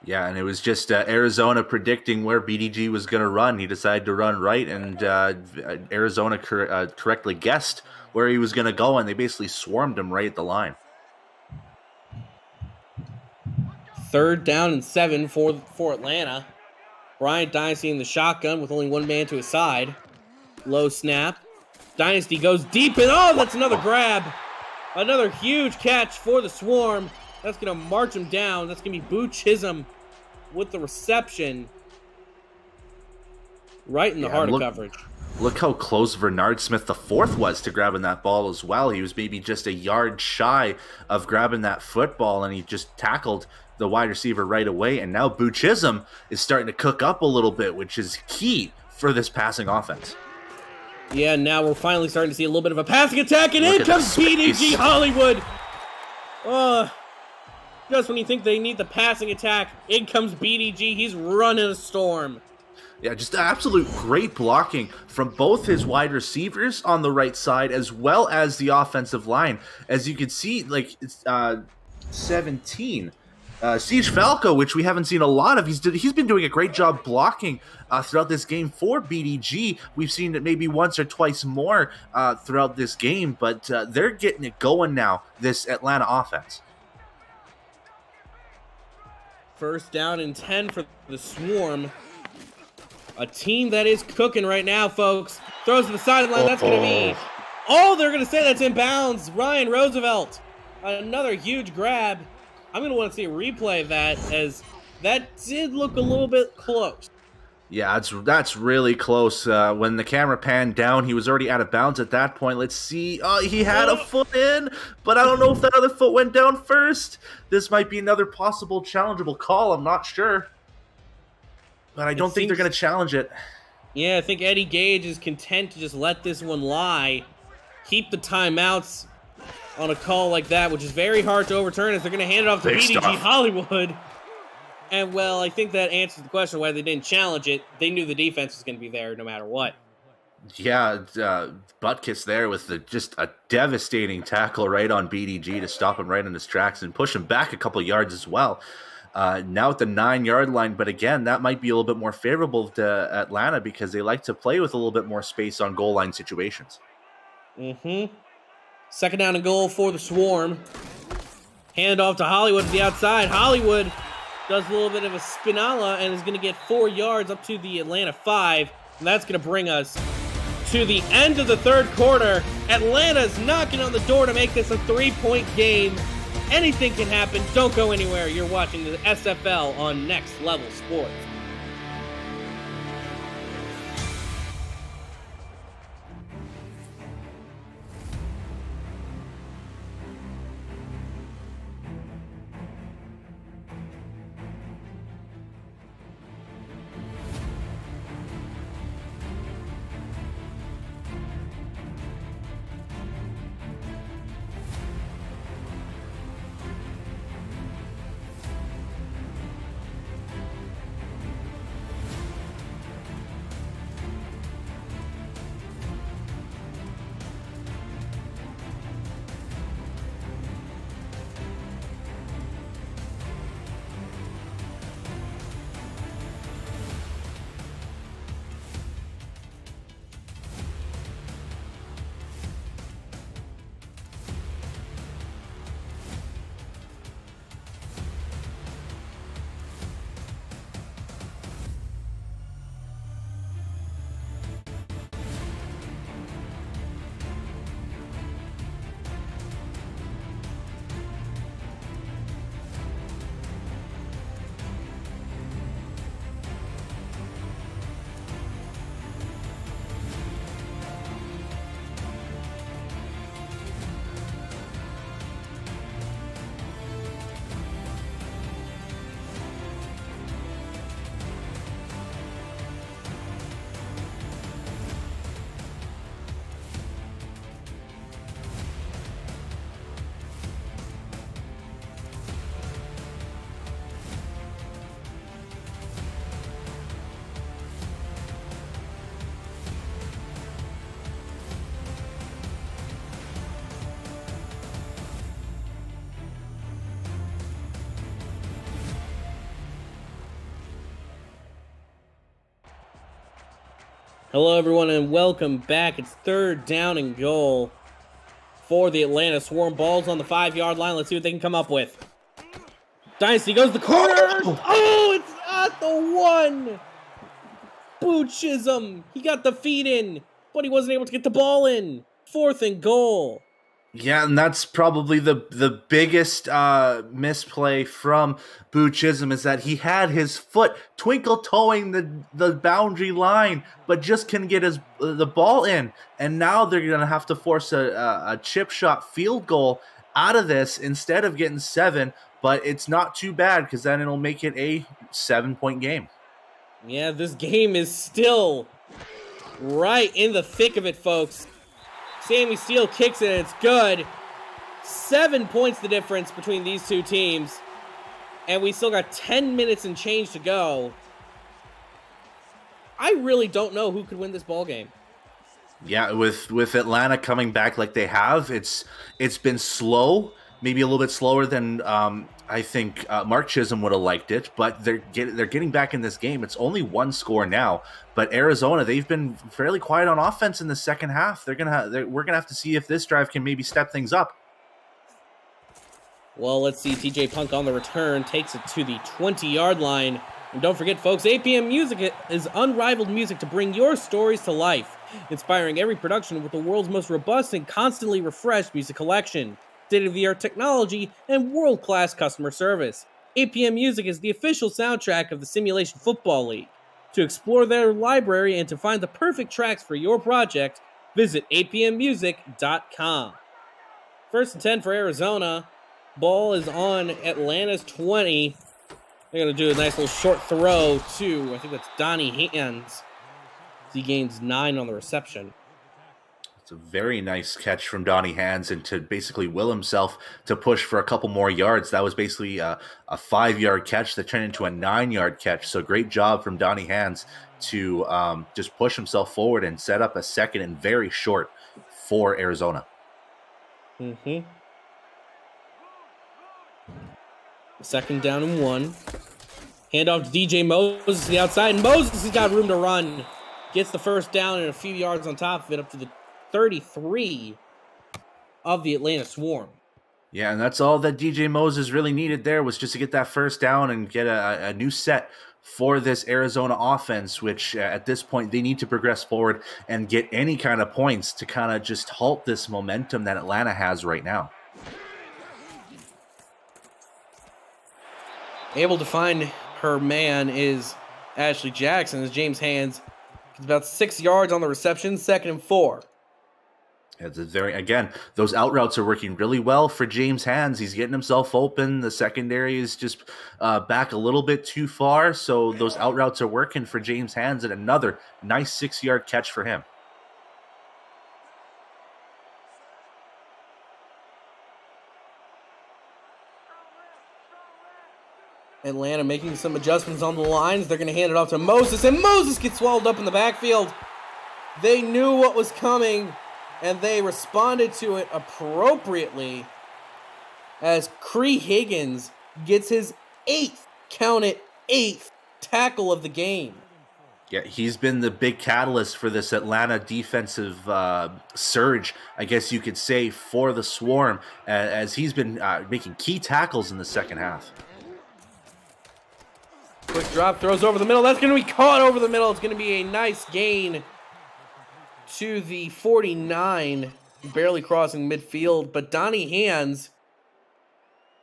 Yeah, and it was just Arizona predicting where BDG was going to run. He decided to run right, and Arizona correctly guessed where he was going to go, and they basically swarmed him right at the line. 3rd down and 7 for Atlanta. Bryant Dynasty in the shotgun with only 1 man to his side. Low snap. Dynasty goes deep, and oh, that's another grab. Another huge catch for the Swarm. That's going to march him down. That's going to be Boo Chisholm with the reception. Right in the heart of coverage. Look how close Bernard Smith IV was to grabbing that ball as well. He was maybe just a yard shy of grabbing that football, and he just tackled the wide receiver right away. And now Boo Chisholm is starting to cook up a little bit, which is key for this passing offense. Yeah, now we're finally starting to see a little bit of a passing attack, and in comes BDG Hollywood. Just when you think they need the passing attack, in comes BDG. He's running a storm. Yeah, just absolute great blocking from both his wide receivers on the right side as well as the offensive line. As you can see, like 17, Siege Falco, which we haven't seen a lot of. He's been doing a great job blocking throughout this game for BDG. We've seen it maybe once or twice more throughout this game, but they're getting it going now, this Atlanta offense. 1st down and 10 for the Swarm. A team that is cooking right now, folks. Throws to the sideline. That's going to be... Oh, they're going to say that's inbounds. Ryan Roosevelt. Another huge grab. I'm going to want to see a replay of that, as that did look a little bit close. Yeah, that's really close. When the camera panned down, he was already out of bounds at that point. Let's see. Oh, he had a foot in, but I don't know if that other foot went down first. This might be another possible challengeable call. I'm not sure. But I don't think they're going to challenge it. Yeah, I think Eddie Gage is content to just let this one lie. Keep the timeouts on a call like that, which is very hard to overturn, as they're going to hand it off to BDG Hollywood. And, well, I think that answers the question why they didn't challenge it. They knew the defense was going to be there no matter what. Yeah, Butkus there with just a devastating tackle right on BDG to stop him right in his tracks and push him back a couple yards as well. Now at the 9-yard line, but again, that might be a little bit more favorable to Atlanta because they like to play with a little bit more space on goal line situations. 2nd down and goal for the Swarm. Hand off to Hollywood to the outside. Hollywood does a little bit of a spinalla and is going to get 4 yards up to the Atlanta 5. And that's going to bring us to the end of the 3rd quarter. Atlanta's knocking on the door to make this a 3-point game. Anything can happen. Don't go anywhere. You're watching the SFL on Next Level Sports. Hello, everyone, and welcome back. It's third down and goal for the Atlanta Swarm. Ball's on the 5-yard line. Let's see what they can come up with. Dynasty goes to the corner. Oh, it's at the 1. Boo Chisholm. He got the feet in, but he wasn't able to get the ball in. 4th and goal. Yeah, and that's probably the biggest misplay from Boo Chisholm is that he had his foot twinkle-toeing the boundary line, but just couldn't get the ball in. And now they're going to have to force a chip shot field goal out of this instead of getting 7, but it's not too bad because then it'll make it a 7-point game. Yeah, this game is still right in the thick of it, folks. Sammy Steele kicks it, and it's good. 7 points the difference between these two teams. And we still got 10 minutes and change to go. I really don't know who could win this ball game. Yeah, with Atlanta coming back like they have, it's been slow, maybe a little bit slower than I think Mark Chisholm would have liked it, but they're getting back in this game. It's only 1 score now, but Arizona, they've been fairly quiet on offense in the second half. We're gonna have to see if this drive can maybe step things up. Well, let's see. TJ Punk on the return takes it to the 20-yard line. And don't forget, folks, APM Music is unrivaled music to bring your stories to life, inspiring every production with the world's most robust and constantly refreshed music collection, state-of-the-art technology, and world-class customer service. APM Music is the official soundtrack of the Simulation Football League. To explore their library and to find the perfect tracks for your project, visit apmmusic.com. 1st and 10 for Arizona. Ball is on Atlanta's 20. They're going to do a nice little short throw to, I think that's Donnie Hands. He gains 9 on the reception. It's a very nice catch from Donnie Hands, and to basically will himself to push for a couple more yards. That was basically a 5-yard catch that turned into a 9-yard catch. So great job from Donnie Hands to just push himself forward and set up a second and very short for Arizona. Mm-hmm. 2nd down and 1. Handoff to DJ Moses to the outside, and Moses has got room to run. Gets the 1st down and a few yards on top of it, up to the 33 of the Atlanta Swarm. Yeah, and that's all that DJ Moses really needed there was just to get that 1st down and get a new set for this Arizona offense, which at this point they need to progress forward and get any kind of points to kind of just halt this momentum that Atlanta has right now. Able to find her man is Ashley Jackson as James Hands gets about 6 yards on the reception, 2nd and 4. It's again, those out routes are working really well for James Hands. He's getting himself open. The secondary is just back a little bit too far, so those out routes are working for James Hands, and another nice 6-yard catch for him. Atlanta making some adjustments on the lines. They're going to hand it off to Moses, and Moses gets swallowed up in the backfield. They knew what was coming, and they responded to it appropriately as Cree Higgins gets his 8th, count it, 8th tackle of the game. Yeah, he's been the big catalyst for this Atlanta defensive surge, I guess you could say, for the Swarm, as he's been making key tackles in the second half. Quick drop, throws over the middle. That's going to be caught over the middle. It's going to be a nice gain to the 49, barely crossing midfield. But Donnie Hands,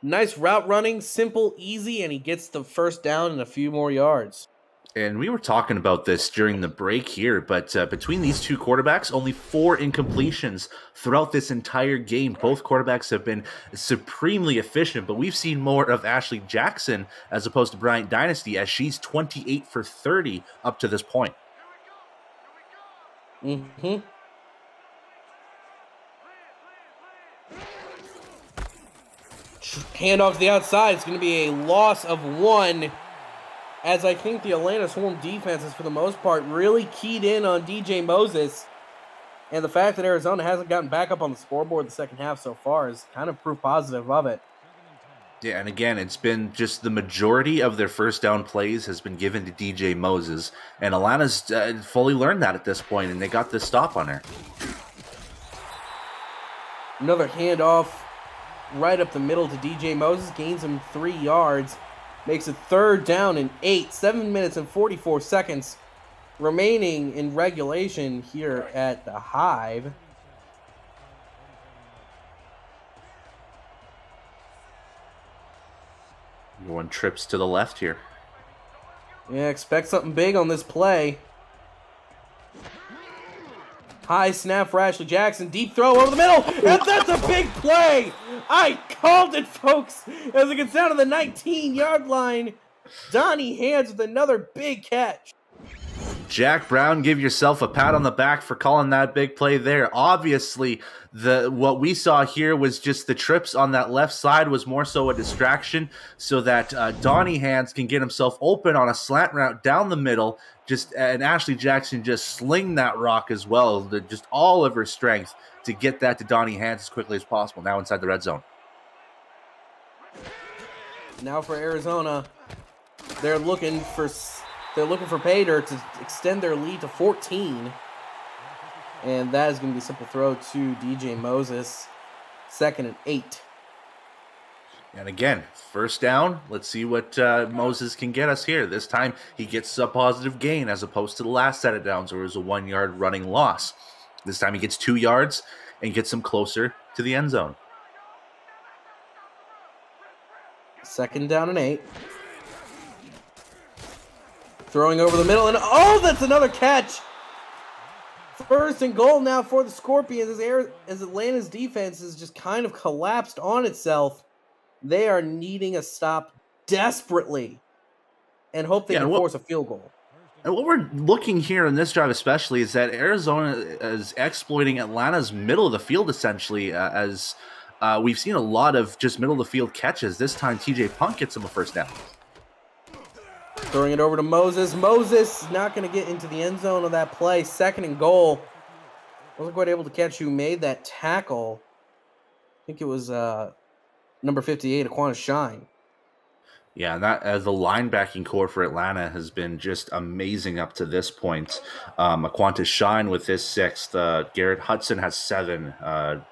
nice route running, simple, easy, and he gets the 1st down and a few more yards. And we were talking about this during the break here, but between these two quarterbacks, only 4 incompletions throughout this entire game. Both quarterbacks have been supremely efficient, but we've seen more of Ashley Jackson as opposed to Bryant Dynasty, as she's 28 for 30 up to this point. Mm-hmm. Handoff to the outside. It's going to be a loss of 1. As I think the Atlanta Swarm defense is, for the most part, really keyed in on DJ Moses. And the fact that Arizona hasn't gotten back up on the scoreboard the second half so far is kind of proof positive of it. Yeah, and again, it's been just the majority of their first down plays has been given to DJ Moses, and Atlanta's fully learned that at this point, and they got this stop on her. Another handoff right up the middle to DJ Moses, gains him 3 yards, makes it 3rd down and 8, 7 minutes and 44 seconds remaining in regulation here at the Hive. One trips to the left here. Yeah, expect something big on this play. High snap for Ashley Jackson. Deep throw over the middle. And that's a big play. I called it, folks. As it gets down to the 19-yard line, Donnie Hands with another big catch. Jack Brown, give yourself a pat on the back for calling that big play there. Obviously, what we saw here was just the trips on that left side was more so a distraction so that Donnie Hands can get himself open on a slant route down the middle. And Ashley Jackson just sling that rock as well. Just all of her strength to get that to Donnie Hands as quickly as possible. Now inside the red zone. Now for Arizona, they're looking for Pater to extend their lead to 14. And that is going to be a simple throw to DJ Moses. 2nd and 8. And again, first down. Let's see what Moses can get us here. This time he gets a positive gain as opposed to the last set of downs where it was a 1-yard running loss. This time he gets 2 yards and gets him closer to the end zone. 2nd down and 8. Throwing over the middle, and oh, that's another catch! 1st and goal now for the Scorpions as Atlanta's defense has just kind of collapsed on itself. They are needing a stop desperately and hope they can force a field goal. And what we're looking here in this drive especially is that Arizona is exploiting Atlanta's middle of the field essentially as we've seen a lot of just middle of the field catches. This time TJ Punk gets him a first down. Throwing it over to Moses. Moses not going to get into the end zone of that play. 2nd and goal. Wasn't quite able to catch who made that tackle. I think it was number 58, Aquana Shine. Yeah, and that the linebacking core for Atlanta has been just amazing up to this point. Aquanta Shine with his 6th. Garrett Hudson has 7.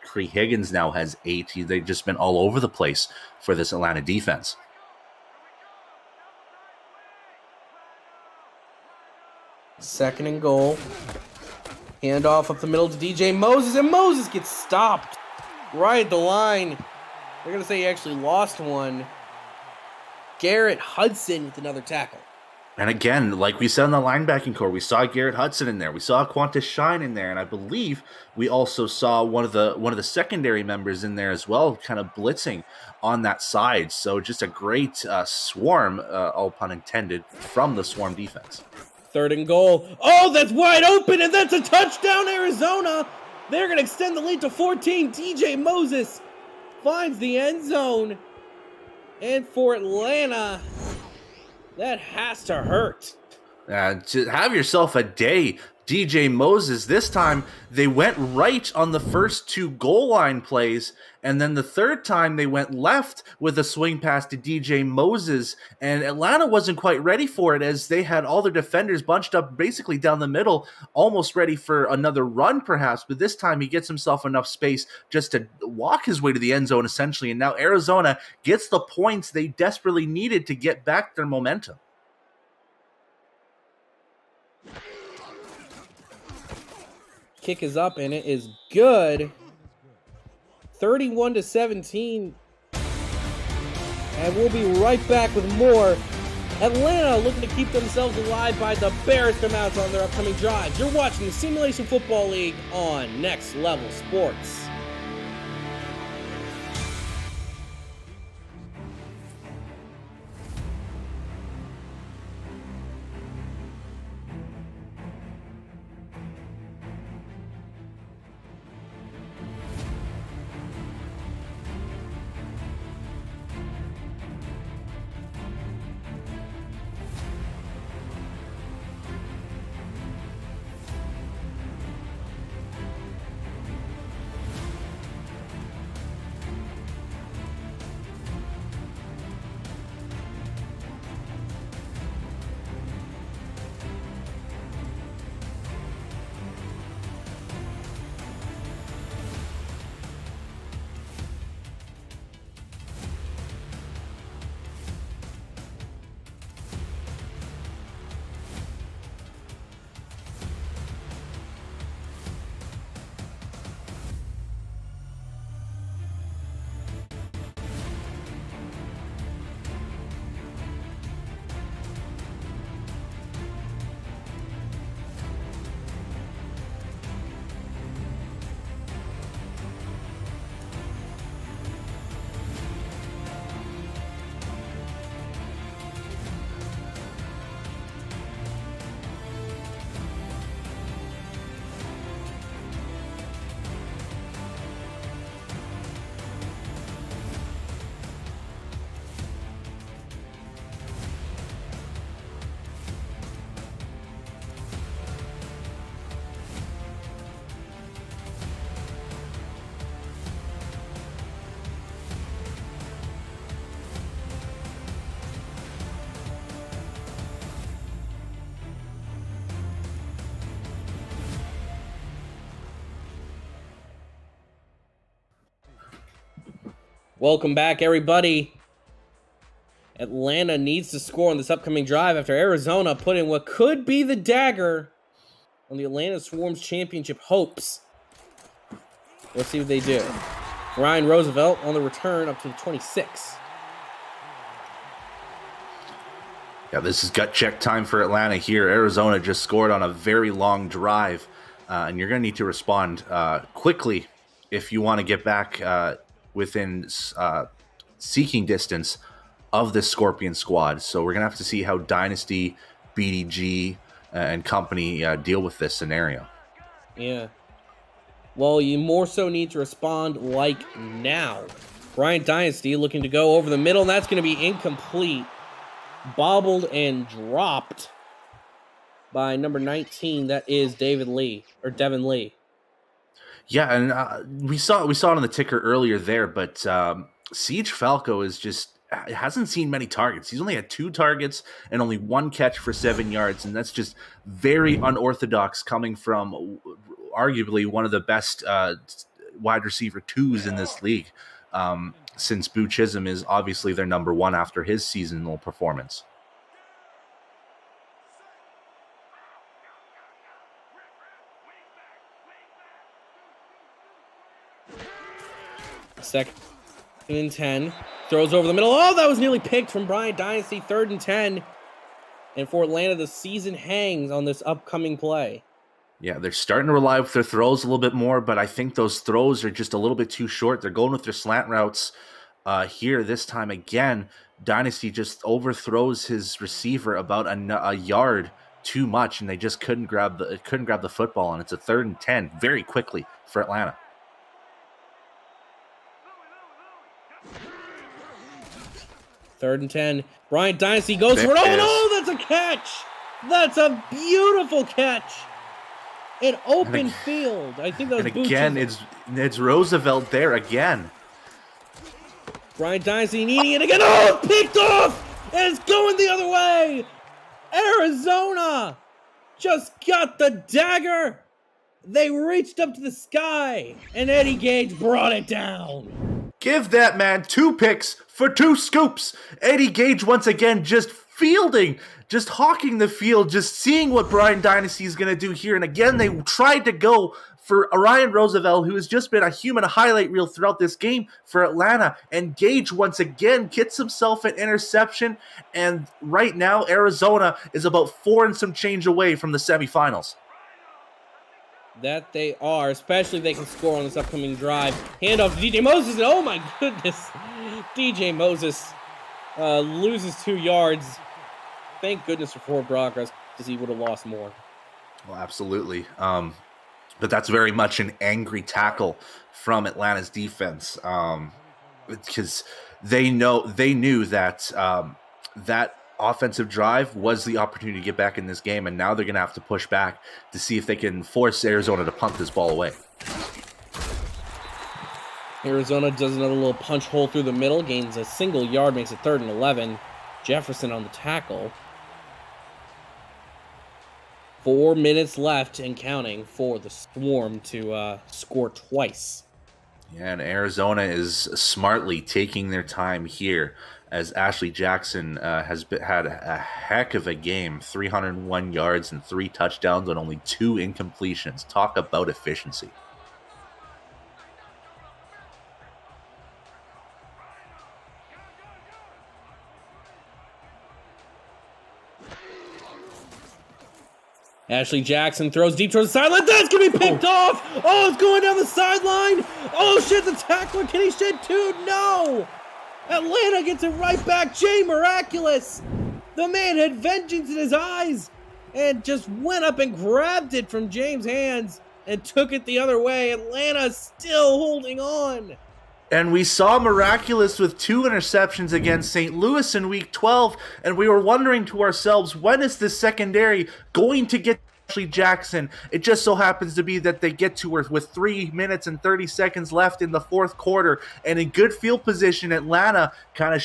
Cree Higgins now has 8. They've just been all over the place for this Atlanta defense. Second and goal. Handoff up the middle to DJ Moses, and Moses gets stopped right at the line. They're going to say he actually lost one. Garrett Hudson with another tackle. And again, like we said in the linebacking core, we saw Garrett Hudson in there. We saw Qantas Shine in there. And I believe we also saw one of the secondary members in there as well, kind of blitzing on that side. So just a great swarm, all pun intended, from the swarm defense. 3rd and goal. Oh, that's wide open, and that's a touchdown, Arizona. They're going to extend the lead to 14. DJ Moses finds the end zone. And for Atlanta, that has to hurt. To have yourself a day, DJ Moses. This time, they went right on the first 2 goal line plays, and then the 3rd time they went left with a swing pass to DJ Moses, and Atlanta wasn't quite ready for it as they had all their defenders bunched up basically down the middle, almost ready for another run perhaps, but this time he gets himself enough space just to walk his way to the end zone essentially, and now Arizona gets the points they desperately needed to get back their momentum. Kick is up and it is good. 31-17. And we'll be right back with more. Atlanta looking to keep themselves alive by the barest amounts on their upcoming drives. You're watching the Simulation Football League on Next Level Sports. Welcome back, everybody. Atlanta needs to score on this upcoming drive after Arizona put in what could be the dagger on the Atlanta Swarm's championship hopes. Let's see what they do. Ryan Roosevelt on the return up to the 26. Yeah, this is gut check time for Atlanta here. Arizona just scored on a very long drive, and you're going to need to respond quickly if you want to get back within seeking distance of this Scorpion squad. So we're going to have to see how Dynasty, BDG, and company deal with this scenario. Yeah. Well, you more so need to respond like now. Bryant Dynasty looking to go over the middle, and that's going to be incomplete. Bobbled and dropped by number 19. That is Devin Lee. Yeah, and we saw it on the ticker earlier there, but Siege Falco is just hasn't seen many targets. He's only had 2 targets and only 1 catch for 7 yards, and that's just very unorthodox coming from arguably one of the best wide receiver 2s in this league. Since Boo Chisholm is obviously their number 1 after his seasonal performance. Second and 10. Throws over the middle. Oh, that was nearly picked from Bryant Dynasty. 3rd and 10. And for Atlanta, the season hangs on this upcoming play. Yeah, they're starting to rely with their throws a little bit more, but I think those throws are just a little bit too short. They're going with their slant routes here this time again. Dynasty just overthrows his receiver about a yard too much, and they just couldn't grab the football, and it's a 3rd and 10 very quickly for Atlanta. Third and 10. Bryant Dynasty goes for it. Oh, no, that's a catch. That's a beautiful catch. An open field. I think that was again, it's Roosevelt there again. Bryant Dynasty needing it again. Oh, it's picked off. And it's going the other way. Arizona just got the dagger. They reached up to the sky, and Eddie Gage brought it down. Give that man 2 picks for 2 scoops. Eddie Gage once again just fielding, just hawking the field, just seeing what Bryant Dynasty is going to do here. And again, they tried to go for Ryan Roosevelt, who has just been a human highlight reel throughout this game for Atlanta. And Gage once again gets himself an interception. And right now, Arizona is about 4 and some change away from the semifinals. That they are, especially if they can score on this upcoming drive. Handoff to DJ Moses, and oh my goodness, DJ Moses loses 2 yards. Thank goodness for forward progress, because he would have lost more. Well, absolutely. But that's very much an angry tackle from Atlanta's defense, because they knew that that offensive drive was the opportunity to get back in this game, and now they're going to have to push back to see if they can force Arizona to punt this ball away. Arizona does another little punch hole through the middle, gains a single yard, makes it 3rd and 11. Jefferson on the tackle. 4 minutes left and counting for the Swarm to score twice. Yeah, and Arizona is smartly taking their time here, as Ashley Jackson had a heck of a game, 301 yards and 3 touchdowns on only 2 incompletions. Talk about efficiency. Ashley Jackson throws deep towards the sideline. That's going to be picked off. Oh, it's going down the sideline. Oh, shit, the tackler. Can he shed 2? No. Atlanta gets it right back. Jay Miraculous. The man had vengeance in his eyes and just went up and grabbed it from James' hands and took it the other way. Atlanta still holding on. And we saw Miraculous with 2 interceptions against St. Louis in Week 12, and we were wondering to ourselves, when is this secondary going to get Ashley Jackson? It just so happens to be that they get to her with 3 minutes and 30 seconds left in the 4th quarter, and in good field position, Atlanta kind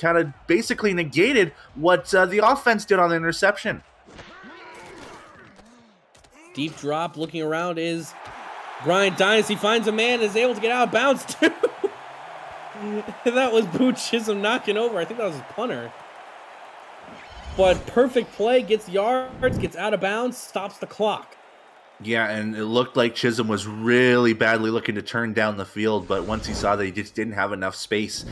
of basically negated what the offense did on the interception. Deep drop, looking around is Bryant Dynasty, finds a man, is able to get out of bounds too. That was Boo Chisholm knocking over. I think that was his punter. But perfect play, gets yards, gets out of bounds, stops the clock. Yeah, and it looked like Chisholm was really badly looking to turn down the field, but once he saw that he just didn't have enough space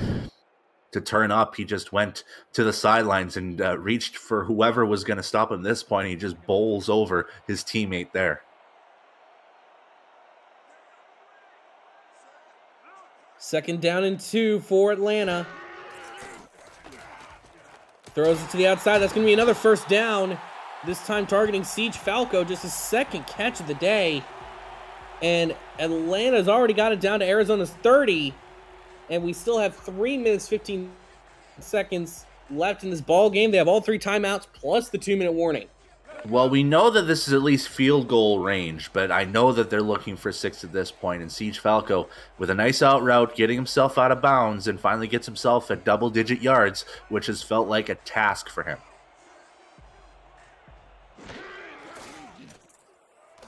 to turn up, he just went to the sidelines and reached for whoever was going to stop him. At this point, he just bowls over his teammate there. Second down and 2 for Atlanta. Throws it to the outside. That's going to be another first down. This time targeting Siege Falco, just his second catch of the day. And Atlanta's already got it down to Arizona's 30. And we still have 3 minutes, 15 seconds left in this ball game. They have all 3 timeouts plus the 2-minute warning. Well, we know that this is at least field goal range, but I know that they're looking for 6 at this point. And Siege Falco, with a nice out route, getting himself out of bounds, and finally gets himself at double-digit yards, which has felt like a task for him.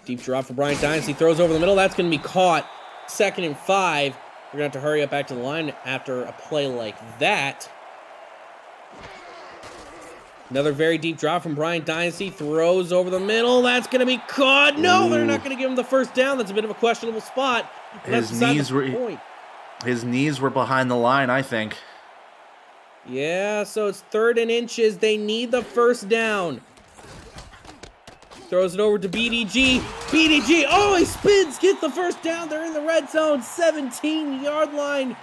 Deep drop for Bryant Dynasty. Throws over the middle. That's going to be caught. 2nd and 5. We're going to have to hurry up back to the line after a play like that. Another very deep drop from Bryant Dynasty. Throws over the middle. That's going to be caught. No, they're not going to give him the first down. That's a bit of a questionable spot. His knees were behind the line, I think. Yeah, so it's 3rd and inches. They need the first down. Throws it over to BDG. BDG, oh, he spins, gets the first down. They're in the red zone, 17-yard line.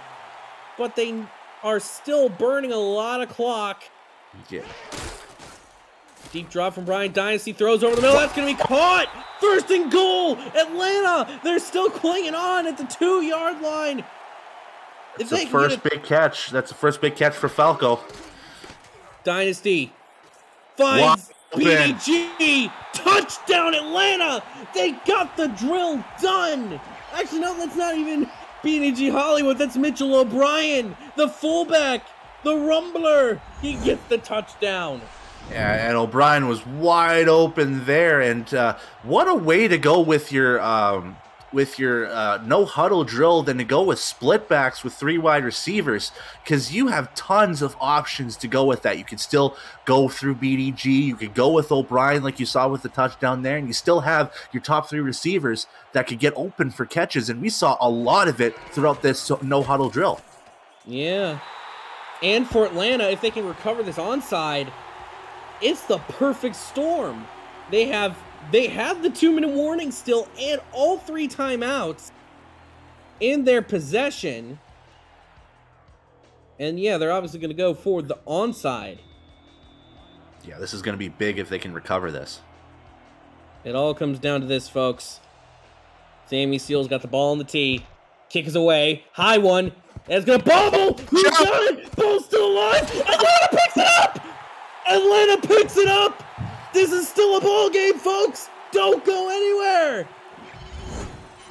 But they are still burning a lot of clock. Yeah. Deep drop from Bryant Dynasty. Throws over the middle. That's going to be caught. 1st and goal. Atlanta, they're still clinging on at the 2-yard line. It's the first big catch. That's the first big catch for Falco. Dynasty finds BDG. Touchdown, Atlanta. They got the drill done. Actually, no, that's not even BDG Hollywood. That's Mitchell O'Brien, the fullback, the rumbler. He gets the touchdown. Yeah, and O'Brien was wide open there. And what a way to go with your no huddle drill than to go with split backs with 3 wide receivers, because you have tons of options to go with that. You can still go through BDG. You could go with O'Brien like you saw with the touchdown there, and you still have your top 3 receivers that could get open for catches, and we saw a lot of it throughout this no huddle drill. Yeah. And for Atlanta, if they can recover this onside, it's the perfect storm. They have the 2-minute warning still and all 3 timeouts in their possession. And yeah, they're obviously going to go for the onside. Yeah, this is going to be big if they can recover this. It all comes down to this, folks. Sammy Seals got the ball on the tee. Kick is away. High one. And it's going to bobble. Who's got it? Ball's still alive. Atlanta picks it up. Atlanta picks it up. This is still a ball game, folks. Don't go anywhere.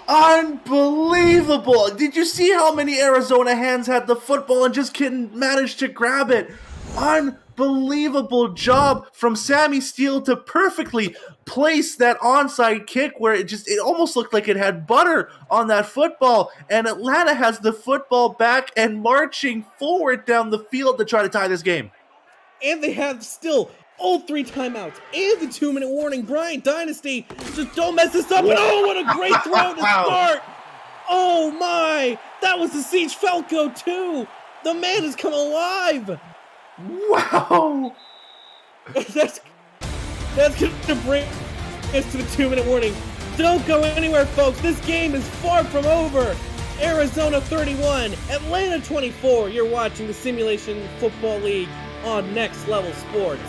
Unbelievable. Did you see how many Arizona hands had the football and just couldn't manage to grab it? Unbelievable job from Sammy Steele to perfectly place that onside kick where it almost looked like it had butter on that football. And Atlanta has the football back and marching forward down the field to try to tie this game. And they have still all 3 timeouts and the 2-minute warning. Bryant Dynasty, just don't mess this up. And oh, what a great throw to start. Oh my, that was the Siege Falco too. The man has come alive. Wow. That's going to bring us to the 2-minute warning. Don't go anywhere, folks. This game is far from over. Arizona 31, Atlanta 24. You're watching the Simulation Football League on Next Level Sports.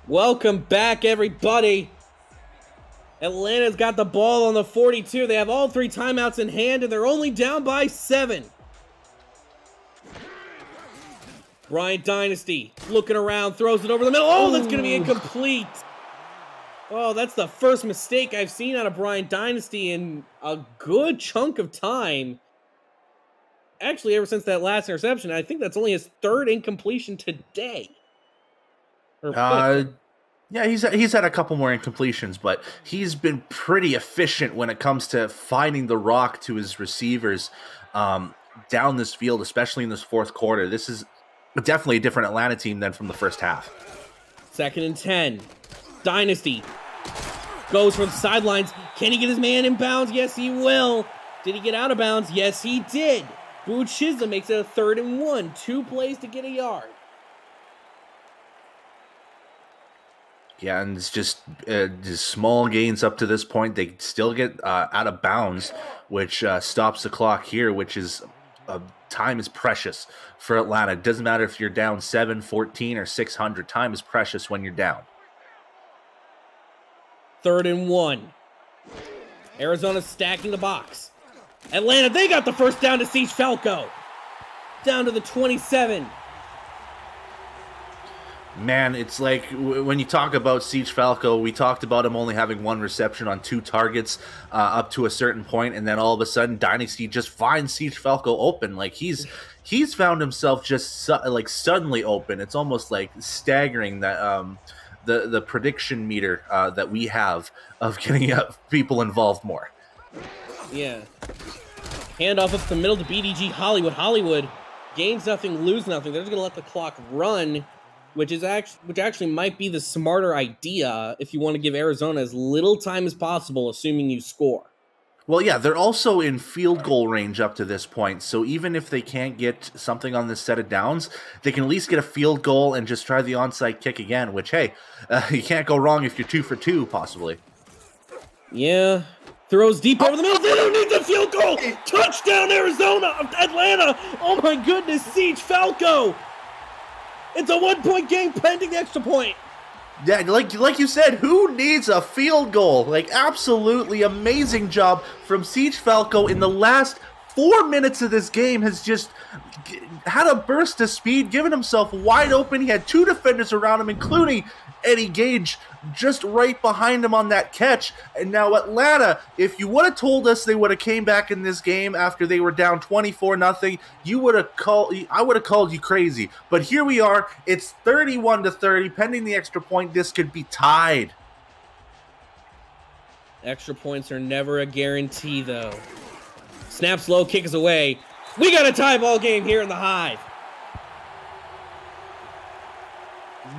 Welcome back, everybody. Atlanta's got the ball on the 42. They have all 3 timeouts in hand, and they're only down by 7. Bryant Dynasty looking around, throws it over the middle. Oh, that's going to be incomplete. Oh, that's the first mistake I've seen out of Bryant Dynasty in a good chunk of time. Actually, ever since that last interception, I think that's only his 3rd incompletion today. Yeah, he's had a couple more incompletions, but he's been pretty efficient when it comes to finding the rock to his receivers down this field, especially in this fourth quarter. This is definitely a different Atlanta team than from the first half. 2nd and 10. Dynasty goes for the sidelines. Can he get his man in bounds? Yes, he will. Did he get out of bounds? Yes, he did. Boo Chisholm makes it a 3rd and 1. 2 plays to get a yard. Yeah, and it's just small gains up to this point. They still get out of bounds, which stops the clock here, which is time is precious for Atlanta. It doesn't matter if you're down 7-14 or 600. Time is precious when you're down. 3rd and 1. Arizona's stacking the box. Atlanta, they got the first down to Siege Falco. Down to the 27. Man, it's like when you talk about Siege Falco, we talked about him only having 1 reception on 2 targets up to a certain point, and then all of a sudden Dynasty just finds Siege Falco open. Like he's found himself just suddenly open. It's almost like staggering that the prediction meter that we have of getting people involved more. Yeah. Handoff up the middle to BDG Hollywood. Hollywood gains nothing, lose nothing. They're just gonna let the clock run. Which actually might be the smarter idea if you want to give Arizona as little time as possible, assuming you score. Well, yeah, they're also in field goal range up to this point, so even if they can't get something on this set of downs, they can at least get a field goal and just try the onside kick again, which, hey, you can't go wrong if you're 2 for 2, possibly. Yeah. Throws deep over the middle. They don't need the field goal. Touchdown, Arizona. Atlanta. Oh, my goodness. Siege Falco. It's a 1-point game pending the extra point. Yeah, like you said, who needs a field goal? Like, absolutely amazing job from Siege Falco in the last 4 minutes of this game. Has just had a burst of speed, given himself wide open. He had 2 defenders around him, including Eddie Gage, just right behind him on that catch. And now Atlanta, if you would have told us they would have came back in this game after they were down 24-0, I would have called you crazy. But here we are. It's 31-30. Pending the extra point, this could be tied. Extra points are never a guarantee, though. Snaps low, kick is away. We got a tie ball game here in the Hive.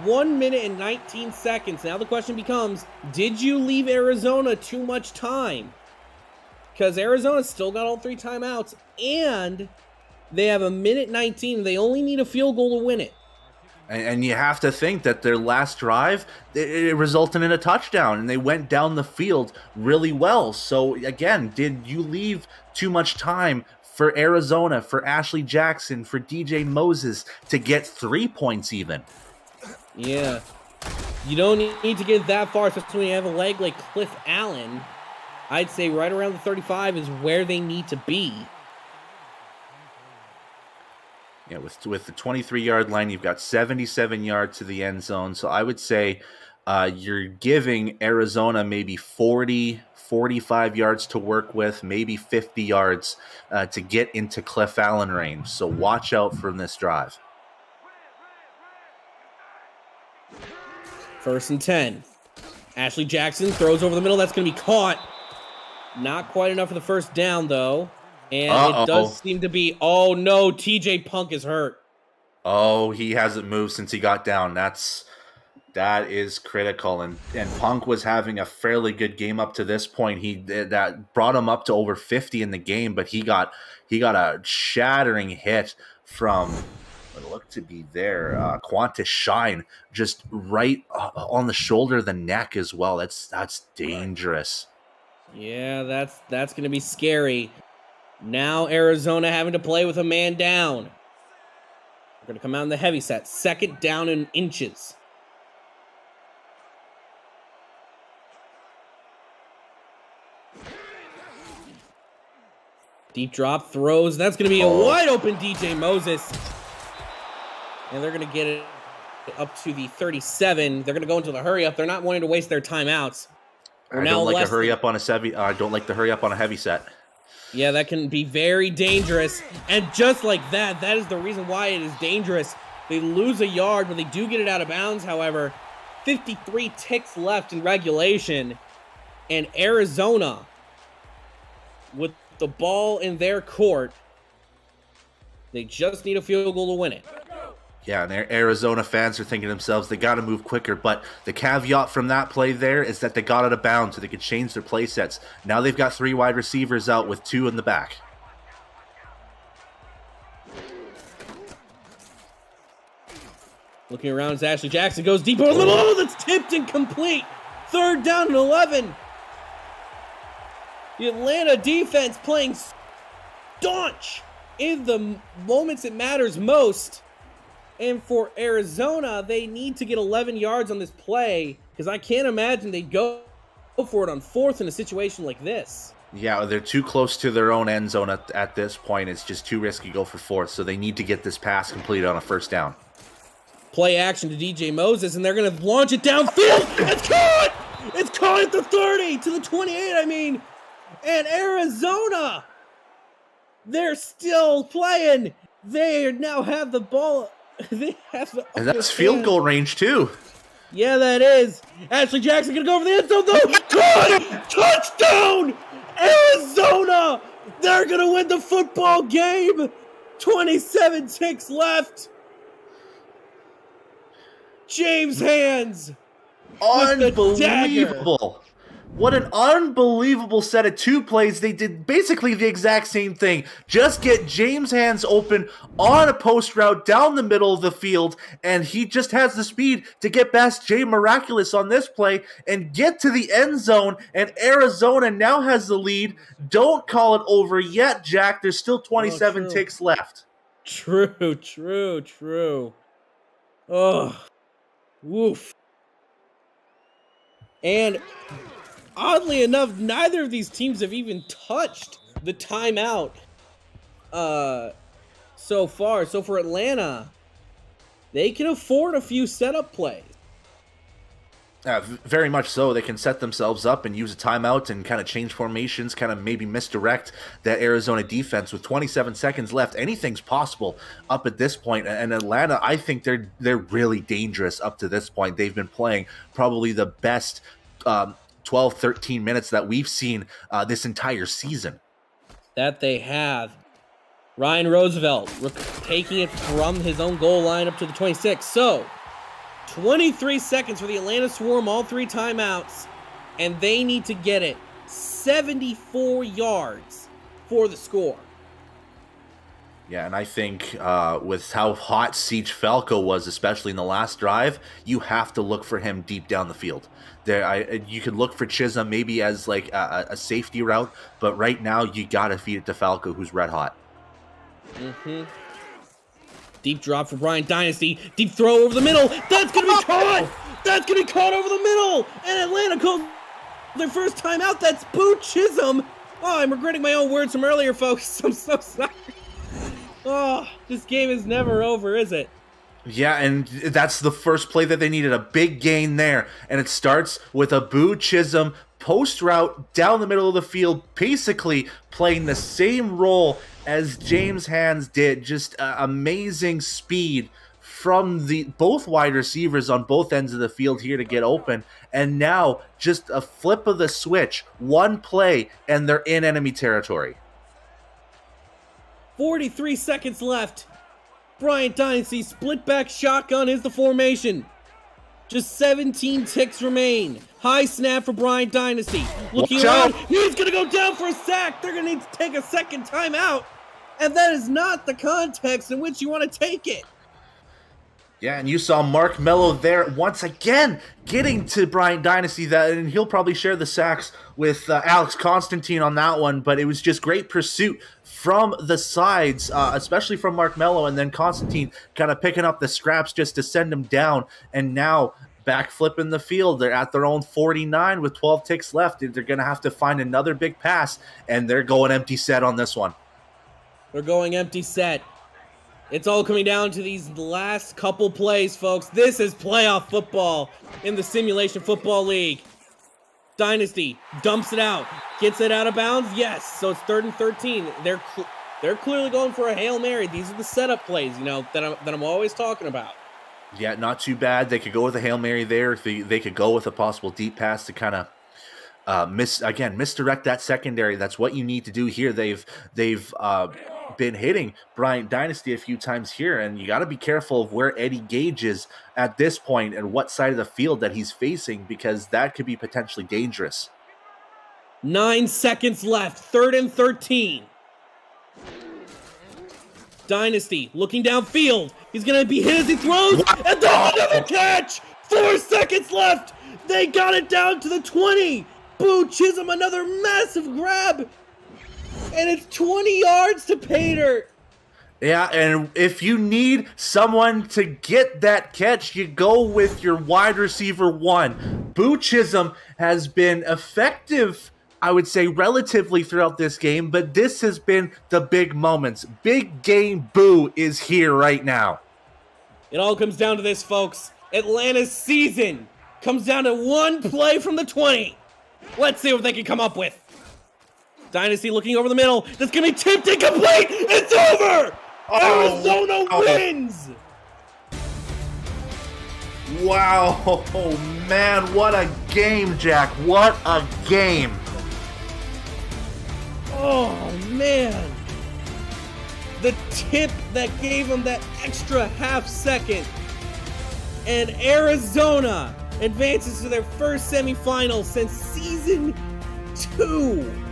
1 minute and 19 seconds. Now the question becomes, did you leave Arizona too much time? Because Arizona's still got all 3 timeouts, and they have 1:19. They only need a field goal to win it. And you have to think that their last drive, it resulted in a touchdown, and they went down the field really well. So, again, did you leave too much time for Arizona, for Ashley Jackson, for DJ Moses to get 3 points even? Yeah. You don't need to get that far, especially when you have a leg like Cliff Allen. I'd say right around the 35 is where they need to be. Yeah, with the 23-yard line, you've got 77 yards to the end zone. So I would say you're giving Arizona maybe 40, 45 yards to work with, maybe 50 yards to get into Cliff Allen range. So watch out from this drive. 1st and 10. Ashley Jackson throws over the middle. That's going to be caught. Not quite enough for the first down, though. And it does seem to be, oh no, TJ Punk is hurt. Oh, he hasn't moved since he got down. That is critical. And Punk was having a fairly good game up to this point. That brought him up to over 50 in the game, but he got a shattering hit from what looked to be there, Qantas Shine, just right on the shoulder, the neck as well. That's dangerous. Yeah, that's going to be scary. Now Arizona having to play with a man down. We're going to come out in the heavy set. 2nd down in inches. Deep drop throws. That's going to be a wide open DJ Moses. And they're going to get it up to the 37. They're going to go into the hurry up. They're not wanting to waste their timeouts. I don't like a hurry up on a heavy. I don't like the hurry up on a heavy set. Yeah, that can be very dangerous. And just like that, that is the reason why it is dangerous. They lose a yard, but they do get it out of bounds, however. 53 ticks left in regulation. And Arizona, with the ball in their court, they just need a field goal to win it. Yeah, and Arizona fans are thinking to themselves, they got to move quicker. But the caveat from that play there is that they got out of bounds so they could change their play sets. Now they've got 3 wide receivers out with 2 in the back. Looking around as Ashley Jackson goes deep over the middle. Oh, that's tipped and complete. 3rd down and 11. The Atlanta defense playing staunch in the moments it matters most. And for Arizona, they need to get 11 yards on this play because I can't imagine they'd go for it on 4th in a situation like this. Yeah, they're too close to their own end zone at this point. It's just too risky to go for 4th, so they need to get this pass completed on a 1st down. Play action to DJ Moses, and they're going to launch it downfield. It's caught! It's caught at the 30, to the 28, I mean. And Arizona, they're still playing. They now have the ball. They have the and that's field goal range, too. Yeah, that is. Ashley Jackson going to go over the end zone, though. Caught! Touchdown! Arizona! They're going to win the football game. 27 ticks left. James Hands. Unbelievable. What an unbelievable set of 2 plays. They did basically the exact same thing. Just get James Hands open on a post route down the middle of the field, and he just has the speed to get past Jay Miraculous on this play and get to the end zone, and Arizona now has the lead. Don't call it over yet, Jack. There's still 27 ticks left. True. Oh, woof. And oddly enough, neither of these teams have even touched the timeout so far. So for Atlanta, they can afford a few setup plays. Very much so. They can set themselves up and use a timeout and kind of change formations, kind of maybe misdirect that Arizona defense. With 27 seconds left, anything's possible up at this point. And Atlanta, I think they're really dangerous up to this point. They've been playing probably the best 12, 13 minutes that we've seen this entire season. That they have. Ryan Roosevelt taking it from his own goal line up to the 26. So, 23 seconds for the Atlanta Swarm, all 3 timeouts, and they need to get it 74 yards for the score. Yeah, and I think with how hot Siege Falco was, especially in the last drive, you have to look for him deep down the field. You could look for Chisholm maybe as like a safety route, but right now you got to feed it to Falco, who's red hot. Deep drop for Bryant Dynasty. Deep throw over the middle. That's going to be caught. That's going to be caught over the middle. And Atlanta called their first time out. That's Boo Chisholm. Oh, I'm regretting my own words from earlier, folks. I'm so sorry. Oh, this game is never over, is it? Yeah, and that's the first play that they needed. A big gain there. And it starts with a Boo Chisholm post route down the middle of the field, basically playing the same role as James Hands did. Just amazing speed from both wide receivers on both ends of the field here to get open. And now just a flip of the switch, one play, and they're in enemy territory. 43 seconds left. Bryant Dynasty split back shotgun is the formation. Just 17 ticks remain. High snap for Bryant Dynasty. Looking around. He's going to go down for a sack. They're going to need to take a second timeout. And that is not the context in which you want to take it. Yeah, and you saw Mark Mello there once again getting to Bryant Dynasty, and he'll probably share the sacks with Alex Constantine on that one, but it was just great pursuit from the sides, especially from Mark Mello, and then Constantine kind of picking up the scraps just to send him down, and now backflipping the field. They're at their own 49 with 12 ticks left. They're going to have to find another big pass, and they're going empty set on this one. They're going empty set. It's all coming down to these last couple plays, folks. This is playoff football in the Simulation Football League. Dynasty dumps it out. Gets it out of bounds? Yes. So it's 3rd and 13. They're clearly going for a Hail Mary. These are the setup plays, that I'm always talking about. Yeah, not too bad. They could go with a Hail Mary there. They could go with a possible deep pass to kind of misdirect that secondary. That's what you need to do here. They've been hitting Bryant Dynasty a few times here, and you got to be careful of where Eddie Gage is at this point and what side of the field that he's facing, because that could be potentially dangerous. 9 seconds left, 3rd and 13. Dynasty looking downfield. He's going to be hit as he throws, and there's another catch! 4 seconds left! They got it down to the 20! Boo Chisholm, another massive grab! And it's 20 yards to pay dirt. Yeah, and if you need someone to get that catch, you go with your wide receiver 1. Boo Chisholm has been effective, I would say, relatively throughout this game, but this has been the big moments. Big game Boo is here right now. It all comes down to this, folks. Atlanta's season comes down to one play from the 20. Let's see what they can come up with. Dynasty looking over the middle. That's going to be tipped incomplete. It's over. Arizona wins. Wow. Oh, man, what a game, Jack. What a game. Oh, man. The tip that gave him that extra half second. And Arizona advances to their first semifinal since season 2.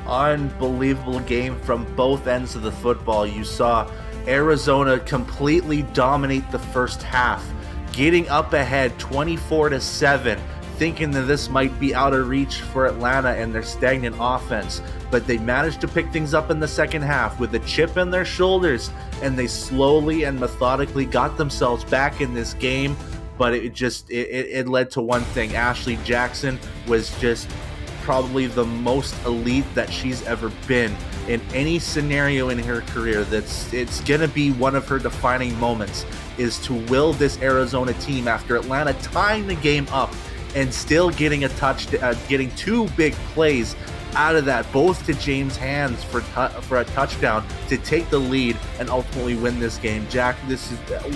Unbelievable game from both ends of the football. You saw Arizona completely dominate the first half, getting up ahead 24-7, thinking that this might be out of reach for Atlanta and their stagnant offense. But they managed to pick things up in the second half with a chip in their shoulders, and they slowly and methodically got themselves back in this game. But it led to one thing. Ashley Jackson was just probably the most elite that she's ever been in any scenario in her career. It's gonna be one of her defining moments, is to will this Arizona team, after Atlanta tying the game up and still getting getting 2 big plays out of that, both to James Hands for a touchdown to take the lead and ultimately win this game. Jack,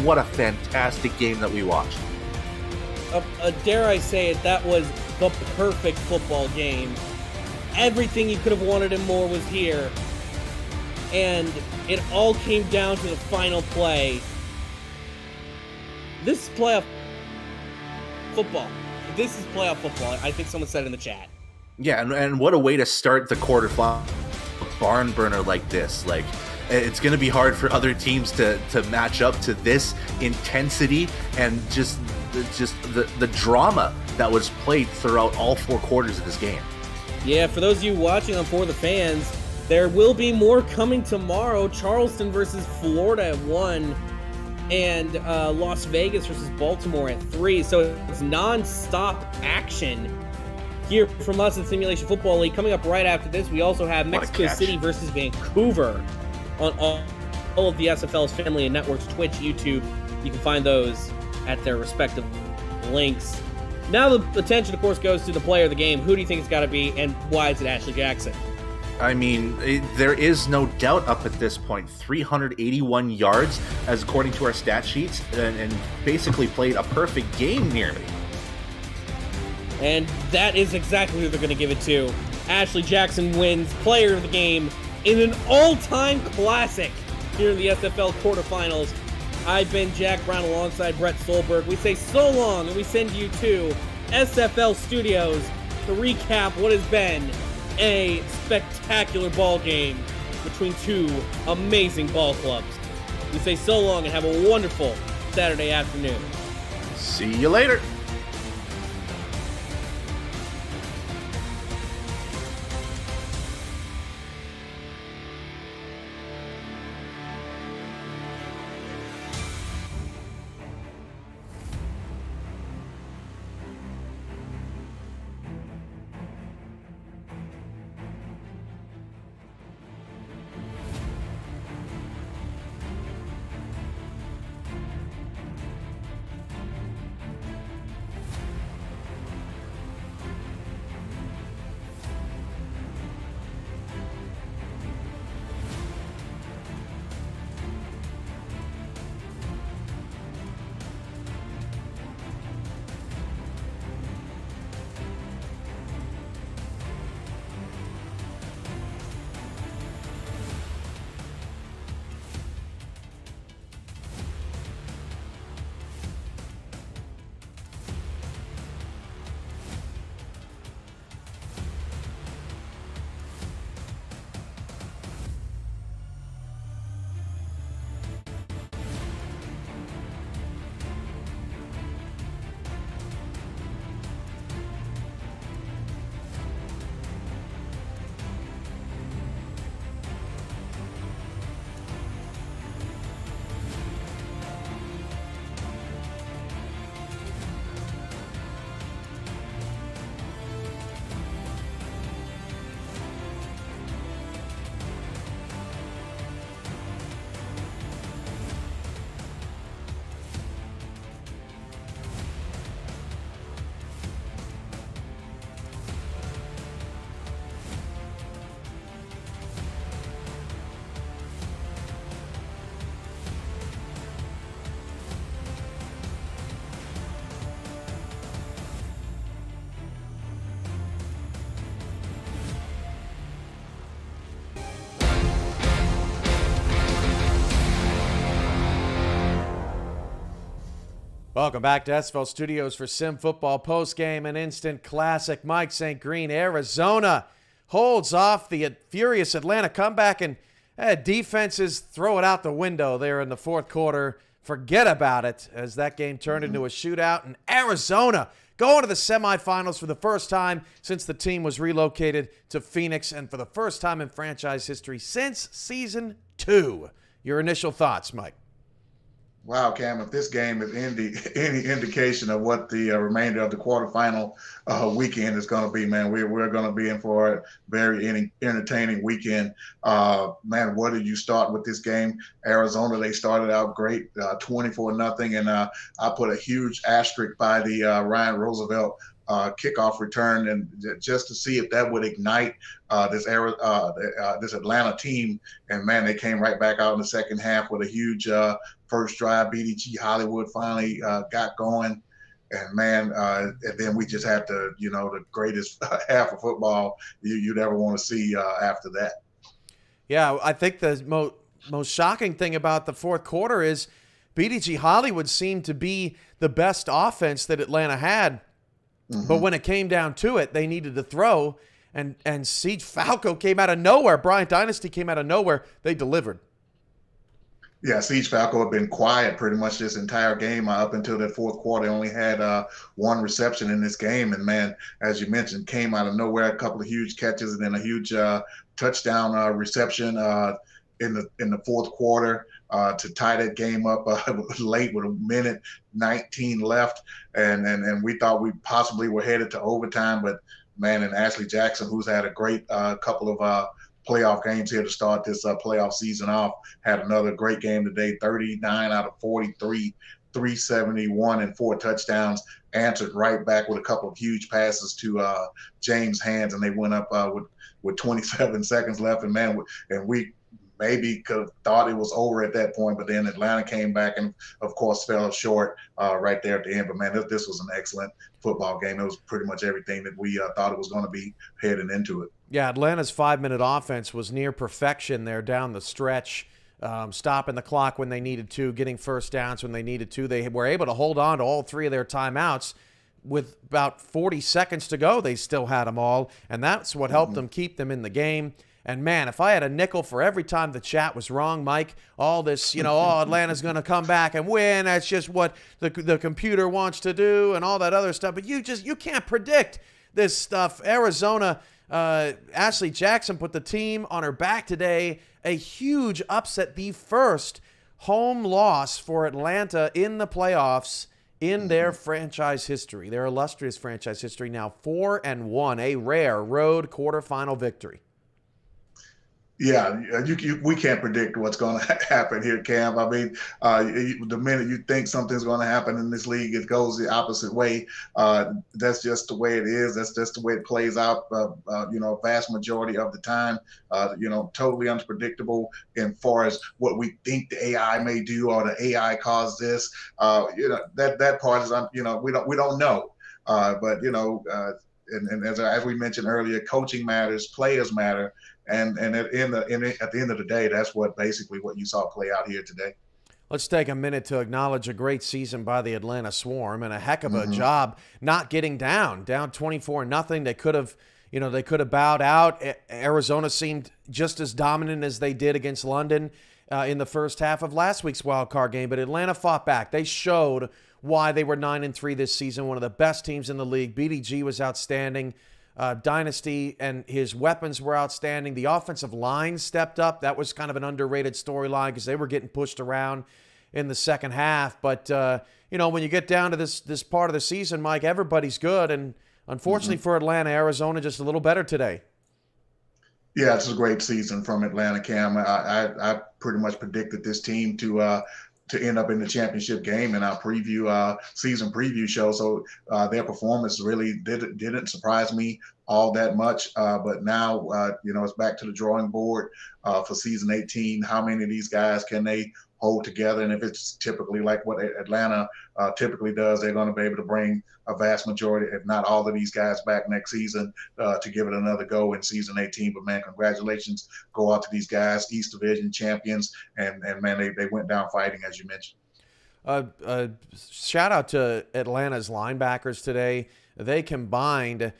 what a fantastic game that we watched. Dare I say it, that was the perfect football game. Everything you could have wanted and more was here. And it all came down to the final play. This is playoff football. This is playoff football. I think someone said in the chat. Yeah, and what a way to start the quarterfinal barn burner like this. Like, it's going to be hard for other teams to match up to this intensity and just the drama that was played throughout all 4 quarters of this game. Yeah, for those of you watching on For the Fans, there will be more coming tomorrow. Charleston versus Florida at 1, and Las Vegas versus Baltimore at 3. So it's non-stop action here from us in Simulation Football League. Coming up right after this, we also have Mexico City versus Vancouver on all of the SFL's family and networks, Twitch, YouTube. You can find those at their respective links. Now the attention, of course, goes to the player of the game. Who do you think it's got to be, and why is it Ashley Jackson? I mean, there is no doubt up at this point. 381 yards, as according to our stat sheets, and basically played a perfect game nearly. And that is exactly who they're going to give it to. Ashley Jackson wins player of the game in an all-time classic here in the SFL quarterfinals. I've been Jack Brown alongside Brett Solberg. We say so long, and we send you to SFL Studios to recap what has been a spectacular ball game between 2 amazing ball clubs. We say so long and have a wonderful Saturday afternoon. See you later. Welcome back to SFL Studios for Sim Football Postgame, an instant classic. Mike St. Green, Arizona holds off the furious Atlanta comeback, and defenses throw it out the window there in the fourth quarter. Forget about it, as that game turned into a shootout, and Arizona going to the semifinals for the first time since the team was relocated to Phoenix, and for the first time in franchise history since Season 2. Your initial thoughts, Mike? Wow, Cam, if this game is any indication of what the remainder of the quarterfinal weekend is going to be, man, we're going to be in for a very entertaining weekend. Man, where did you start with this game? Arizona, they started out great, 24-0, and I put a huge asterisk by the Ryan Roosevelt kickoff return, and just to see if that would ignite this Atlanta team. And man, they came right back out in the second half with a huge first drive. BDG Hollywood finally got going, and man, and then we just had the greatest half of football you'd ever want to see after that. Yeah, I think the most shocking thing about the fourth quarter is BDG Hollywood seemed to be the best offense that Atlanta had. Mm-hmm. But when it came down to it, they needed to throw, and Siege Falco came out of nowhere. Bryant Dynasty came out of nowhere. They delivered. Yeah, Siege Falco had been quiet pretty much this entire game up until that fourth quarter. Only had one reception in this game, and man, as you mentioned, came out of nowhere. A couple of huge catches, and then a huge touchdown reception in the fourth quarter to tie that game up late with 1:19 left, and we thought we possibly were headed to overtime, but man, and Ashley Jackson, who's had a great couple of playoff games here to start this playoff season off, had another great game today. 39 out of 43, 371 and 4 touchdowns. Answered right back with a couple of huge passes to James Hands, and they went up with 27 seconds left. And man, and we maybe could have thought it was over at that point, but then Atlanta came back and, of course, fell short right there at the end. But, man, this was an excellent football game. It was pretty much everything that we thought it was going to be heading into it. Yeah, Atlanta's 5-minute offense was near perfection there down the stretch, stopping the clock when they needed to, getting first downs when they needed to. They were able to hold on to all 3 of their timeouts. With about 40 seconds to go, they still had them all, and that's what helped them keep them in the game. And, man, if I had a nickel for every time the chat was wrong, Mike, all this, oh, Atlanta's going to come back and win. That's just what the computer wants to do and all that other stuff. But you can't predict this stuff. Arizona, Ashley Jackson put the team on her back today. A huge upset, the first home loss for Atlanta in the playoffs in their franchise history, their illustrious franchise history. Now 4-1, a rare road quarterfinal victory. Yeah, we can't predict what's going to happen here, Cam. I mean, the minute you think something's going to happen in this league, it goes the opposite way. That's just the way it is. That's just the way it plays out, a vast majority of the time. Totally unpredictable in far as what we think the AI may do or the AI caused this. That part is, we don't know. But and as we mentioned earlier, coaching matters, players matter. And at the end of the day, that's what you saw play out here today. Let's take a minute to acknowledge a great season by the Atlanta Swarm and a heck of a job not getting down 24-0. They could have bowed out. Arizona seemed just as dominant as they did against London in the first half of last week's wild card game, but Atlanta fought back. They showed why they were 9-3 this season, one of the best teams in the league. BDG was outstanding. Dynasty and his weapons were outstanding. The offensive line stepped up. That was kind of an underrated storyline because they were getting pushed around in the second half. But, when you get down to this part of the season, Mike, everybody's good. And unfortunately for Atlanta, Arizona just a little better today. Yeah, it's a great season from Atlanta, Cam. I pretty much predicted this team to end up in the championship game in our season preview show. So their performance really didn't surprise me all that much. But now, it's back to the drawing board for season 18. How many of these guys can they hold together? And if it's typically like what Atlanta typically does, they're going to be able to bring a vast majority, if not all of these guys back next season to give it another go in season 18. But, man, congratulations go out to these guys, East Division champions. And man, they went down fighting, as you mentioned. shout out to Atlanta's linebackers today. They combined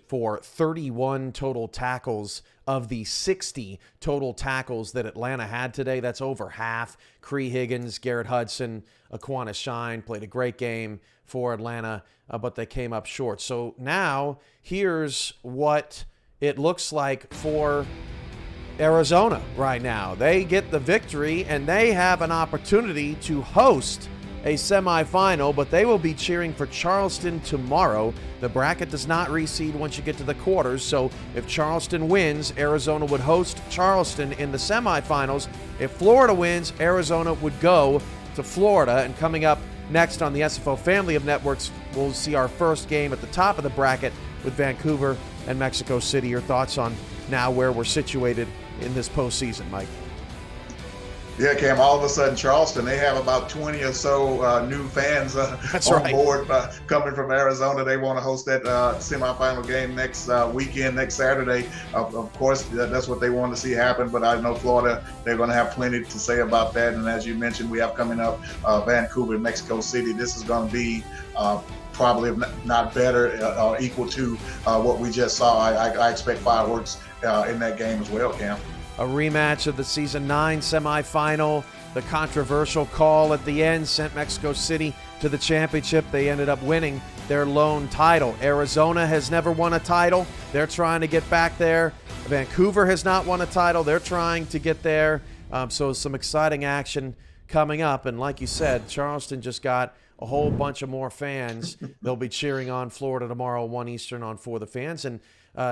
for 31 total tackles of the 60 total tackles that Atlanta had today. That's over half. Cree Higgins, Garrett Hudson, Aquana Shine played a great game for Atlanta, but they came up short. So now here's what it looks like for Arizona right now. They get the victory, and they have an opportunity to host a semifinal, but they will be cheering for Charleston tomorrow. The bracket does not reseed once you get to the quarters, so if Charleston wins, Arizona would host Charleston in the semifinals. If Florida wins, Arizona would go to Florida. And coming up next on the SFL family of networks, we'll see our first game at the top of the bracket with Vancouver and Mexico City. Your thoughts on now where we're situated in this postseason, Mike? Yeah, Cam, all of a sudden Charleston, they have about 20 or so new fans on board coming from Arizona. They want to host that semifinal game next weekend, next Saturday. Of course, that's what they want to see happen, but I know Florida, they're going to have plenty to say about that. And as you mentioned, we have coming up Vancouver and Mexico City. This is going to be probably not better or equal to what we just saw. I expect fireworks in that game as well, Cam. A rematch of the Season 9 semifinal. The controversial call at the end sent Mexico City to the championship. They ended up winning their lone title. Arizona has never won a title. They're trying to get back there. Vancouver has not won a title. They're trying to get there. So some exciting action coming up. And like you said, Charleston just got a whole bunch of more fans. They'll be cheering on Florida tomorrow, 1 Eastern on For the Fans. And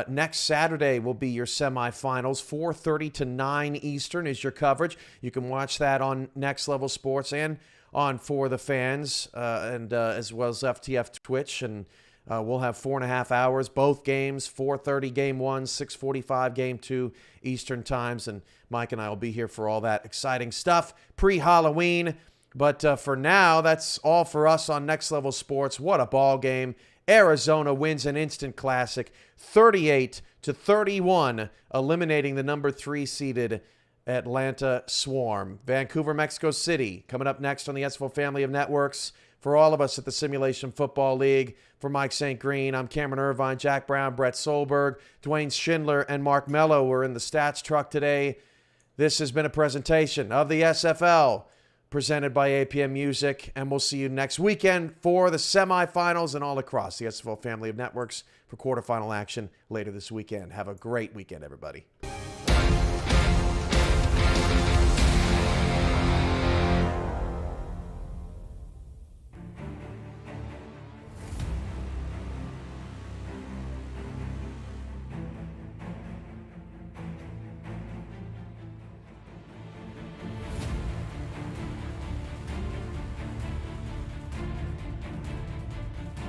next Saturday will be your semifinals. 4:30 to 9 Eastern is your coverage. You can watch that on Next Level Sports and on For the Fans, and as well as FTF Twitch. And we'll have 4.5 hours, both games, 4:30 game 1, 6:45 game 2 Eastern times. And Mike and I will be here for all that exciting stuff pre-Halloween. But for now, that's all for us on Next Level Sports. What a ball game. Arizona wins an instant classic, 38-31, eliminating the number 3 seeded Atlanta Swarm. Vancouver, Mexico City, coming up next on the SFL family of networks. For all of us at the Simulation Football League, for Mike St. Green, I'm Cameron Irvine, Jack Brown, Brett Solberg, Dwayne Schindler, and Mark Mello. We're in the stats truck today. This has been a presentation of the SFL, presented by APM Music, and we'll see you next weekend for the semifinals and all across the SFL family of networks for quarterfinal action later this weekend. Have a great weekend, everybody.